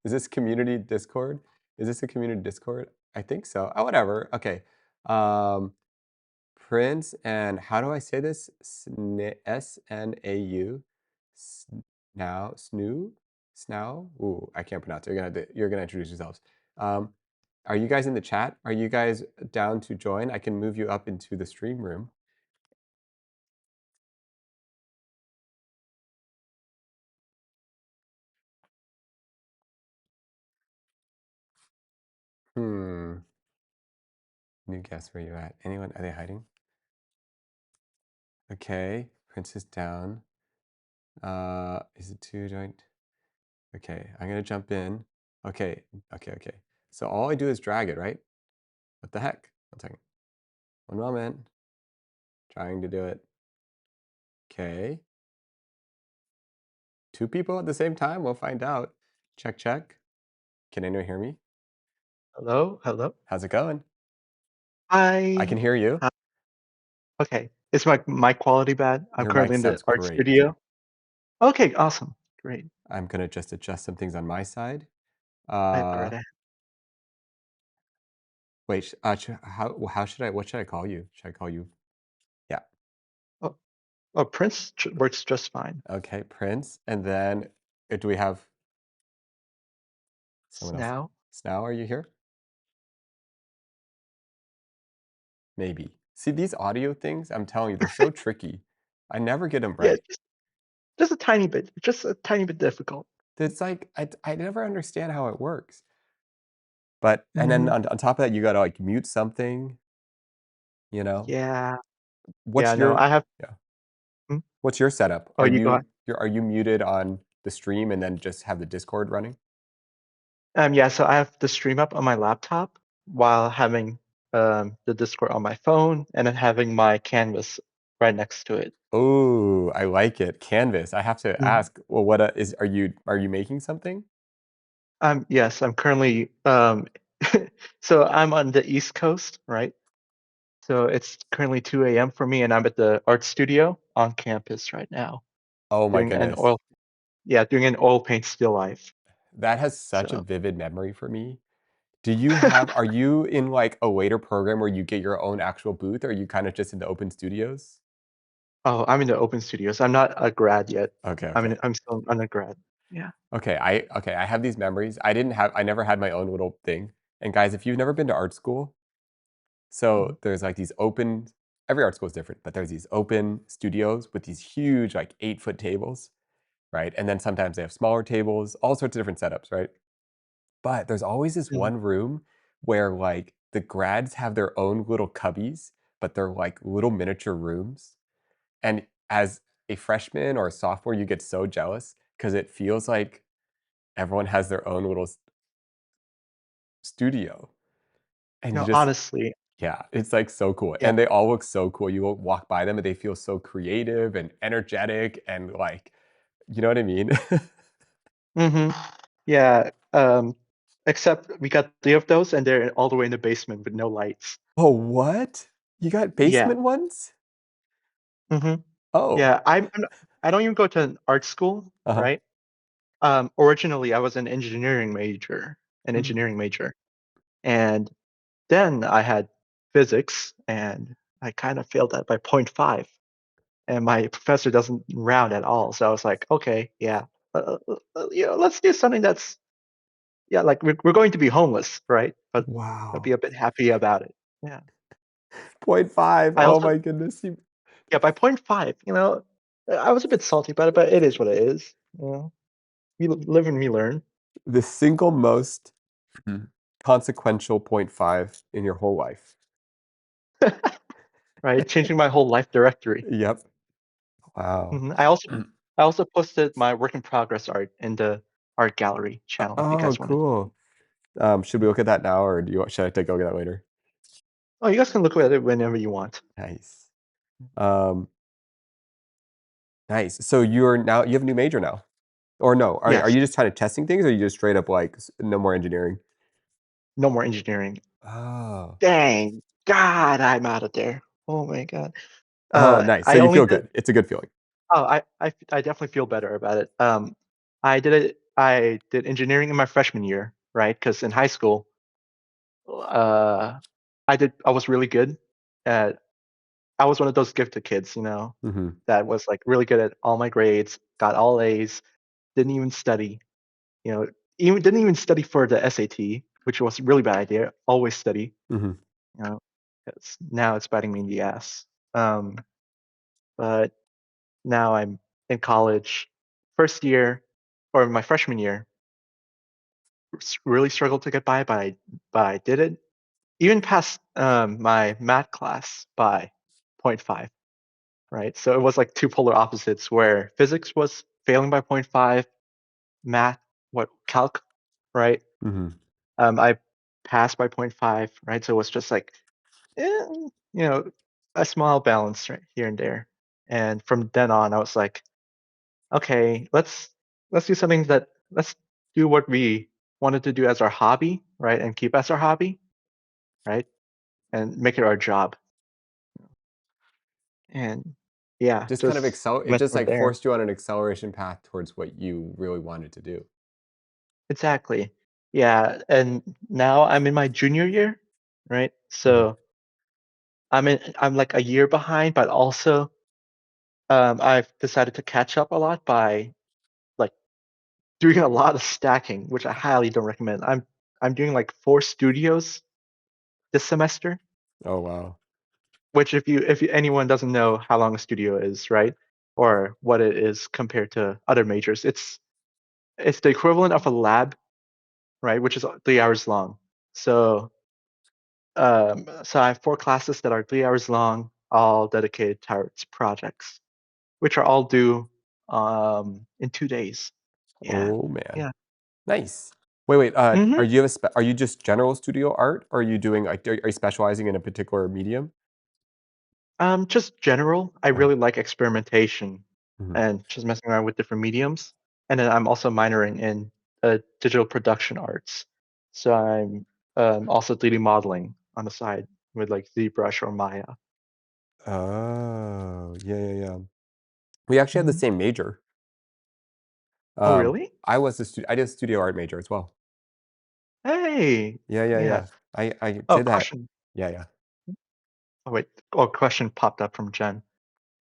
Is this community Discord? Is this a community Discord? I think so. Oh, whatever. Okay. Um, Prince and how do I say this? Snau. Snau. Snoo? Snow? Ooh, I can't pronounce it. You're gonna introduce yourselves. Um, are you guys in the chat? Are you guys down to join? I can move you up into the stream room. Hmm. New guess where you at? Anyone? Are they hiding? Okay. Prince is down. Is it two joint? Okay, I'm gonna jump in. Okay, okay. So all I do is drag it, right? What the heck? One second. One moment. Trying to do it. Okay. Two people at the same time? We'll find out. Check, check. Can anyone hear me? Hello, hello. How's it going? I can Hi. hear you. Okay. Is my mic quality bad? I'm Your mic currently in the sounds art great. studio. Okay, awesome. Great. I'm gonna just adjust some things on my side. I have Uh, Greta. wait, how should I, what should I call you? Should I call you? Yeah, Oh, oh, Prince works just fine. okay, Prince. And then do we have someone else? Snow. Snow, are you here? Maybe. See, these audio things, I'm telling you, they're so tricky. I never get them Yeah, right. just a tiny bit. Just a tiny bit difficult. It's like, I never understand how it works. But, and then Hmm. on top of that, you gotta like mute something, you know? Yeah. Yeah, What's no, your, I have. yeah, Hmm? what's your setup? Oh, you go ahead. Are you muted on the stream and then just have the Discord running? Yeah, so I have the stream up on my laptop while having the Discord on my phone and then having my canvas right next to it. Oh, I like it. Canvas. I have to Mhm. ask, well, what are you making something? Yes, I'm currently so I'm on the East Coast, right? So it's currently 2 a.m. for me, and I'm at the art studio on campus right now, Oh my doing an goodness. oil, yeah, doing an oil paint still life. That has such a So, vivid memory for me. Do you have, are you in like a later program where you get your own actual booth, or are you kind of just in the open studios? oh, I'm in the open studios. I'm not a grad yet. Okay, okay. I'm still an undergrad. Yeah. Okay, I have these memories. I never had my own little thing. And guys, if you've never been to art school, Mhm. so there's like these open, every art school is different, but there's these open studios with these huge like 8-foot tables, right? And then sometimes they have smaller tables, all sorts of different setups, right? But there's always this Mhm. one room where like the grads have their own little cubbies, but they're like little miniature rooms. And as a freshman or a sophomore, you get so jealous because it feels like everyone has their own little studio. And you No, just, honestly, yeah, it's like so cool. yeah. And they all look so cool. You will walk by them and they feel so creative and energetic and like, you know what I mean? Hmm. Yeah. Except we got three of those, and they're all the way in the basement with no lights. Oh, what? You got Yeah. basement ones? Hmm. Oh, Yeah. I don't even go to an art school, uh-huh. right? Originally, I was an Mm. engineering major, and then I had physics, and I kind of failed that by point 0.5, and my professor doesn't round at all. So I was like, okay, yeah, let's do something that's yeah, like we're going to be homeless, right? But I'll be Wow. a bit happy about it. Yeah. Point 5. I Oh also my goodness. yeah by point 0.5, I was a bit salty about it, but it is what it is. We live and we learn. The single most consequential point 5 in your whole life. Right? Changing my whole life directory. Yep. Wow. Mhm. I also posted my work in progress art in the art gallery channel if you Oh, guys wanted. cool. Should we look at that now, or should I take a look at that later? Oh, you guys can look at it whenever you want. Nice. Um, nice. So you have a new major now, or no? Are Yes, you just kind of testing things, or are you just straight up like no more engineering? no more engineering. Oh. Dang, God, I'm out of there. Oh my God. Oh, nice. So I you only feel did. good. It's a good feeling. Oh, I definitely feel better about it. I did engineering in my freshman year, right? Because in high school, uh, I was really good at. I was one of those gifted kids, Hmm. that was like really good at all my grades, got all A's, didn't even study, you know, even didn't even study for the SAT, which was a really bad idea. Always study, Hmm. you know, 'cause now it's biting me in the ass. Um, but now I'm in college, first year or my freshman year, really struggled to get by, but I did it. Even passed my math class by point 0.5, right? So it was like two polar opposites where physics was failing by point 0.5, math, calc, right? Hmm. I passed by point 0.5, right? So it was just like, eh, you know, a small balance right here and there. And from then on, I was like, okay, let's do something that let's do what we wanted to do as our hobby, right? And keep as our hobby, right? And make it our job. And yeah, Just kind of just it went just from like there. forced you on an acceleration path towards what you really wanted to do. Exactly. Yeah, and now I'm in my junior year, right? Mhm. So I'm like a year behind, but also I've decided to catch up a lot by like doing a lot of stacking, which I highly don't recommend. I'm doing like 4 studios this semester, Oh, wow. which anyone doesn't know how long a studio is, right? Or what it is compared to other majors, it's the equivalent of a lab, right? Which is 3 hours long. So so I have 4 classes that are 3 hours long, all dedicated towards projects, which are all due in 2 days. Yeah. Oh, man. Yeah. Nice. Wait, hmm are you just general studio art, or are you doing, like, are you specializing in a particular medium? Just general. I Uh-huh. really like experimentation Mhm. and just messing around with different mediums. And then I'm also minoring in digital production arts. So I'm also 3D modeling on the side with like ZBrush or Maya. Oh, yeah, yeah, yeah. We actually had the hmm same major. Oh, really? I did a studio art major as well. Hey. Yeah, yeah, Yeah. yeah. I Oh, did that. question. Yeah, yeah. Oh, wait. Oh, question popped up from Jen.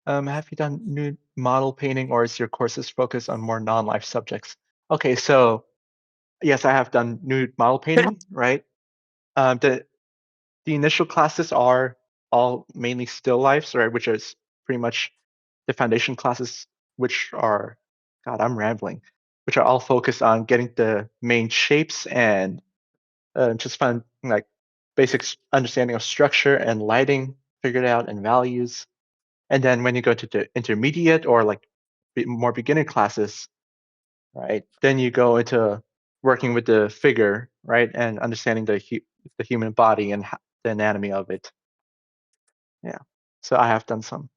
Have you done nude model painting, or is your courses focused on more non-life subjects? Okay, so yes, I have done nude model painting, right? The initial classes are all mainly still lifes, right? Which is pretty much the foundation classes, which are, God, I'm rambling, which are all focused on getting the main shapes and just find like basic understanding of structure and lighting figured out and values. And then when you go to the intermediate or like more beginner classes, right? Then you go into working with the figure, right, and understanding the human body and the anatomy of it. Yeah. So I have done some.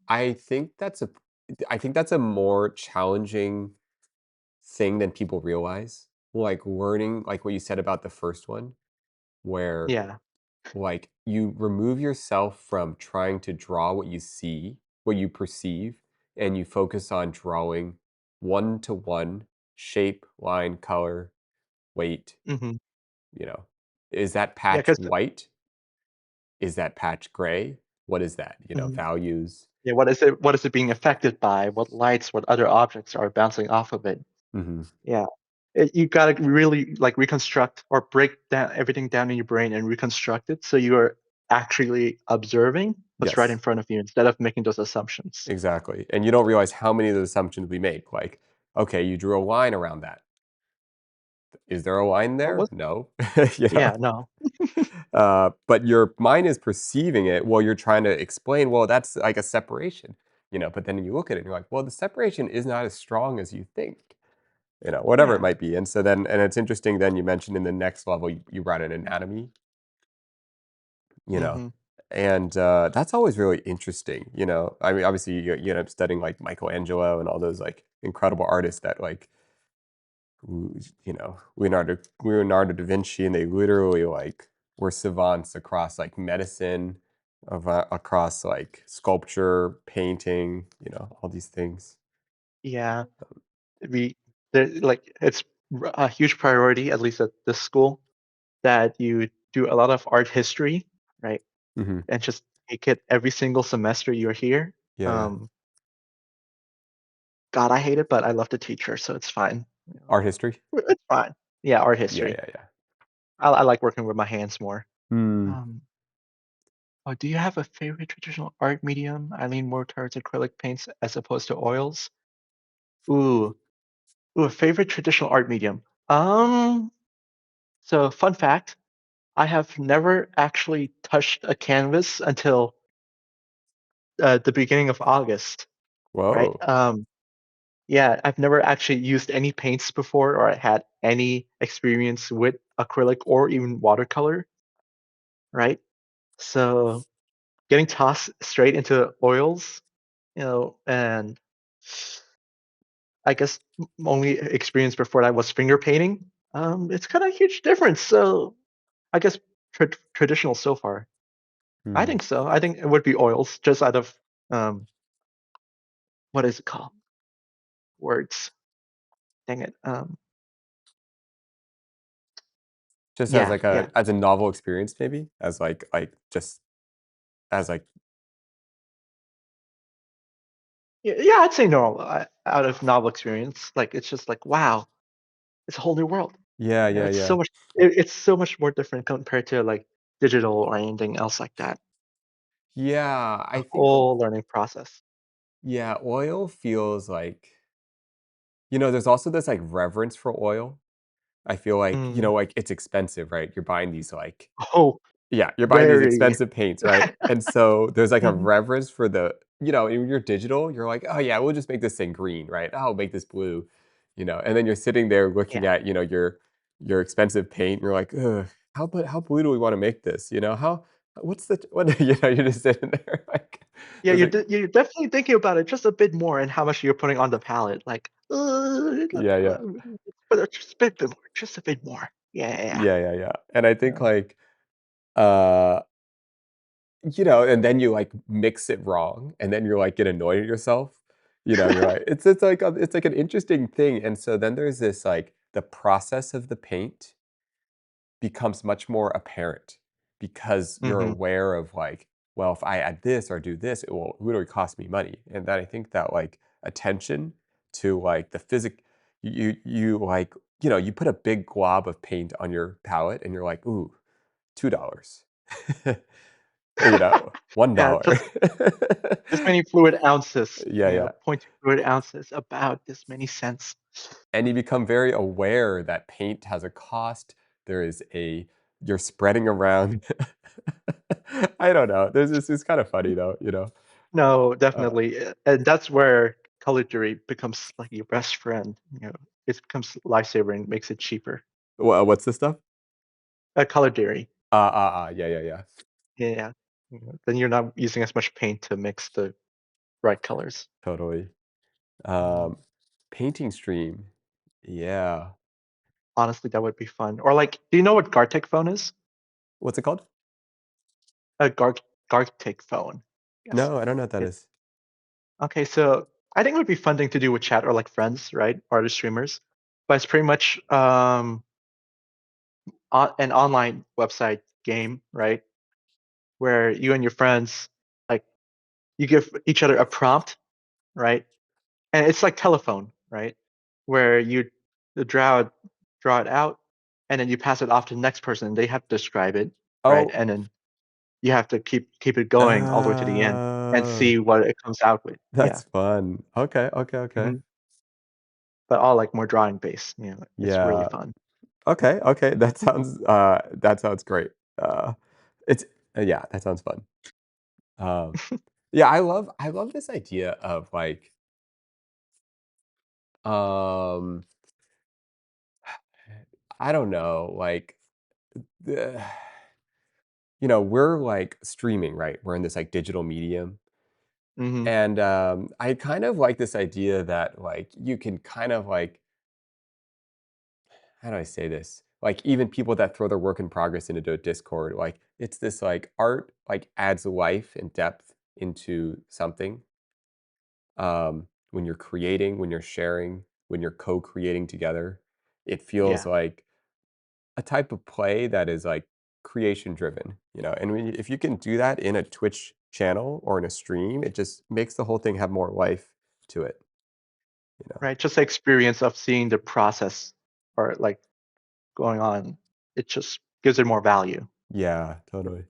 I think that's a I think that's a more challenging thing than people realize. Like, learning, like what you said about the first one, where, Yeah. like, you remove yourself from trying to draw what you see, what you perceive, and you focus on drawing one to one, shape, line, color, weight, hmm you know. Is that Yeah. patch Because white? Is that patch gray? What is that? Values. yeah, what is it being affected by? What lights? What other objects are bouncing off of it? Mhm. Yeah. You gotta really like reconstruct or break down everything down in your brain and reconstruct it so you are actually observing what's right in Yes, front of you instead of making those assumptions. exactly, and you don't realize how many of those assumptions we make, like, "Okay, you drew a line around that. Is there a line What there? was No." You know? Yeah, no. But your mind is perceiving it while you're trying to explain, "Well, that's like a separation," but then you look at it and you're like, "Well, the separation is not as strong as you think," whatever it Yeah. might be, and so then and it's interesting then you mentioned in the next level, you brought in anatomy, you know, hmm and, that's always really interesting, I mean, obviously, you end up studying, like, Michelangelo and all those, like, incredible artists that, like, Leonardo da Vinci, and they literally, like, were savants across, like, medicine, across, like, sculpture, painting, all these things. Yeah. We like it's a huge priority, at least at this school, that you do a lot of art history, right? Mhm. And just take it every single semester you're here. Yeah, yeah. Um, God, I hate it, but I love the teacher, so it's fine. Art history? It's fine. Yeah, art Yeah, history. yeah, yeah. I like working with my hands more. Hmm. Um, oh, do you have a favorite traditional art medium? I lean more towards acrylic paints as opposed to oils. Ooh, a favorite traditional art medium. So fun fact, I have never actually touched a canvas until the beginning of August, right? Whoa. Yeah, I've never actually used any paints before or had any experience with acrylic or even watercolor, right? So getting tossed straight into oils, and I guess only experience before that was finger painting. It's kind of a huge difference. So I guess traditional so far. I Hmm. think so. I think it would be oils, just out of um, what is it called? Words. Dang it. Just as Yeah, like yeah. a novel experience, maybe as just as like Yeah, yeah, I'd say normal out of novel experience. Like it's just like wow, it's a whole new world. yeah, You know, yeah, it's yeah, so much. It's so much more different compared to like digital or anything else like that. yeah. The I think like whole learning process. yeah, oil feels like there's also this like reverence for oil. I feel like Mm. like it's expensive, right? You're buying these like Oh, yeah, you're buying these very. expensive paints, right? And so there's like a Mhm. reverence for when you're digital, you're like, oh yeah, we'll just make this thing green, right? Oh, I'll make this blue, and then you're sitting there looking Yeah, at, your expensive paint, and you're like, ugh, how blue do we want to make this? What's the what you're just sitting there like yeah. there's like You're definitely thinking about it just a bit more and how much you're putting on the palette. Like, yeah, yeah. but just a bit more, just a bit more. Yeah, yeah, yeah. Yeah, yeah, yeah. And I think Yeah. like and then you like mix it wrong, and then you're like get annoyed at yourself. You're like it's like an interesting thing. And so then there's this like the process of the paint becomes much more apparent because you're Hmm. aware of like, well, if I add this or do this, it will literally cost me money. And then I think that like attention to like the physic you like, you put a big glob of paint on your palette and you're like, ooh, $2. $1. Yeah, just this many fluid ounces. Yeah, You know, yeah. 0.2 fluid ounces, about this many cents. And you become very aware that paint has a cost. There is a you're spreading around. I don't know. There's this it's kind of funny though. No, Uh, definitely, and that's where color theory becomes like your best friend. You know, it becomes lifesaver and makes it cheaper. what's this stuff? Color theory. Yeah, yeah, yeah. Yeah, yeah. You know, then you're not using as much paint to mix the right colors. Totally. Mhm. Um, painting stream. Yeah. Honestly, that would be fun. Or like, do you know what Gartic phone is? What's it called? A Gartic phone. Yes. No, I don't know what that It's is. okay. So I think it would be fun thing to do with chat or like friends, right? Or other streamers. But it's pretty much an online website game, right? Where you and your friends like you give each other a prompt, right? And it's like telephone, right? Where you draw it, draw it out, and then you pass it off to the next person, and they have to describe it, right? Oh, And then you have to keep it going all the way to the end and oh, see what it comes out with. Yeah. that's fun. Okay, okay, okay. Hmm. But all like more drawing based. You know, it's really Yeah. fun. Okay, okay. That sounds great. Uh, it's yeah, that sounds fun. Um, yeah, I love this idea of like, um, I don't know, like the, we're like streaming, right? We're in this like digital medium, Hmm. and I kind of like this idea that like you can kind of like how do I say this? Like even people that throw their work in progress into a Discord, like it's this like art like adds life and depth into something. When you're creating, when you're sharing, when you're co-creating together, it feels Yeah. like a type of play that is like creation driven, And if you can do that in a Twitch channel or in a stream, it just makes the whole thing have more life to it, you know. Right. Just the experience of seeing the process or like going on. It just gives it more value. Yeah, totally.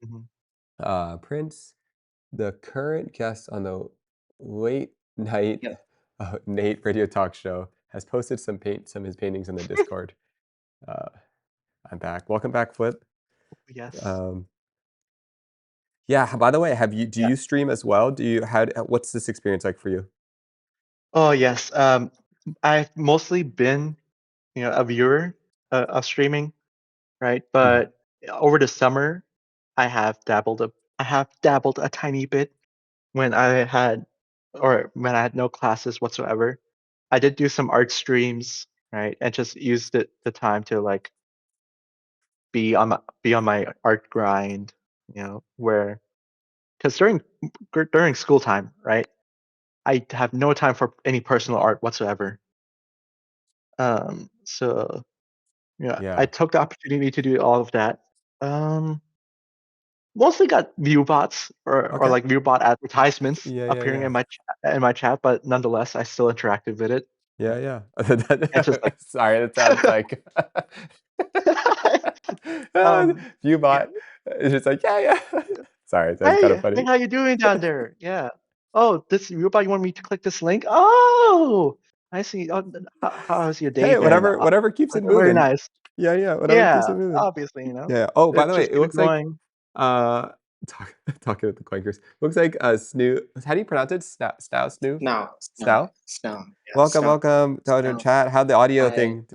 Hmm. Prince, the current guest on the late night Yes. Nate radio talk show, has posted some of his paintings in the Discord. Uh, I'm back. Welcome back, Flip. Yes. Um, yeah. By the way, do Yeah. you stream as well? What's this experience like for you? Oh yes. I've mostly been, you know, a viewer of streaming, right? Mhm. But over the summer, I have dabbled a tiny bit when I had, or when I had no classes whatsoever. I did do some art streams, right? And just used the time to like be on my art grind, you know, where because during school time, right, I have no time for any personal art whatsoever. So I Yeah. took the opportunity to do all of that. Um, Mostly got view bots or Okay. like view bot advertisements Yeah, yeah, appearing yeah. in my chat, but nonetheless, I still interacted with it. Yeah, yeah. And just like, Sorry, that sounds like um, yeah, Viewbot. It's just like, yeah, yeah. Sorry, that's kind of hey, funny. how you doing down there? Yeah. Oh, this view bot, you want me to click this link? Oh, I see. Oh, how's your day Hey, been? whatever keeps it Very moving. nice. Yeah, yeah, whatever keeps it Yeah, moving. obviously, Yeah. Oh, by the way, just it keep it looks like growing. uh talk, talking with the Quakers. Looks like Snoo. How do you pronounce it? Stow Snoo? Stow? Yeah, Welcome, snow, welcome to our snow. chat. How'd the audio I, thing?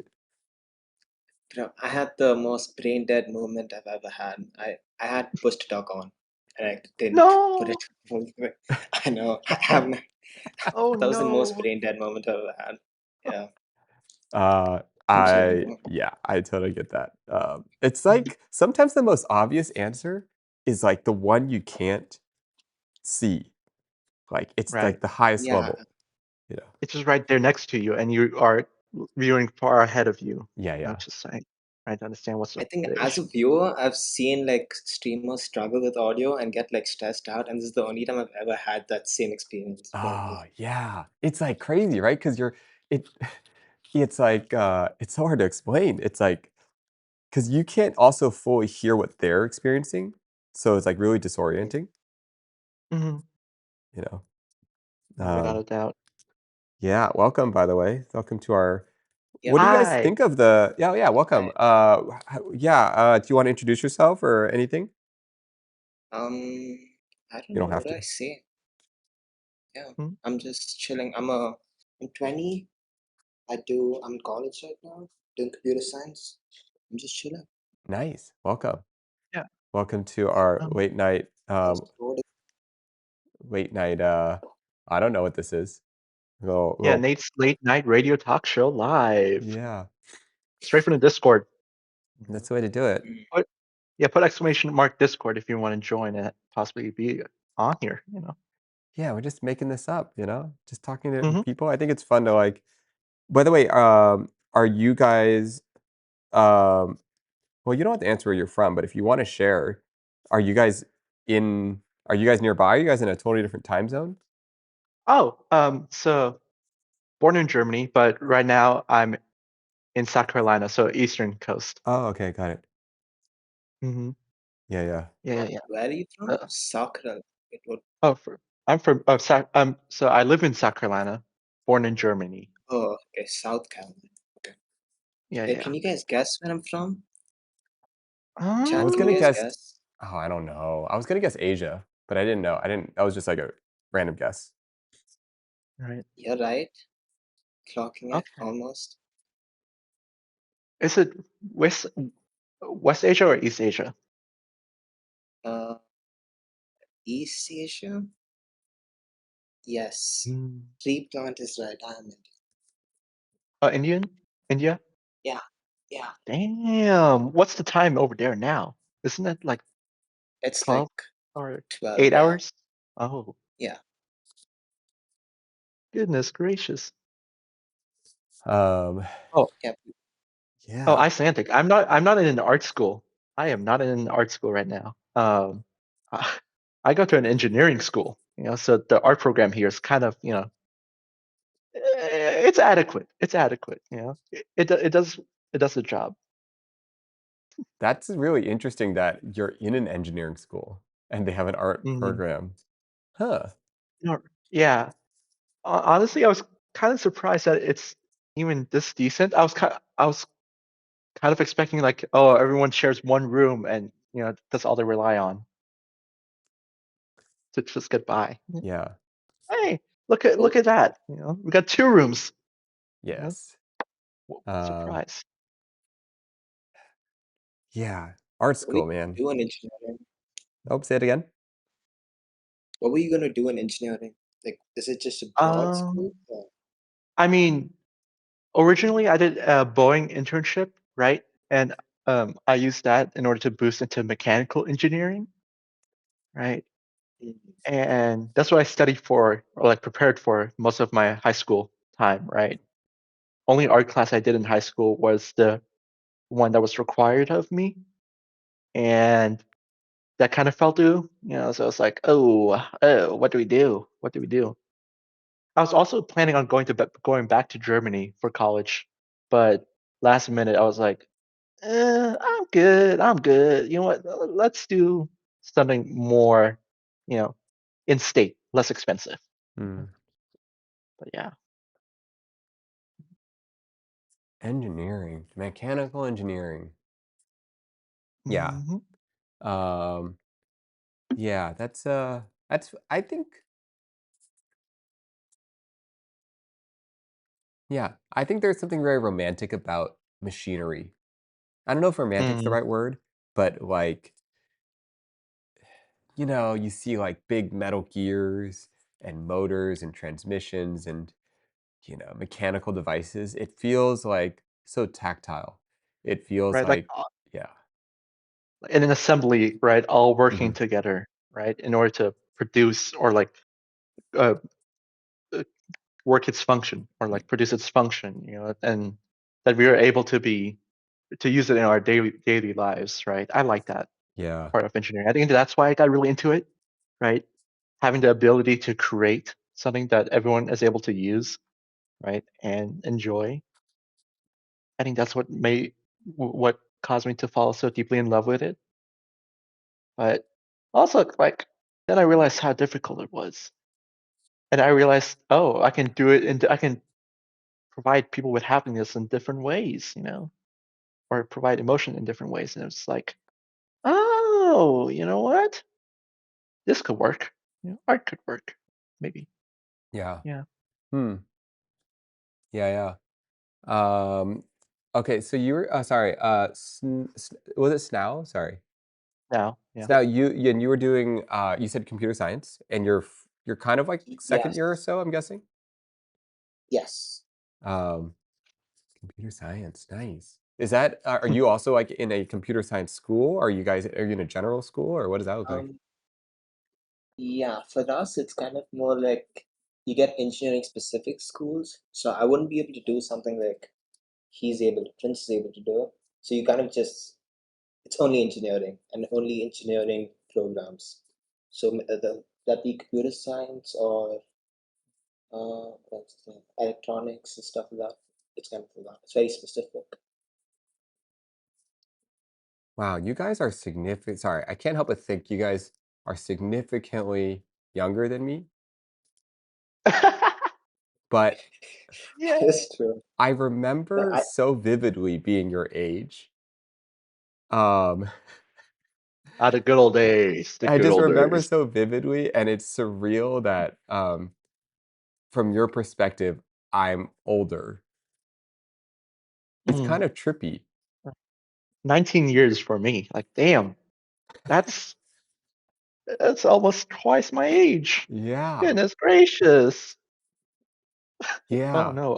I had the most brain dead moment I've ever had. I had push to talk on, and I didn't put it. No. I know. That Oh was the most no. brain dead moment I've ever had. Yeah, Uh, I'm chilling. yeah, I totally get that. It's like sometimes the most obvious answer is like the one you can't see. Like it's Right. like the highest Yeah, level. You know? It's just right there next to you, and you are viewing far ahead of you. Yeah, yeah. Just like trying to understand what's I think the as a issue. viewer, I've seen like streamers struggle with audio and get like stressed out, and this is the only time I've ever had that same experience. Oh, Probably. yeah. It's like crazy, right? Because it it's like it's so hard to explain. It's like because you can't also fully hear what they're experiencing. So it's like really disorienting, Hmm. you know. Without Um, a doubt. yeah, welcome by the way. Welcome to our Yep. what do you guys Hi. think of the yeah, yeah, welcome. Right. Yeah, do you want to introduce yourself or anything? I don't You know don't have what to. I say. Yeah, Hmm? I'm just chilling. I'm 20. I'm in college right now, doing computer science. I'm just chilling. Nice. Welcome. Yeah. Welcome to our Um, Bored. late night I don't know what this is. yeah, Little Nate's late night radio talk show live. yeah, Straight from the Discord. that's the way to do it. Mm. Put put exclamation mark Discord if you want to join and possibly be on here. Yeah, we're just making this up, you know? Just talking to Hmm. people. I think it's fun to like by the way, are you guys um well, you don't have to answer where you're from, but if you want to share, are you guys in are you guys nearby? Are you guys in a totally different time zone? Oh, so born in Germany, but right now I'm in South Carolina, so Eastern Coast. Oh, okay, got it. Hmm. Yeah, yeah. Yeah, yeah, Where are you yeah. from? Sakura. It would. Oh, I'm from so I live in South Carolina, born in Germany. Oh, okay, South Carolina. Okay. Yeah, Hey, yeah. can you guys guess where I'm from? I Chat, was can you gonna guys Um, guess guess? oh, I don't know. I was gonna guess Asia, but I didn't know. I didn't that was just like a random guess. right. You're right. Clocking it Okay. almost. Is it West West Asia or East Asia? Uh, East Asia. Yes. Mm. Tree plant is right. I am it. Indian? India? Yeah. Yeah. Damn. What's the time over there now? Isn't it like It's 12 like or 12. 8 Yeah. hours? Oh, Yeah. goodness gracious. Um Oh, Yeah. oh, yeah. Icelandic. I'm not in an art school. I am not in an art school right now. I, I go to an engineering school, so the art program here is kind of, it's adequate. It's adequate, it does the job. That's really interesting that you're in an engineering school and they have an art Hmm. program. Huh. Yeah. Honestly, I was kind of surprised that it's even this decent. I was kind of expecting like, oh, everyone shares one room and that's all they rely on to just get by. Yeah. Hey, look Oh, at that. We got two rooms. You know, Yes. Um surprise. yeah. Art what were you school, man. doing engineering? Oh, say it again. What were you gonna do in engineering? Like, is it just a broad Um, scope? Or... I mean, originally I did a Boeing internship, right? And I used that in order to boost into mechanical engineering, right? And that's what I studied for, or like prepared for most of my high school time, right? Only art class I did in high school was the one that was required of me, and that kind of fell through, so it's like, oh, what do we do? What do we do? I was also planning on going back to Germany for college, but last minute I was like, I'm good. I'm good. You know what? Let's do something more, you know, in state, less expensive. Hmm. But yeah. Engineering, mechanical engineering. Yeah. Mhm. Um, yeah, I think, yeah, I think there's something very romantic about machinery. I don't know if romantic's the Mm, right word, but like, you see like big metal gears and motors and transmissions and, mechanical devices. It feels like so tactile. It feels right, like like, yeah. in an assembly, right, all working Mhm. together, right, in order to produce or like uh, uh, work its function or Y- like produce its function, and that we are able to use it in our daily lives, right? I like that Yeah. part of engineering. I think that's why I got really into it, right? Having the ability to create something that everyone is able to use, right, and enjoy. I think that's what caused me to fall so deeply in love with it. But also, like, then I realized how difficult it was, and I realized, oh, I can do it, and I can provide people with happiness in different ways, or provide emotion in different ways, and it's like, oh, you know what? This could work. Art could work, maybe. Yeah. Yeah. Hmm. Yeah, yeah. Okay, so you were sorry, was it Snow? Sorry. Now, yeah. Snow, and you were doing you said computer science and you're kind of like second year or Yes. so, I'm guessing? Yes. Um, computer science, nice. Is that are you also like in a computer science school? Are you in a general school or what does that look like? Um, yeah, for us, it's kind of more like you get engineering specific schools. So I wouldn't be able to do something like Prince is able to do. So you kind of just, it's only engineering and only engineering programs. So that be computer science or what's the electronics and stuff like that. It's kind of for that. It's very specific. Wow, you guys are significant. Sorry, I can't help but think you guys are significantly younger than me, but Yeah. It's true. I But remember I so vividly being your age. Um, Ah, the good old days. The I good just old remember days. so vividly, and it's surreal that from your perspective, I'm older. It's Mm, kind of trippy. 19 years for me. Like, damn, that's that's almost twice my age. Yeah, Goodness gracious. Oh yeah. no,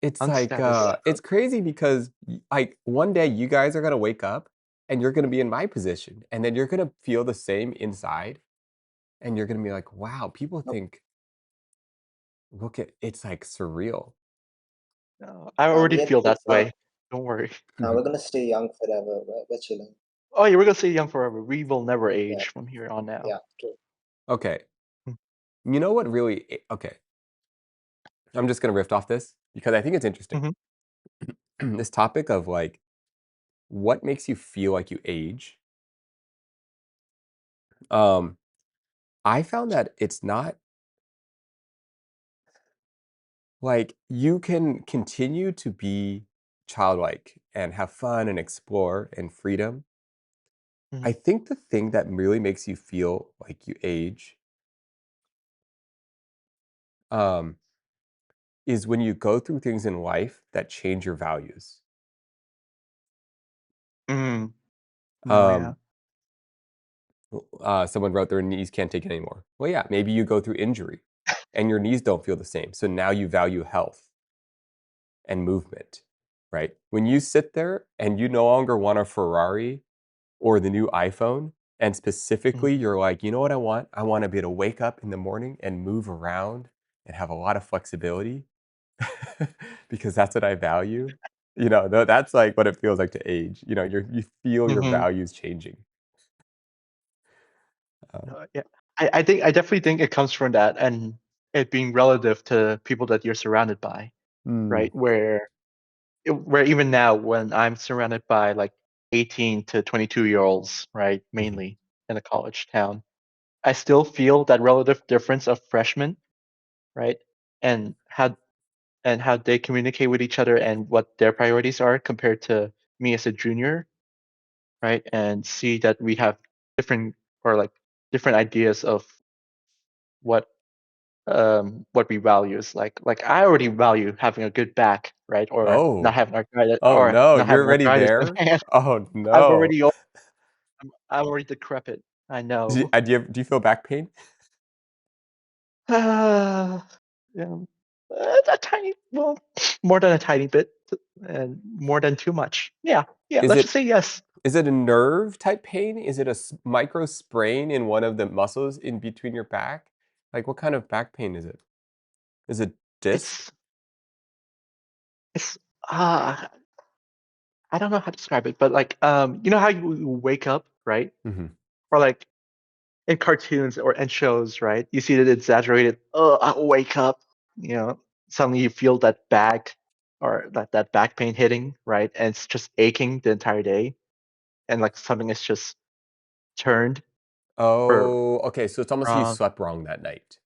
It's unk like status. it's crazy because like one day you guys are gonna wake up and you're gonna be in my position, and then you're gonna feel the same inside, and you're gonna be like, wow, people no, think look at it's like surreal. No, I no, already feel that it's not. way. Don't worry. No, we're gonna stay young forever. We're chilling. Oh yeah, we're gonna stay young forever. We will never Yeah, age from here on now. yeah, true. Okay. Mm, You know what really okay. I'm just gonna riff off this because I think it's interesting. mhm, This topic of like what makes you feel like you age. Um, I found that it's not like you can continue to be childlike and have fun and explore and freedom. I mhm, think the thing that really makes you feel like you age um, is when you go through things in life that change your values. mm. No, yeah. Um, someone wrote their knees can't take it anymore. Well, yeah, maybe you go through injury and your knees don't feel the same. So now you value health and movement, right? When you sit there and you no longer want a Ferrari or the new iPhone, And Mhm. specifically, you're like, you know what I want? I want to be able to wake up in the morning and move around and have a lot of flexibility because that's what I value. That's like what it feels like to age. You feel your Mhm. values changing. Um, Yeah. I definitely think it comes from that and it being relative to people that you're surrounded by, mm, right? Where even now when I'm surrounded by like 18 to 22-year-olds, right, mhm. mainly in a college town, I still feel that relative difference of freshmen, right? And how they communicate with each other and what their priorities are compared to me as a junior, right? And see that we have different or like different ideas of what what we value is like I already value having a good back, right? Or not Oh, having arthritis oh or no, not you're having already arthritis in there? my hand. Oh I'm no. already old. I'm already decrepit. I know. Do you feel back pain? Yeah, a tiny, well, more than a tiny bit, and more than too much. Yeah, yeah. Is Let's just it say yes. is it a nerve type pain? Is it a micro sprain in one of the muscles in between your back? Like what kind of back pain is it? Is it disc? It's it's uh I don't know how to describe it, but like you know how you wake up, right? Mhm. Or like in cartoons or and shows, right? You see that exaggerated, oh, I wake up, you know, suddenly you feel that back or that back pain hitting, right? And it's just aching the entire day. And like something is just turned or Oh, okay, so it's almost like you wrong. slept wrong that night.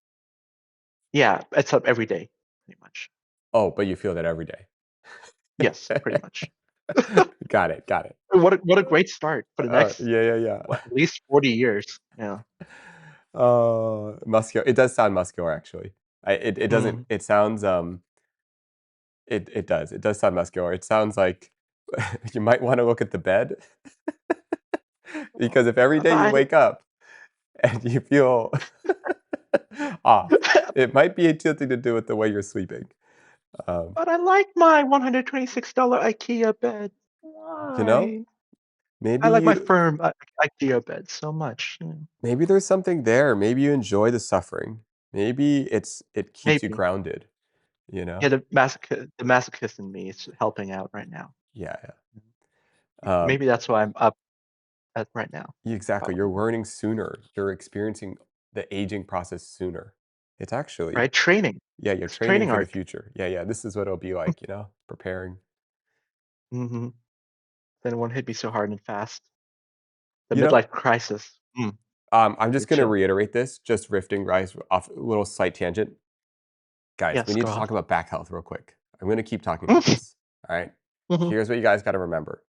Yeah, it's up every day, pretty much. Oh, but you feel that every day. Yes, pretty much. Got it, got it. What a great start for the next Yeah, yeah, yeah. what at least 40 years. Yeah. Muscular. It does sound muscular, actually. It doesn't. Mm. It sounds. It does. It does sound muscular. It sounds like you might want to look at the bed because if every day you But wake up and you feel off, it might be something to do with the way you're sleeping. Um, but I like my $126 IKEA bed. you know, Why? I maybe like my you firm IKEA bed so much. Mm. maybe there's something there. Maybe you enjoy the suffering. Maybe it keeps you Maybe. grounded. You know. Yeah, the masochist in me is helping out right now. Yeah, yeah. Maybe that's why I'm up at right now. Exactly. You're Probably. learning sooner. You're experiencing the aging process sooner. It's actually, Right? Training. yeah, you're It's a training training for the arc. future. Yeah, yeah. This is what it'll be like, preparing. Hmm. Then it won't hit me so hard and fast. The You know, midlife crisis. I'm just Good gonna show. reiterate this, just rifting rise off a little slight tangent. Guys, we Yes, need go to talk off. about back health real quick. I'm gonna keep talking about this. All right. Mhm. Here's what you guys gotta remember.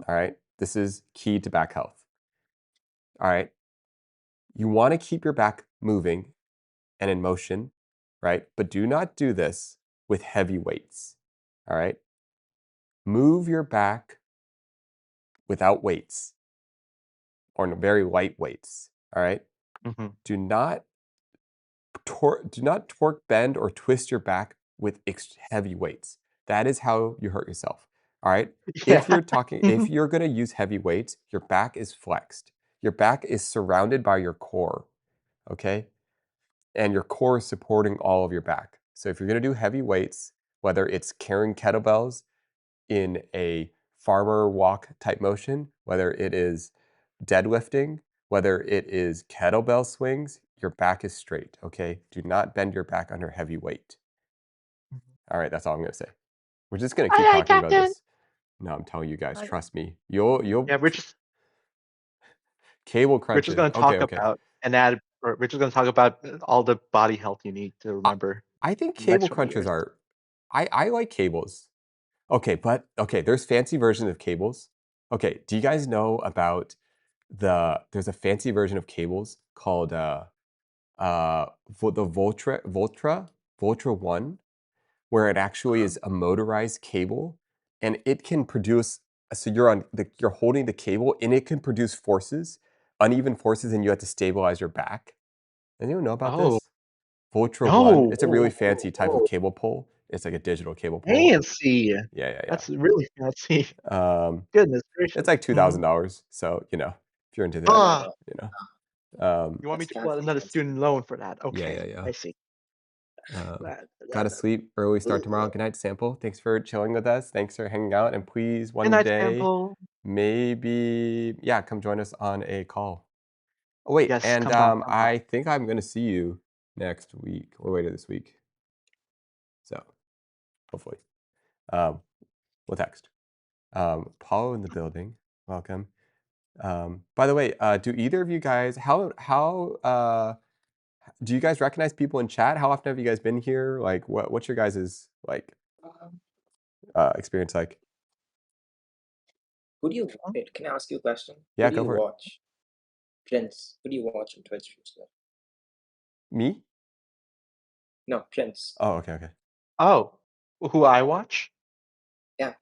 All right. This is key to back health. All right. You want to keep your back moving and in motion, right? But do not do this with heavy weights. All right. Move your back without weights or very light weights. All right. Mhm. Do not torque, bend, or twist your back with heavy weights. That is how you hurt yourself. All right. Yeah. If Mhm. you're going to use heavy weights, your back is flexed. Your back is surrounded by your core. Okay. And your core is supporting all of your back. So if you're going to do heavy weights, whether it's carrying kettlebells in a farmer walk type motion, whether it is deadlifting, whether it is kettlebell swings, your back is straight, okay? Do not bend your back under heavy weight. All right, that's all I'm going to say. We're just going to keep Aye, aye, talking about Captain. this. No, I'm telling you guys, Aye. trust me. You'll Yeah, cable we're just crunches. gonna Okay, talk okay. about and add or we're just gonna talk about all the body health you need to I, remember I think in the next cable 20 crunchers years. are I like cables. Okay, but okay, there's fancy versions of cables. Okay, do you guys know about there's a fancy version of cables called the Voltra 1, where it actually is a motorized cable and it can produce so you're holding the cable and it can produce forces, uneven forces, and you have to stabilize your back. Anyone know about Oh, this? Voltra 1. no. It's a really Whoa, fancy whoa, type of whoa. cable pole. It's like a digital cable pole. Fancy. Yeah, yeah, That's really fancy. yeah. Goodness It's gracious. like Mhm. $2,000, so. if you're into that, Ah, you know. you want me That's to pull out caffeine another intensity. student loan for that? Yeah, yeah, Okay, yeah. I see. That, Gotta that, sleep, early start tomorrow. Ugh. Good night, Sample. Thanks for chilling with us. Thanks for hanging out, and please good one night, day, sample. maybe, yeah, come join us on a call. Oh, wait, Yes, and, come by, come by. I think I'm gonna see you next week or later this week. So, hopefully. Um, we'll text. Paulo in the building. Welcome. By the way, do either of you guys do you guys recognize people in chat? How often have you guys been here? Like, what's your guys' like Um, experience like? who do you wait? Can I ask you a question? Who Yeah, do go you for it. watch? Prince. Who do you watch on Twitch streams? Me? No, Prince. Oh, okay, okay. Oh, who I watch? Yeah.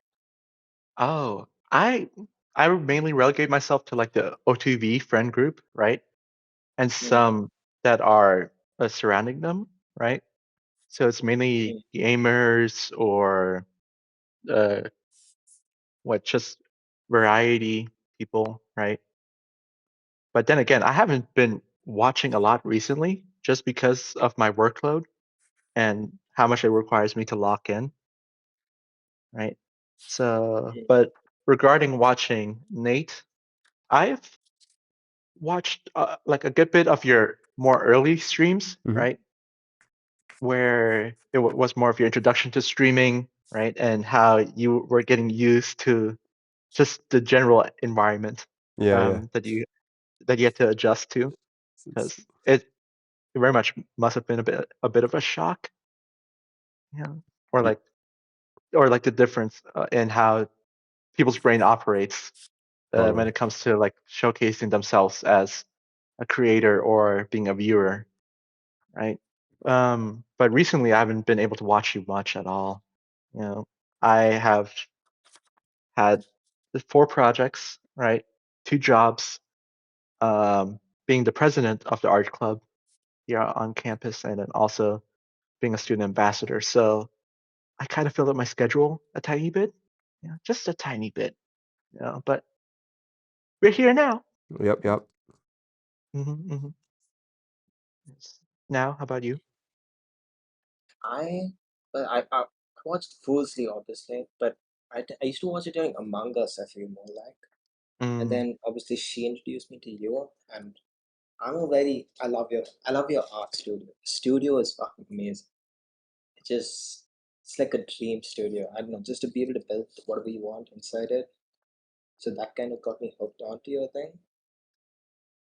Oh, I mainly relegate myself to like the O2V friend group, right? And Mm, some that are surrounding them, right? So it's mainly mm, gamers or uh, just variety people, right? But then again, I haven't been watching a lot recently just because of my workload and how much it requires me to lock in, right? So, mm. but regarding watching Nate, I've watched like a good bit of your more early streams, Mhm. right? Where it was more of your introduction to streaming, right? And how you were getting used to just the general environment Yeah, yeah. that you had to adjust to, It's because it very much must have been a bit of a shock, you know, or y like the difference in how people's brain operates when totally. it comes to like showcasing themselves as a creator or being a viewer, right? But recently I haven't been able to watch you much at all. You know, I have had the 4 projects, right? 2 jobs, being the president of the art club here on campus, and then also being a student ambassador. So I kind of filled up my schedule a tiny bit, just a tiny bit, but we're here now. Yep, yep. Hmm. Yes. Now, how about you? I, well, I watched Foolsly obviously, but I used to watch it during Among Us. I feel more like, and Mm, then obviously she introduced me to you, and I love your art studio. Studio is fucking amazing. It just it's like a dream studio. I don't know, just to be able to build whatever you want inside it. So that kind of got me hooked onto your thing.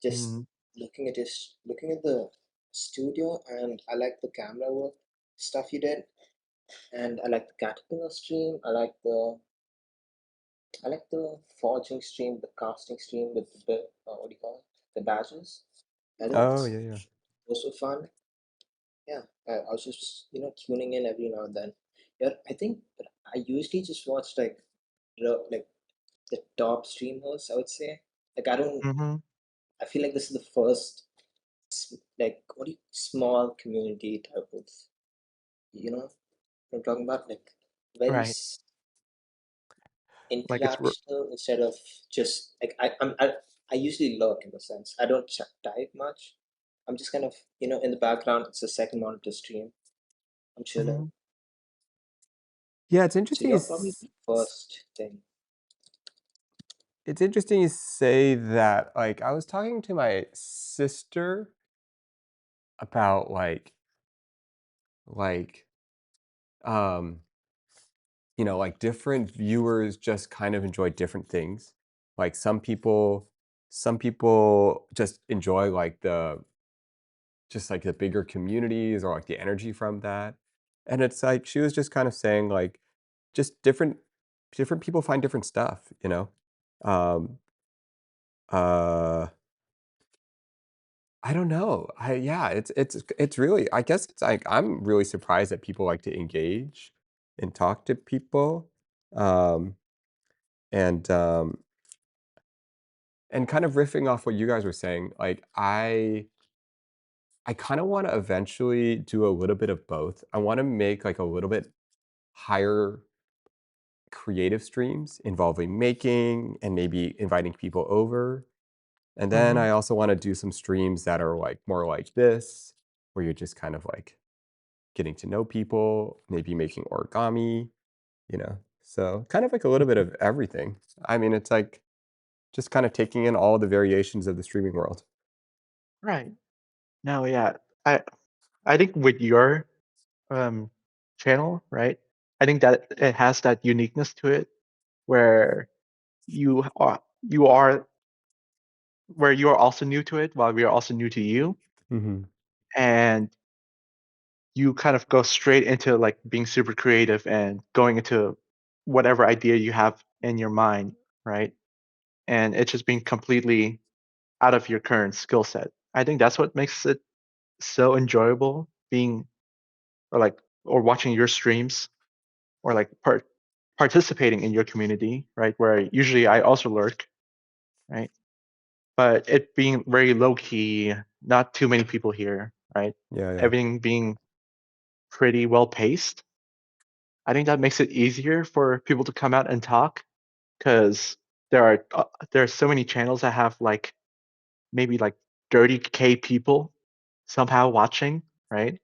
Just mm, looking at the studio, and I like the camera work stuff you did, and I like the caterpillar stream. I like the forging stream, the casting stream with the what do you call it? The badges. I think Oh, yeah, yeah. those were fun. Yeah, I was just tuning in every now and then. Yeah, I think but I usually just watch like the top streamers. I would say like I don't. mm-hmm. I feel like this is the first like what do you small community type of you know what I'm talking about like very Right. Like interactional instead of just like I usually look in the sense I don't type much. I'm just kind of in the background. It's a second monitor stream. I'm chilling. mhm. Yeah, it's So interesting you're probably the first thing. it's interesting you say that. Like, I was talking to my sister about, like, um, like, different viewers just kind of enjoy different things. Like, some people just enjoy, like, the bigger communities or, like, the energy from that, and it's like she was just kind of saying, like, just different people find different stuff, you know? Um, uh I don't know. Yeah, it's really I guess it's like I'm really surprised that people like to engage and talk to people. Um, and and kind of riffing off what you guys were saying, like I kind of want to eventually do a little bit of both. I want to make like a little bit higher creative streams involving making and maybe inviting people over. And then Mhm. I also want to do some streams that are like more like this, where you're just kind of like getting to know people, maybe making origami, you know. So kind of like a little bit Mhm. of everything. I mean, it's like just kind of taking in all the variations of the streaming world. Right. No, yeah. I I think with your um channel, right? I think that it has that uniqueness to it where you are where you are also new to it while we are also new to you, Hmm. and you kind of go straight into like being super creative and going into whatever idea you have in your mind, right? And it's just being completely out of your current skill set. I think that's what makes it so enjoyable being or like or watching your streams or like participating in your community, right? Where usually I also lurk, right? But it being very low key, not too many people here, right? Yeah, yeah. Everything being pretty well paced. I think that makes it easier for people to come out and talk because there are so many channels that have like maybe like 30K people somehow watching, right?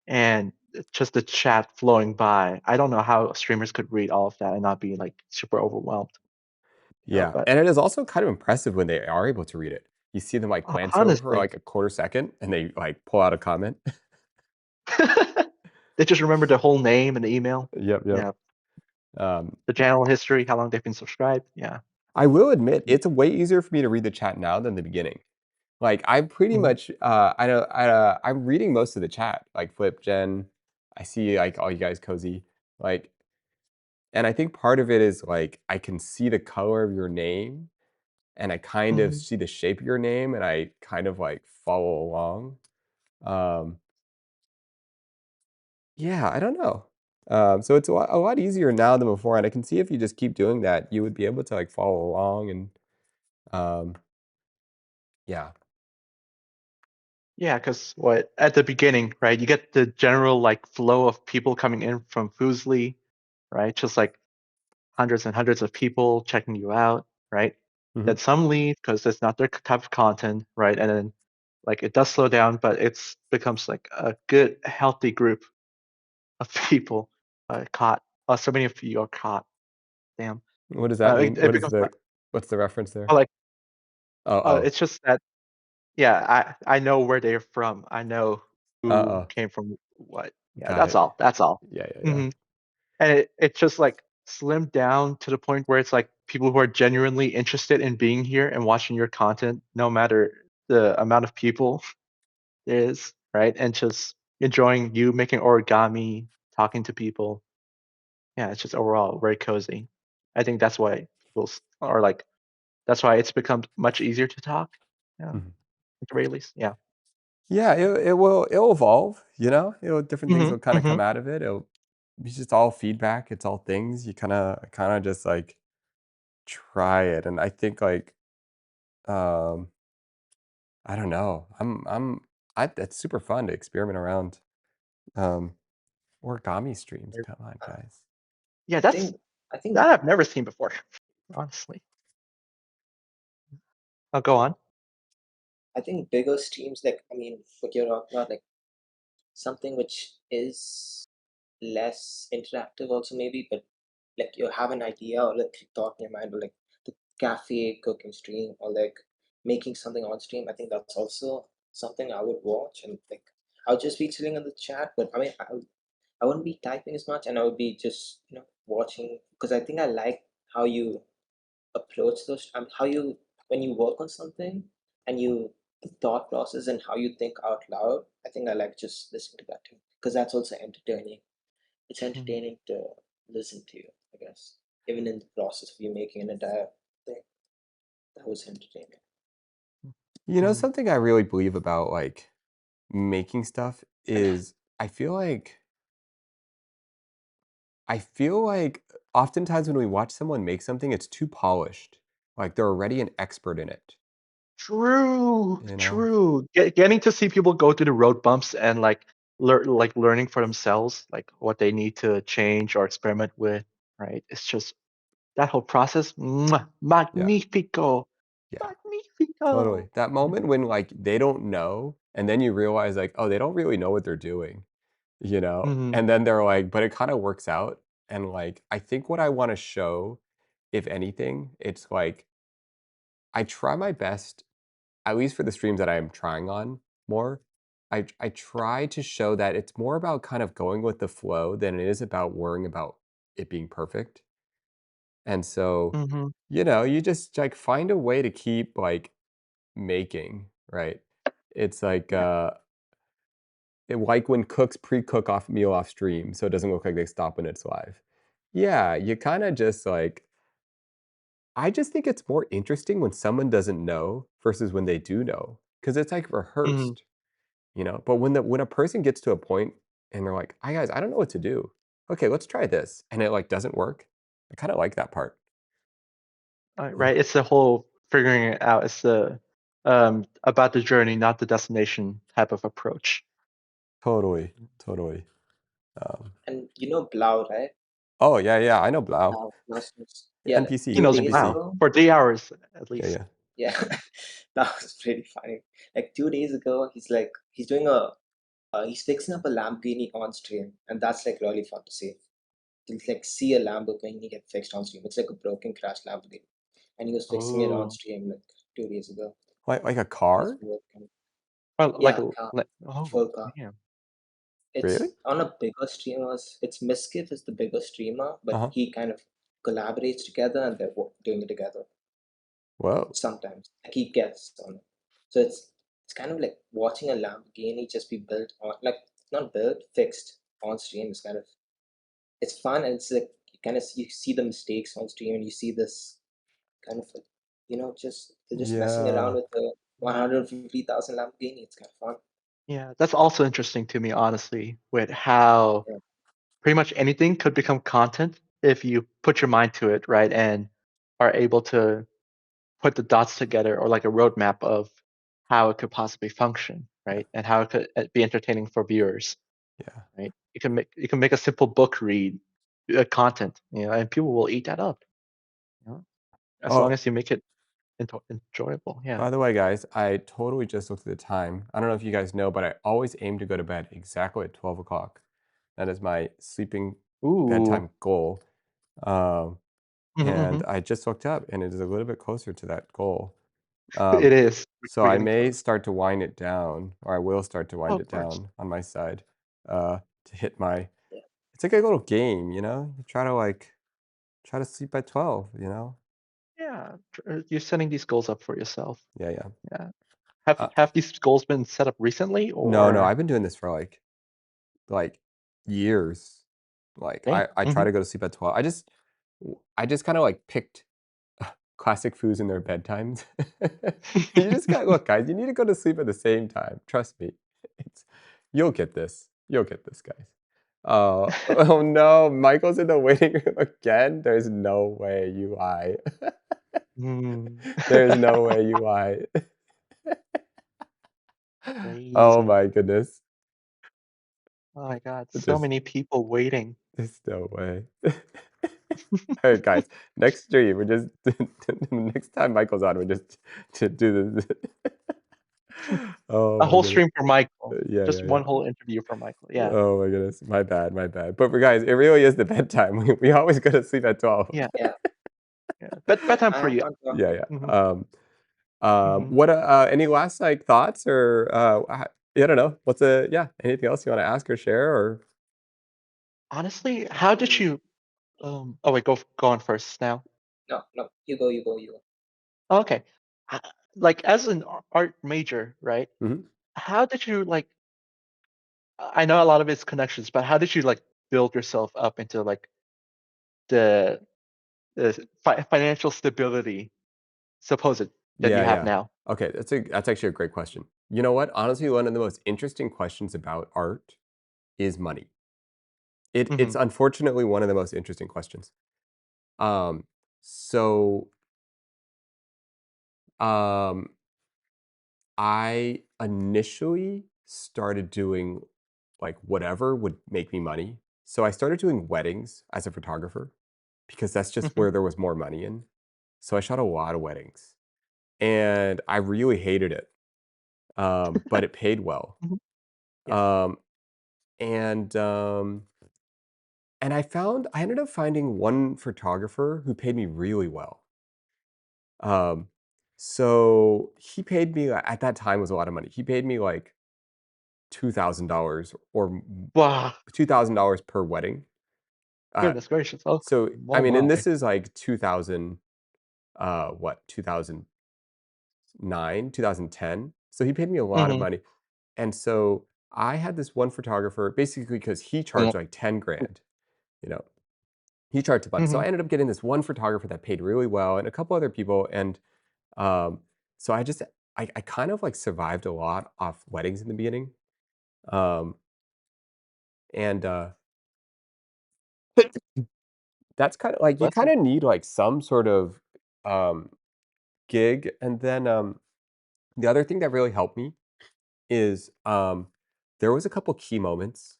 And it's just the chat flowing by. I don't know how streamers could read all of that and not be like super overwhelmed. Yeah, But and it is also kind of impressive when they are able to read it. You see them like glance over for honestly, like a quarter second and they like pull out a comment. they just remember the whole name and the email. Yep, yep. Yeah, Um, the channel history, how long they've been subscribed. Yeah. I will admit it's way easier for me to read the chat now than the beginning. Like I'm pretty Mhm. much I know I'm reading most of the chat, like Flip, Jen. I see like all you guys cozy. Like and I think part of it is like I can see the color of your name and I kind of Mhm. see the shape of your name and I kind of like follow along. Um yeah, I don't know. So it's a lot easier now than before, and I can see if you just keep doing that, you would be able to like follow along and um yeah. Yeah, because what at the beginning, right? You get the general like flow of people coming in from Fusely, right? Just like hundreds and hundreds of people checking you out, right? Mhm. Then some leave because it's not their type of content, right? And then like it does slow down, but it's becomes like a good, healthy group of people caught. Oh, so many of you are caught. Damn. What does that mean? It becomes like, What's the reference there? oh, like Oh, oh. it's just that yeah, I know where they're from. I know who Uh-oh. came from what. Yeah, Got that's it. all. That's all. Yeah, yeah, yeah. Hmm. And it's just like slimmed down to the point where it's like people who are genuinely interested in being here and watching your content, no matter the amount of people there is, right? And just enjoying you making origami, talking to people. Yeah, it's just overall very cozy. I think that's why are like, that's why it's become much easier to talk. Yeah, Mhm. at the very least. Yeah. Yeah, it'll evolve, you know? Different things Hmm. will kinda Hmm. come out of it. It's just all feedback, it's all things. You kinda just, like, try it, and I think, like, um, I don't know. It's super fun to experiment around, um, origami streams. Come on, guys. Yeah, I think I think that I've never seen before, honestly. I'll go on. I think bigger streams, like, I mean, what you're talking about, like something which is less interactive also maybe, but like you have an idea or like thought in your mind, or like the cafe cooking stream, or like making something on stream. I think that's also something I would watch, and like I would just be chilling in the chat, but I mean I wouldn't be typing as much, and I would be just watching, because I think I like how you approach those, how you, when you work on something and you, the thought process and how you think out loud. I think I like just listening to that too, because that's also entertaining. It's Mhm. entertaining to listen to, I guess, even in the process of you making an entire thing. That was entertaining. You know, Mhm. something I really believe about, like, making stuff is I feel like oftentimes when we watch someone make something, it's too polished. Like, they're already an expert in it, True, you know? true. Getting to see people go through the road bumps and like learning for themselves, like what they need to change or experiment with, right? It's just that whole process, Yeah, magnifico, yeah. Totally. go. That moment when, like, they don't know, and then you realize, like, oh, they don't really know what they're doing, you know? Mhm, And then they're like, but it kinda works out, and, like, I think what I wanna show, if anything, it's like, I try my best, at least for the streams that I am trying on more, I try to show that it's more about kind of going with the flow than it is about worrying about it being perfect. And so, mhm. you just, like, find a way to keep, like, making, right? It's like, Yeah, like when cooks pre-cook off meal off stream, so it doesn't look like they stop when it's live. Yeah, you kinda just, like I just think it's more interesting when someone doesn't know versus when they do know, because it's, like, mhm. rehearsed, you know? But when a person gets to a point and they're like, "Hi, guys, I don't know what to do. Okay, let's try this," and it, like, doesn't work, I kinda like that part. Yeah, Right, it's the whole figuring it out. It's the, about the journey, not the destination type of approach. totally, totally. Um, And you know Blau, right? oh, yeah, yeah, I know Blau. Blau Snoops. Yeah, He NPC, knows 2 days NPC. Blau ago. for 3 hours at Yeah, least. yeah. Yeah, that was pretty funny. Like 2 days ago, he's doing he's fixing up a Lamborghini on stream, and that's like really fun to see. To like see a Lamborghini get fixed on stream. It's like a broken crash Lamborghini, and he was fixing it on Oh. stream like 2 days ago. Like a And it's car? working. Oh, Yeah, car, like oh, full car. damn. Really? It's on a bigger streamers. It's Miskiff is the bigger streamer, but Uh-huh. he kind of collaborates together and they're doing it together Whoa. sometimes. Like he gets on it. So it's kind of like watching a Lamborghini just be built on like not built, fixed on stream is kind of it's fun and it's like you kind of you see the mistakes on stream and you see this kind of like just they're just messing around Yeah. with the 150,000 Lamborghini. It's kind of fun. Yeah, that's also interesting to me, honestly, with how Yeah, pretty much anything could become content if you put your mind to it, right? And are able to put the dots together or like a roadmap of how it could possibly function, Yeah. right? And how it could be entertaining for viewers, Yeah. right? You can make a simple book read content, and people will eat that up, you know, as long Oh, as you make it enjoyable. Yeah. by the way, guys, I totally just looked at the time. I don't know if you guys know, but I always aim to go to bed exactly at 12 o'clock. That is my sleeping Ooh. bedtime goal. Um, Mhm, and mhm. I just looked up and it is a little bit closer to that goal. It Um, is. so We're I getting may close. start to wind it down, or I will start to Oh, wind of it course. down on my side, to hit my yeah. it's like a little game, you know? You try to try to sleep by 12, you know? Yeah, you're setting these goals up for yourself. Yeah, yeah. Yeah. Have Uh, have these goals been set up recently no, no, or I've been doing this for like years. Like dang? I try Mhm. to go to sleep at 12. I just kind of like picked classic foods in their bedtimes. You just got look, guys, you need to go to sleep at the same time. Trust me. It's you'll get this. You'll get this, guys. Oh no, Michael's in the waiting room again. There's no way you lie. Mm. There's no way you lie. Oh Crazy. my goodness. Oh my god, so Just many people waiting. there's no way. Alright, guys, next stream, we're just next time Michael's on, we're just to do this. Oh A my whole goodness. stream for Michael. Yeah, Just yeah, one yeah. whole interview for Michael. Yeah. Oh my goodness. My bad, my bad. But for guys, it really is the bedtime. We always go to sleep at 12. Yeah. Yeah, Yeah. Bedtime I for have you. fun Yeah, talking. yeah. Mhm. Mhm. What, any last, like, thoughts or, I don't know. Anything else you wanna ask or share or Honestly, how did Mm, you oh wait, go on first now. no, no, you go. Oh, okay. H- Like as an art major, right? Mhm. How did you like I know a lot of it's connections, but how did you like build yourself up into like the financial stability supposed that you Yeah, have yeah. now? Okay, that's actually a great question. You know what? Honestly, one of the most interesting questions about art is money. It's Mhm. unfortunately one of the most interesting questions. Um, so, um, I initially started doing, like, whatever would make me money. So I started doing weddings as a photographer because that's just Mhm. where there was more money in. So I shot a lot of weddings. and I really hated it, but it paid well. Mhm. Yeah. Um, and I ended up finding one photographer who paid me really well. Um, so he paid me at that time was a lot of money. He paid me like $2,000 or Wow. $2,000 per wedding. Uh, Goodness gracious. Oh, so I oh mean, and my. this is like 2000, what 2009, 2010. So he paid me a lot of Mhm. money, and so I had this one photographer basically because he charged like 10 grand. You know, he charged a bunch. So Mhm. I ended up getting this one photographer that paid really well, and a couple other people, and um, so I kind of like survived a lot off weddings in the beginning. Um, and that's kind of like you Bless kind you. of need like some sort of um, gig. And then the other thing that really helped me is there was a couple key moments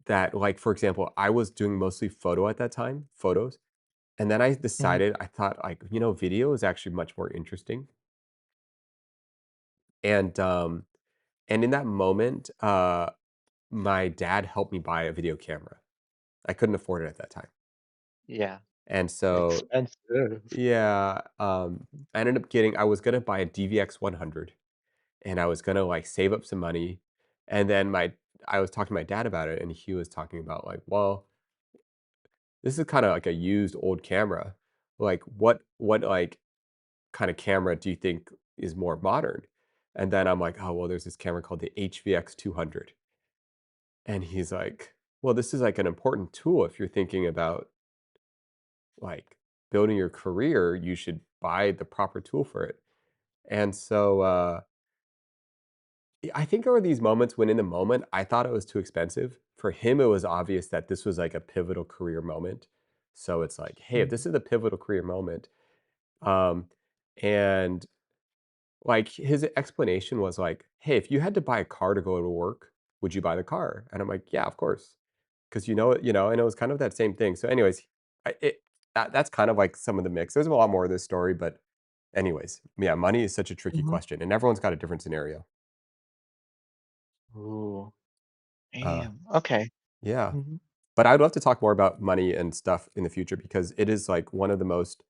that, like, for example, I was doing mostly photo at that time, photos. And then I Mhm. decided, I thought, like, video is actually much more interesting. And in that moment, my dad helped me buy a video camera. I couldn't afford it at that time. Yeah. And so, Expensive. yeah, I ended up getting I was gonna buy a DVX 100, and I was gonna, like, save up some money, and then my I was talking to my dad about it, and he was talking about, like, "Well, this is kinda like a used old camera. Like, what, like, kinda camera do you think is more modern?" And then I'm like, "Oh, well, there's this camera called the HVX 200." And he's like, "Well, this is, like, an important tool if you're thinking about, like, building your career, you should buy the proper tool for it." And so, I think there were these moments when in the moment, I thought it was too expensive. For him, it was obvious that this was, like, a pivotal career moment. So it's like, "Hey, if Mhm. this is a pivotal career moment," um, and, like, his explanation was like, "Hey, if you had to buy a car to go to work, would you buy the car?" And I'm like, "Yeah, of course, because and it was kind of that same thing." So anyways, I it that's kind of like some of the mix. There's a lot more of this story, but anyways, yeah, money is such a tricky Mhm. question, and everyone's got a different scenario. Ooh. Uh, Damn. Okay. yeah. Mhm. But I'd love to talk more about money and stuff in the future because it is like one of the most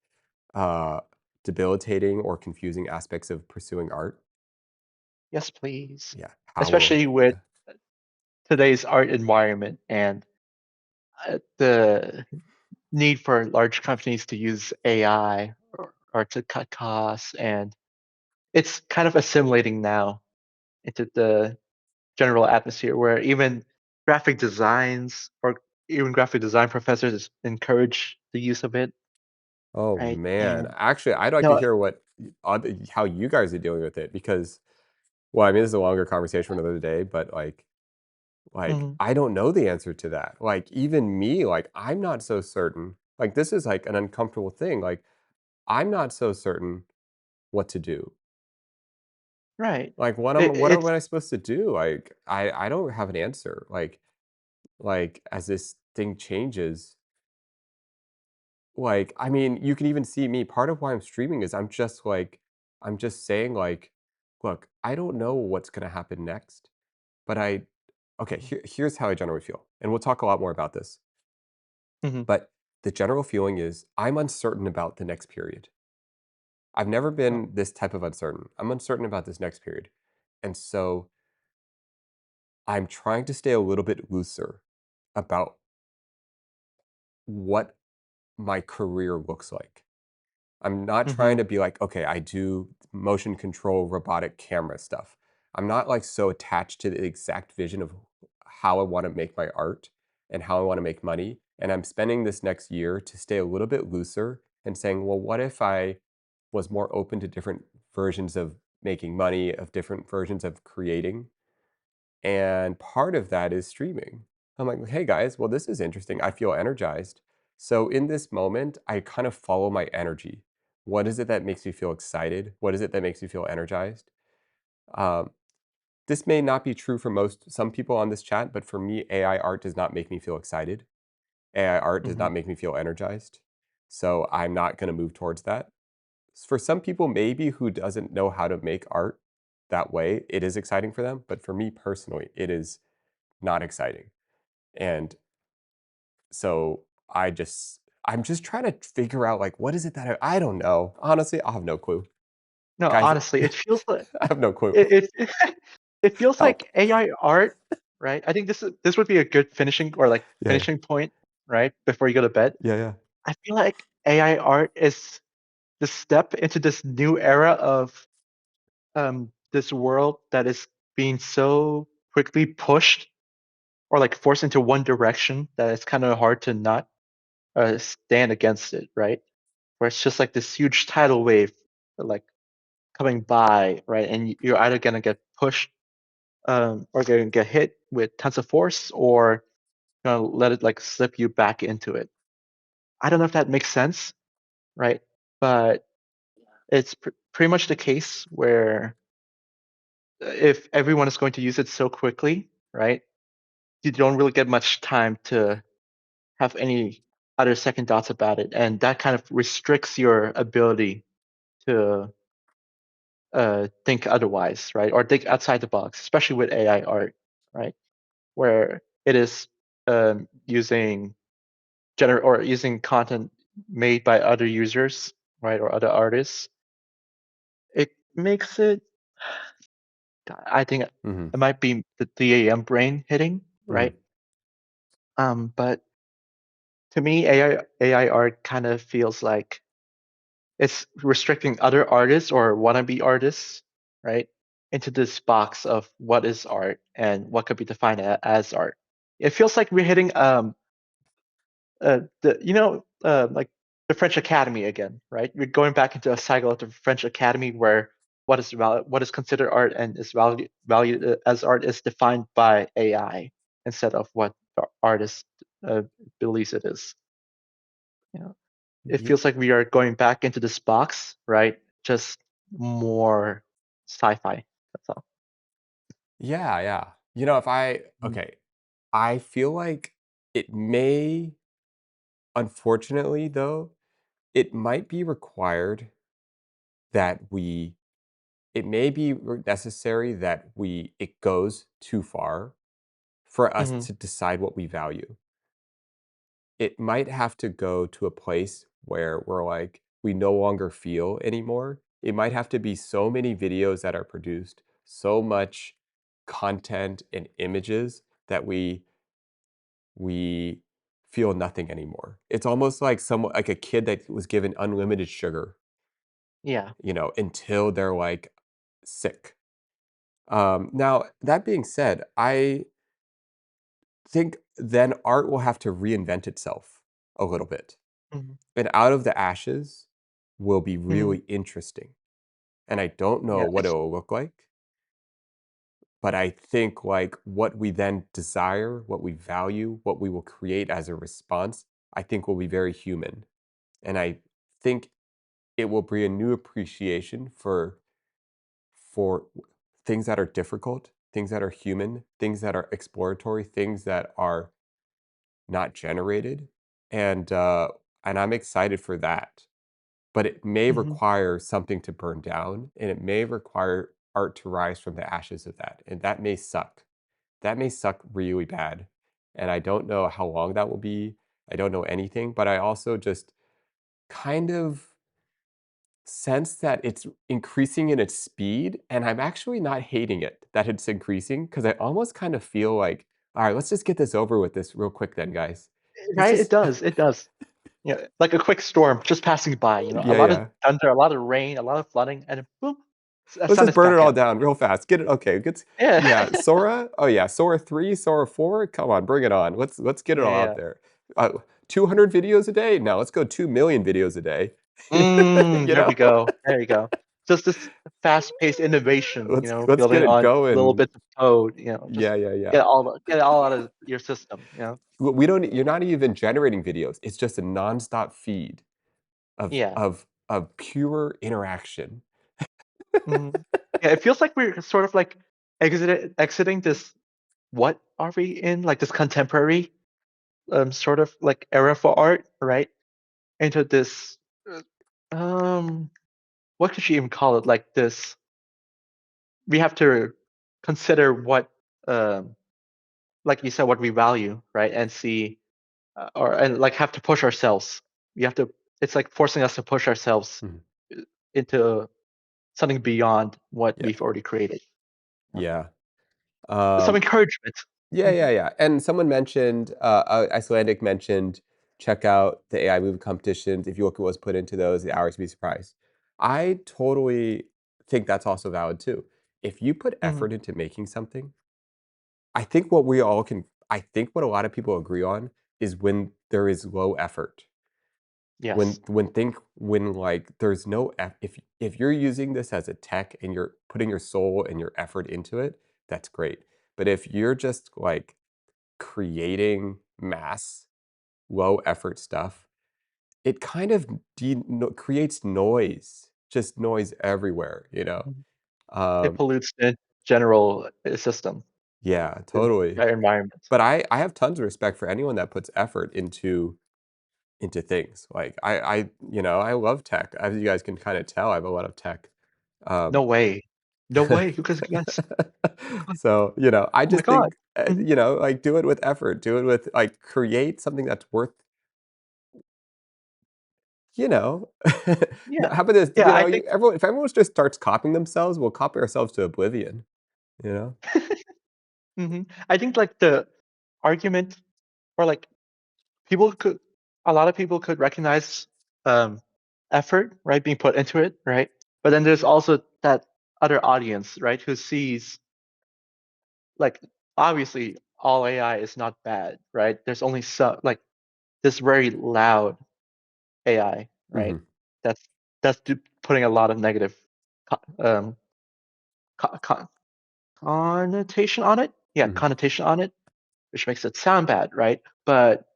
uh, debilitating or confusing aspects of pursuing art. Yes, please. Yeah. How will, Especially with yeah. today's art environment and the need for large companies to use AI or to cut costs. And it's kind of assimilating now into the general atmosphere where even graphic designs or even graphic design professors encourage the use of it, Oh right? man. And Actually, I'd like to no, hear how you guys are dealing with it because, well, I mean, this is a longer conversation for another day, but mhm, I don't know the answer to that. Like, even me, like, I'm not so certain. Like, this is like an uncomfortable thing. Like, I'm not so certain what to do. right. Like, what am It's I supposed to do? Like, I don't have an answer. Like as this thing changes, like, I mean, you can even see me. Part of why I'm streaming is I'm just saying like, look, I don't know what's gonna happen next, but okay, here's how I generally feel, and we'll talk a lot more about this. mhm, But the general feeling is I'm uncertain about the next period. I've never oh, been this type of uncertain. I'm uncertain about this next period. And so I'm trying to stay a little bit looser about what my career looks like. I'm not trying mhm, to be like, okay, I do motion control robotic camera stuff. I'm not like so attached to the exact vision of how I want to make my art and how I want to make money. And I'm spending this next year to stay a little bit looser and saying, well, what if I was more open to different versions of making money, of different versions of creating? And part of that is streaming. I'm like, hey guys, well, this is interesting. I feel energized. So in this moment, I kind of follow my energy. What is it that makes me feel excited? What is it that makes me feel energized? Um, this may not be true for some people on this chat, but for me, AI art does not make me feel excited. AI art does mhm, not make me feel energized. So I'm not going to move towards that. for some people maybe who doesn't know how to make art that way, it is exciting for them, but for me personally, it is not exciting. And so I'm just trying to figure out like what is it that I don't know. Honestly, I have no clue. No, Guys, honestly, it feels like I have no clue. it it feels Help. like AI art, right? I think this would be a good finishing or like Yeah, yeah. finishing point, right? Before you go to bed. Yeah, yeah. I feel like AI art is the step into this new era of this world that is being so quickly pushed or like forced into one direction that it's kind of hard to not stand against it, right? Where it's just like this huge tidal wave, like coming by, right? And you're either gonna get pushed or gonna get hit with tons of force, or gonna let it like slip you back into it. I don't know if that makes sense, right? But it's pretty much the case where if everyone is going to use it so quickly, right? You don't really get much time to have any other second thoughts about it, and that kind of restricts your ability to think otherwise, right? Or think outside the box, especially with AI art, right? Where it is using or using content made by other users, right, or other artists. It makes it. I think Mhm. it might be the AM brain hitting, Mhm. right? But to me, AI art kind of feels like it's restricting other artists or wannabe artists, right, into this box of what is art and what could be defined as art. It feels like we're hitting like the French Academy again, right? We're going back into a cycle of the French Academy where what is considered art and is valued as art is defined by AI instead of what the artist uh, believes it is. You know, it Ye feels like we are going back into this box, right? Just more sci-fi. That's all. Yeah, yeah. You know, if I Mhm. okay, I feel like it may unfortunately, though, it might be required that we it may be necessary that it goes too far for us Mhm. to decide what we value. It might have to go to a place where we're like, we no longer feel anymore. It might have to be so many videos that are produced, so much content and images that we feel nothing anymore. It's almost like someone like a kid that was given unlimited sugar, Yeah. until they're like sick. Now that being said, I think then art will have to reinvent itself a little bit. Mhm. And out of the ashes will be Mhm. really interesting. And I don't know Yeah. what it will look like, but I think like what we then desire, what we value, what we will create as a response, I think will be very human. And I think it will bring a new appreciation for things that are difficult, things that are human, things that are exploratory, things that are not generated. And I'm excited for that. But it may Mhm. require something to burn down, and it may require art to rise from the ashes of that, and that may suck. That may suck really bad, and I don't know how long that will be. I don't know anything, but I also just kind of sense that it's increasing in its speed, and I'm actually not hating it that it's increasing because I almost kind of feel like, "All right, let's just get this over with this real quick then, guys. Let's Right? It just." does. It does. Yeah, like a quick storm just passing by. A Yeah, lot of yeah. thunder, a lot of rain, a lot of flooding, and then boom, Let's sun just is burn it back all out. down real fast. Get it okay, get Yeah. yeah, Sora? Oh, yeah, Sora 3, Sora 4? Come on, bring it on. Let's get it Yeah. all out Yeah. there. 200 videos a day? No, let's go 2,000,000 videos a day. You There we know? go. There you go. Just this fast-paced innovation, Let's get building it on little going. bits of code, just Yeah, yeah, yeah. get it all out of your system. We don't you're not even generating videos. It's just a nonstop feed of Yeah. pure interaction. Mhm. Yeah, it feels like we're sort of like exiting this what are we in? Like this contemporary sort of like era for art, right? Into this uh, um what could you even call it? Like this, we have to consider what, um, like you said, what we value, right? And see, and like have to push ourselves. We have to. It's like forcing us to push ourselves Mhm. into something beyond what Yeah. we've already created. Yeah. Some Um, encouragement. yeah, Mhm. yeah, yeah. And someone mentioned, Icelandic mentioned, check out the AI movie competitions. If you look at what's put into those, the hours, be surprised. I totally think that's also valid too. If you put Mhm. effort into making something, I think what we all can, I think what a lot of people agree on is when there is low effort. Yes. When like there's no if you're using this as a tech and you're putting your soul and your effort into it, that's great. But if you're just like creating mass low effort stuff, it kind of creates noise, just noise everywhere, you know? Mhm. It Um, pollutes the general system, yeah, the totally. entire environment. But I have tons of respect for anyone that puts effort into things. Like I love tech. As you guys can kind of tell, I have a lot of tech. No Um, way. No way. Who could guess? so, I Oh my just god. think, Mhm. like do it with effort. Do it with like create something that's worth, you know. Yeah. How about this? Yeah, I think Everyone, if everyone just starts copying themselves, we'll copy ourselves to oblivion, you know? mhm. I think like the argument, or like people could a lot of people could recognize um effort, right, being put into it, right? But then there's also that other audience, right, who sees, like, obviously all AI is not bad, right? There's only some, like, this very loud AI, right? Mhm, That's putting a lot of negative um co- co- connotation on it. Yeah, mhm. connotation on it, which makes it sound bad, right? But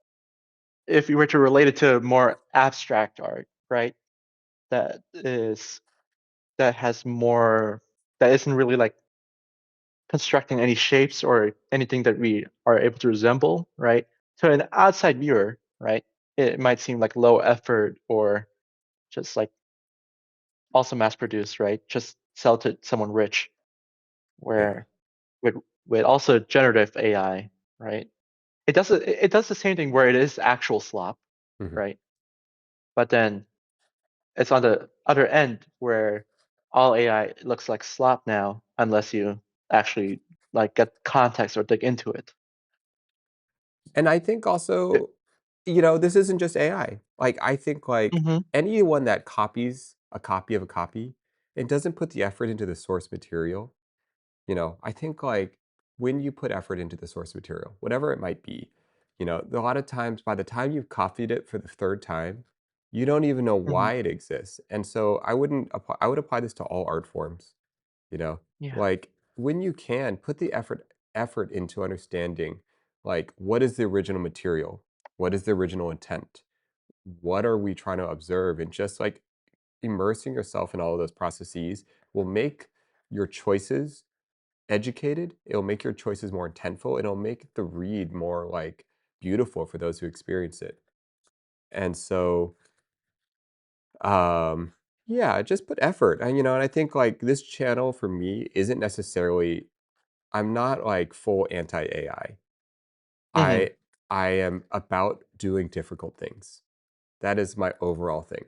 if you were to relate it to more abstract art, right, that is that has more that isn't really like constructing any shapes or anything that we are able to resemble, right? To an outside viewer, right, it might seem like low effort or just like also mass produced, right? Just sell to someone rich. Yeah. Where with also generative AI, right? It does the same thing where it is actual slop, Mhm. right? But then it's on the other end where all AI looks like slop now, unless you actually like get context or dig into it. And I think It also, this isn't just AI. Like, I think, like, Mhm, anyone that copies a copy of a copy and doesn't put the effort into the source material, I think, like, when you put effort into the source material, whatever it might be, a lot of times, by the time you've copied it for the 3rd time, you don't even know mhm, why it exists. And so I would apply this to all art forms, you know? yeah, Like, when you can, put the effort into understanding, like, what is the original material? What is the original intent? What are we trying to observe? And just, like, immersing yourself in all of those processes will make your choices educated. It'll make your choices more intentful. It'll make the read more, like, beautiful for those who experience it. And so, um, yeah, just put effort. And I think, like, this channel for me isn't necessarily I'm not, like, full anti-AI. mhm, I am about doing difficult things. That is my overall thing.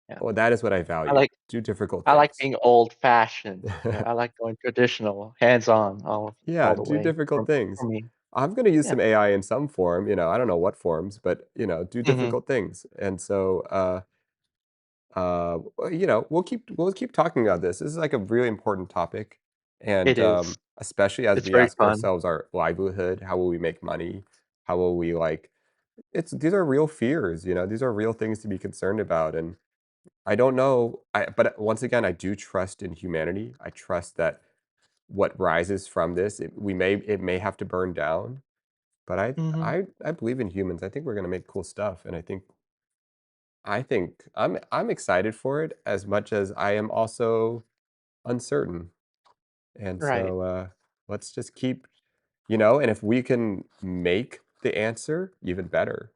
yeah. Well, that is what I I value. like Do difficult I like things. being old fashioned. Yeah, I like going traditional, hands on, all Yeah, the do way difficult for things. me. I'm gonna use Yeah. some AI in some form, I don't know what forms, but, do Mhm. difficult things. And so, we'll keep talking about this. This is, like, a really important topic, It and, is. especially as It's we very ask fun. ourselves our livelihood, how will we make money? How will we, like these are real fears, these are real things to be concerned about, and I don't know, but once again, I do trust in humanity. I trust that what rises from this, it may have to burn down, but Mhm. I believe in humans. I think we're gonna make cool stuff, and I think I'm excited for it as much as I am also uncertain. And Right. so, let's just and if we can make the answer, even better.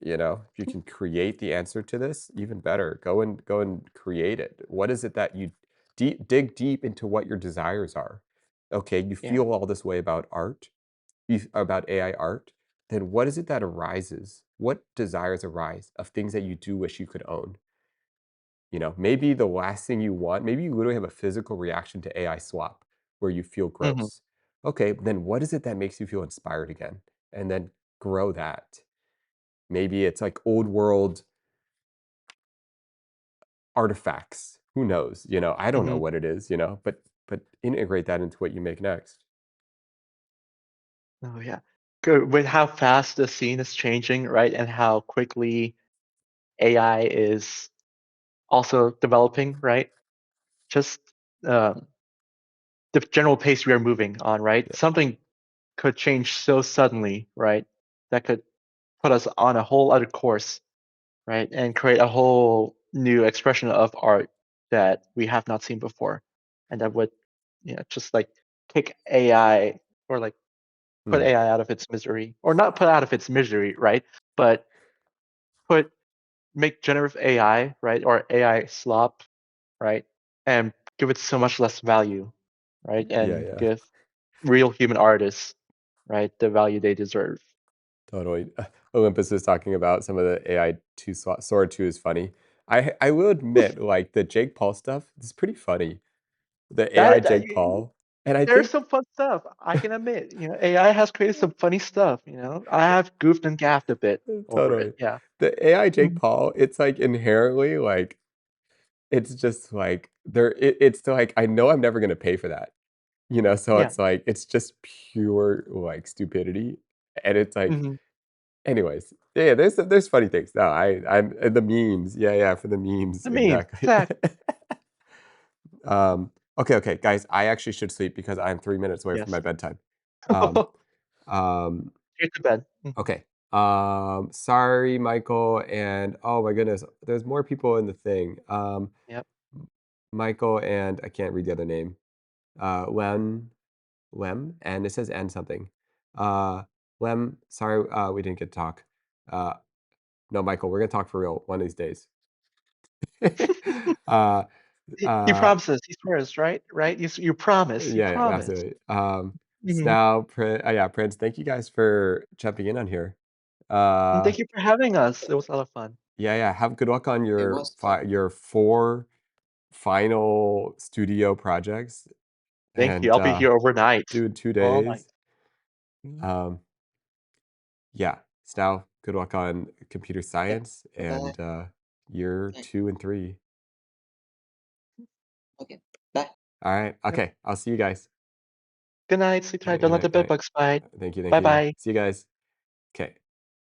if you can create the answer to this, even better. Go and create it. What is it that you dig deep into what your desires are? Okay, you Yeah. feel all this way about art, about AI art, then what is it that arises? What desires arise of things that you do wish you could own? Maybe the last thing you want, maybe you literally have a physical reaction to AI swap where you feel Mhm. gross. Okay, then what is it that makes you feel inspired again? And then grow that. Maybe it's like old world artifacts. Who knows? I don't know Mhm. what it is, but integrate that into what you make next. Oh yeah. Good. With how fast the scene is changing, right, and how quickly AI is also developing, right? Just um, the general pace we are moving on, right? Yeah. Something could change so suddenly, right? That could put us on a whole other course, right? And create a whole new expression of art that we have not seen before. And that would, just like kick AI or like put Hmm. AI out of its misery, or not put out of its misery, right? But put make generative AI, right, or AI slop, right, and give it so much less value, right, Yeah, and yeah. give real human artists, right, the value they deserve. Totally. Olympus was talking about some of the AI 2 Sora 2 is funny. I will admit, like, the Jake Paul stuff is pretty funny. The AI That Jake Paul, and I there's think some fun stuff. I can admit, AI has created some funny stuff. I have goofed and gaffed a bit over it. totally. Yeah. The AI Jake Mhm. Paul, it's, like, inherently, like, it's just, like, it's like, I know I'm never gonna pay for that, so Yeah. it's, like, it's just pure, like, stupidity, and it's, like Hmm. anyways, yeah, there's funny things. No, I'm the memes. Yeah, yeah, for the memes, The memes, exactly. exactly. Okay, guys, I actually should sleep because I'm 3 minutes away from Yes. my bedtime. Um, um, Straight to bed. Mhm. okay. Sorry, Michael, and oh my goodness, there's more people in the thing. Yep. Michael and I can't read the other name. Lem, and it says and something. Uh, Lem, sorry, we didn't get to talk. Uh, no, Michael, we're gonna talk for real one of these days. uh, He uh, promises. He swears, right? Right? You promise. You yeah, yeah, promise. absolutely. Hmm. Yeah, Prince, thank you guys for jumping in on here. And Uh, thank you for having us. It was a lot of fun. yeah, yeah, have good luck on It your was fun. your 4 final studio projects, Thank you. and I'll be here overnight. due in 2 All night. days. Mhm. Um, yeah, Snow, good luck on computer Yeah. science Bye bye. and year Thanks. 2 and 3. Okay. Bye. All right, Yep. okay, I'll see you guys. Good night. Sleep tight. Good Don't let night, the good bed night. bugs bite. Thank you, thank Bye you. bye. See you guys. Okay.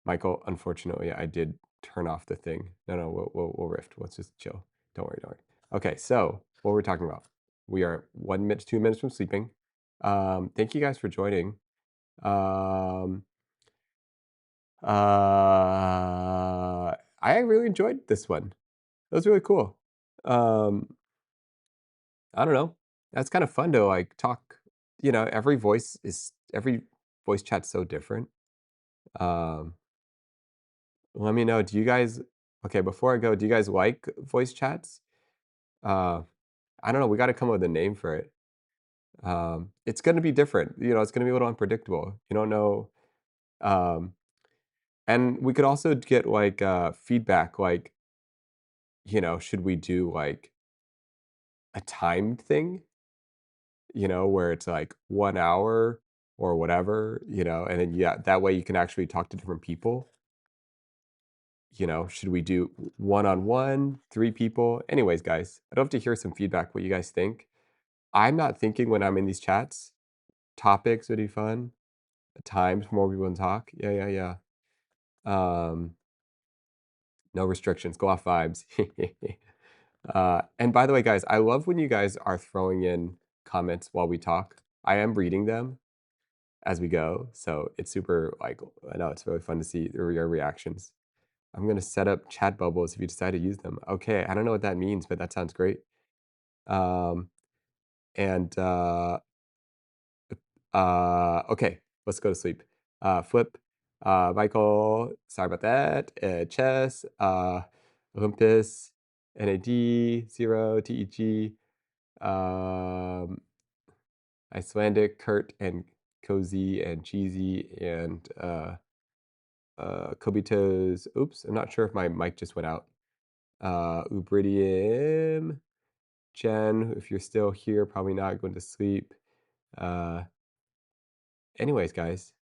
Michael, unfortunately, I did turn off the thing. No, no, we'll rift. Let's just chill. Don't worry, don't worry. Okay, so what we're talking about. We are 1 minute, 2 minutes from sleeping. Thank you guys for joining. Um, I really enjoyed this one. That was really cool. Um, I don't know. That's kind of fun to like talk. Every voice chat's so different. Um, Let me know. Okay, before I go, do you guys like voice chats? Uh, I don't know. We got to come up with a name for it. It's going to be different. It's going to be a little unpredictable. You don't know. Um, and we could also get like feedback, like, should we do like a timed thing, where it's like 1 hour or whatever, and then, yeah, that way you can actually talk to different people. Should we do one-on-one, 3 people? Anyways, guys, I'd love to hear some feedback, what you guys think. I'm not thinking when I'm in these chats, topics would be fun, times for more people to talk. Yeah, yeah, yeah. No restrictions, go off vibes. And by the way, guys, I love when you guys are throwing in comments while we talk. I am reading them as we go, so it's super, like, I know it's really fun to see your reactions. I'm gonna set up chat bubbles if you decide to use them. Okay, I don't know what that means, but that sounds great. Um, and okay, let's go to sleep. Flip. Michael, sorry about that. Chess, Olympus, NAD, Zero, TEG, Icelandic, Kurt, and Cozy, and Cheesy, and Kobitos. Oops, I'm not sure if my mic just went out. Ubridium, Jen, if you're still here, probably not going to sleep. Anyways, guys,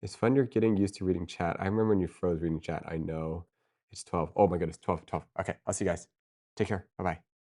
it's fun you're getting used to reading chat. I remember when you froze reading chat. I know. It's 12. Oh my goodness, 12, 12. Okay, I'll see you guys. Take care. Bye-bye.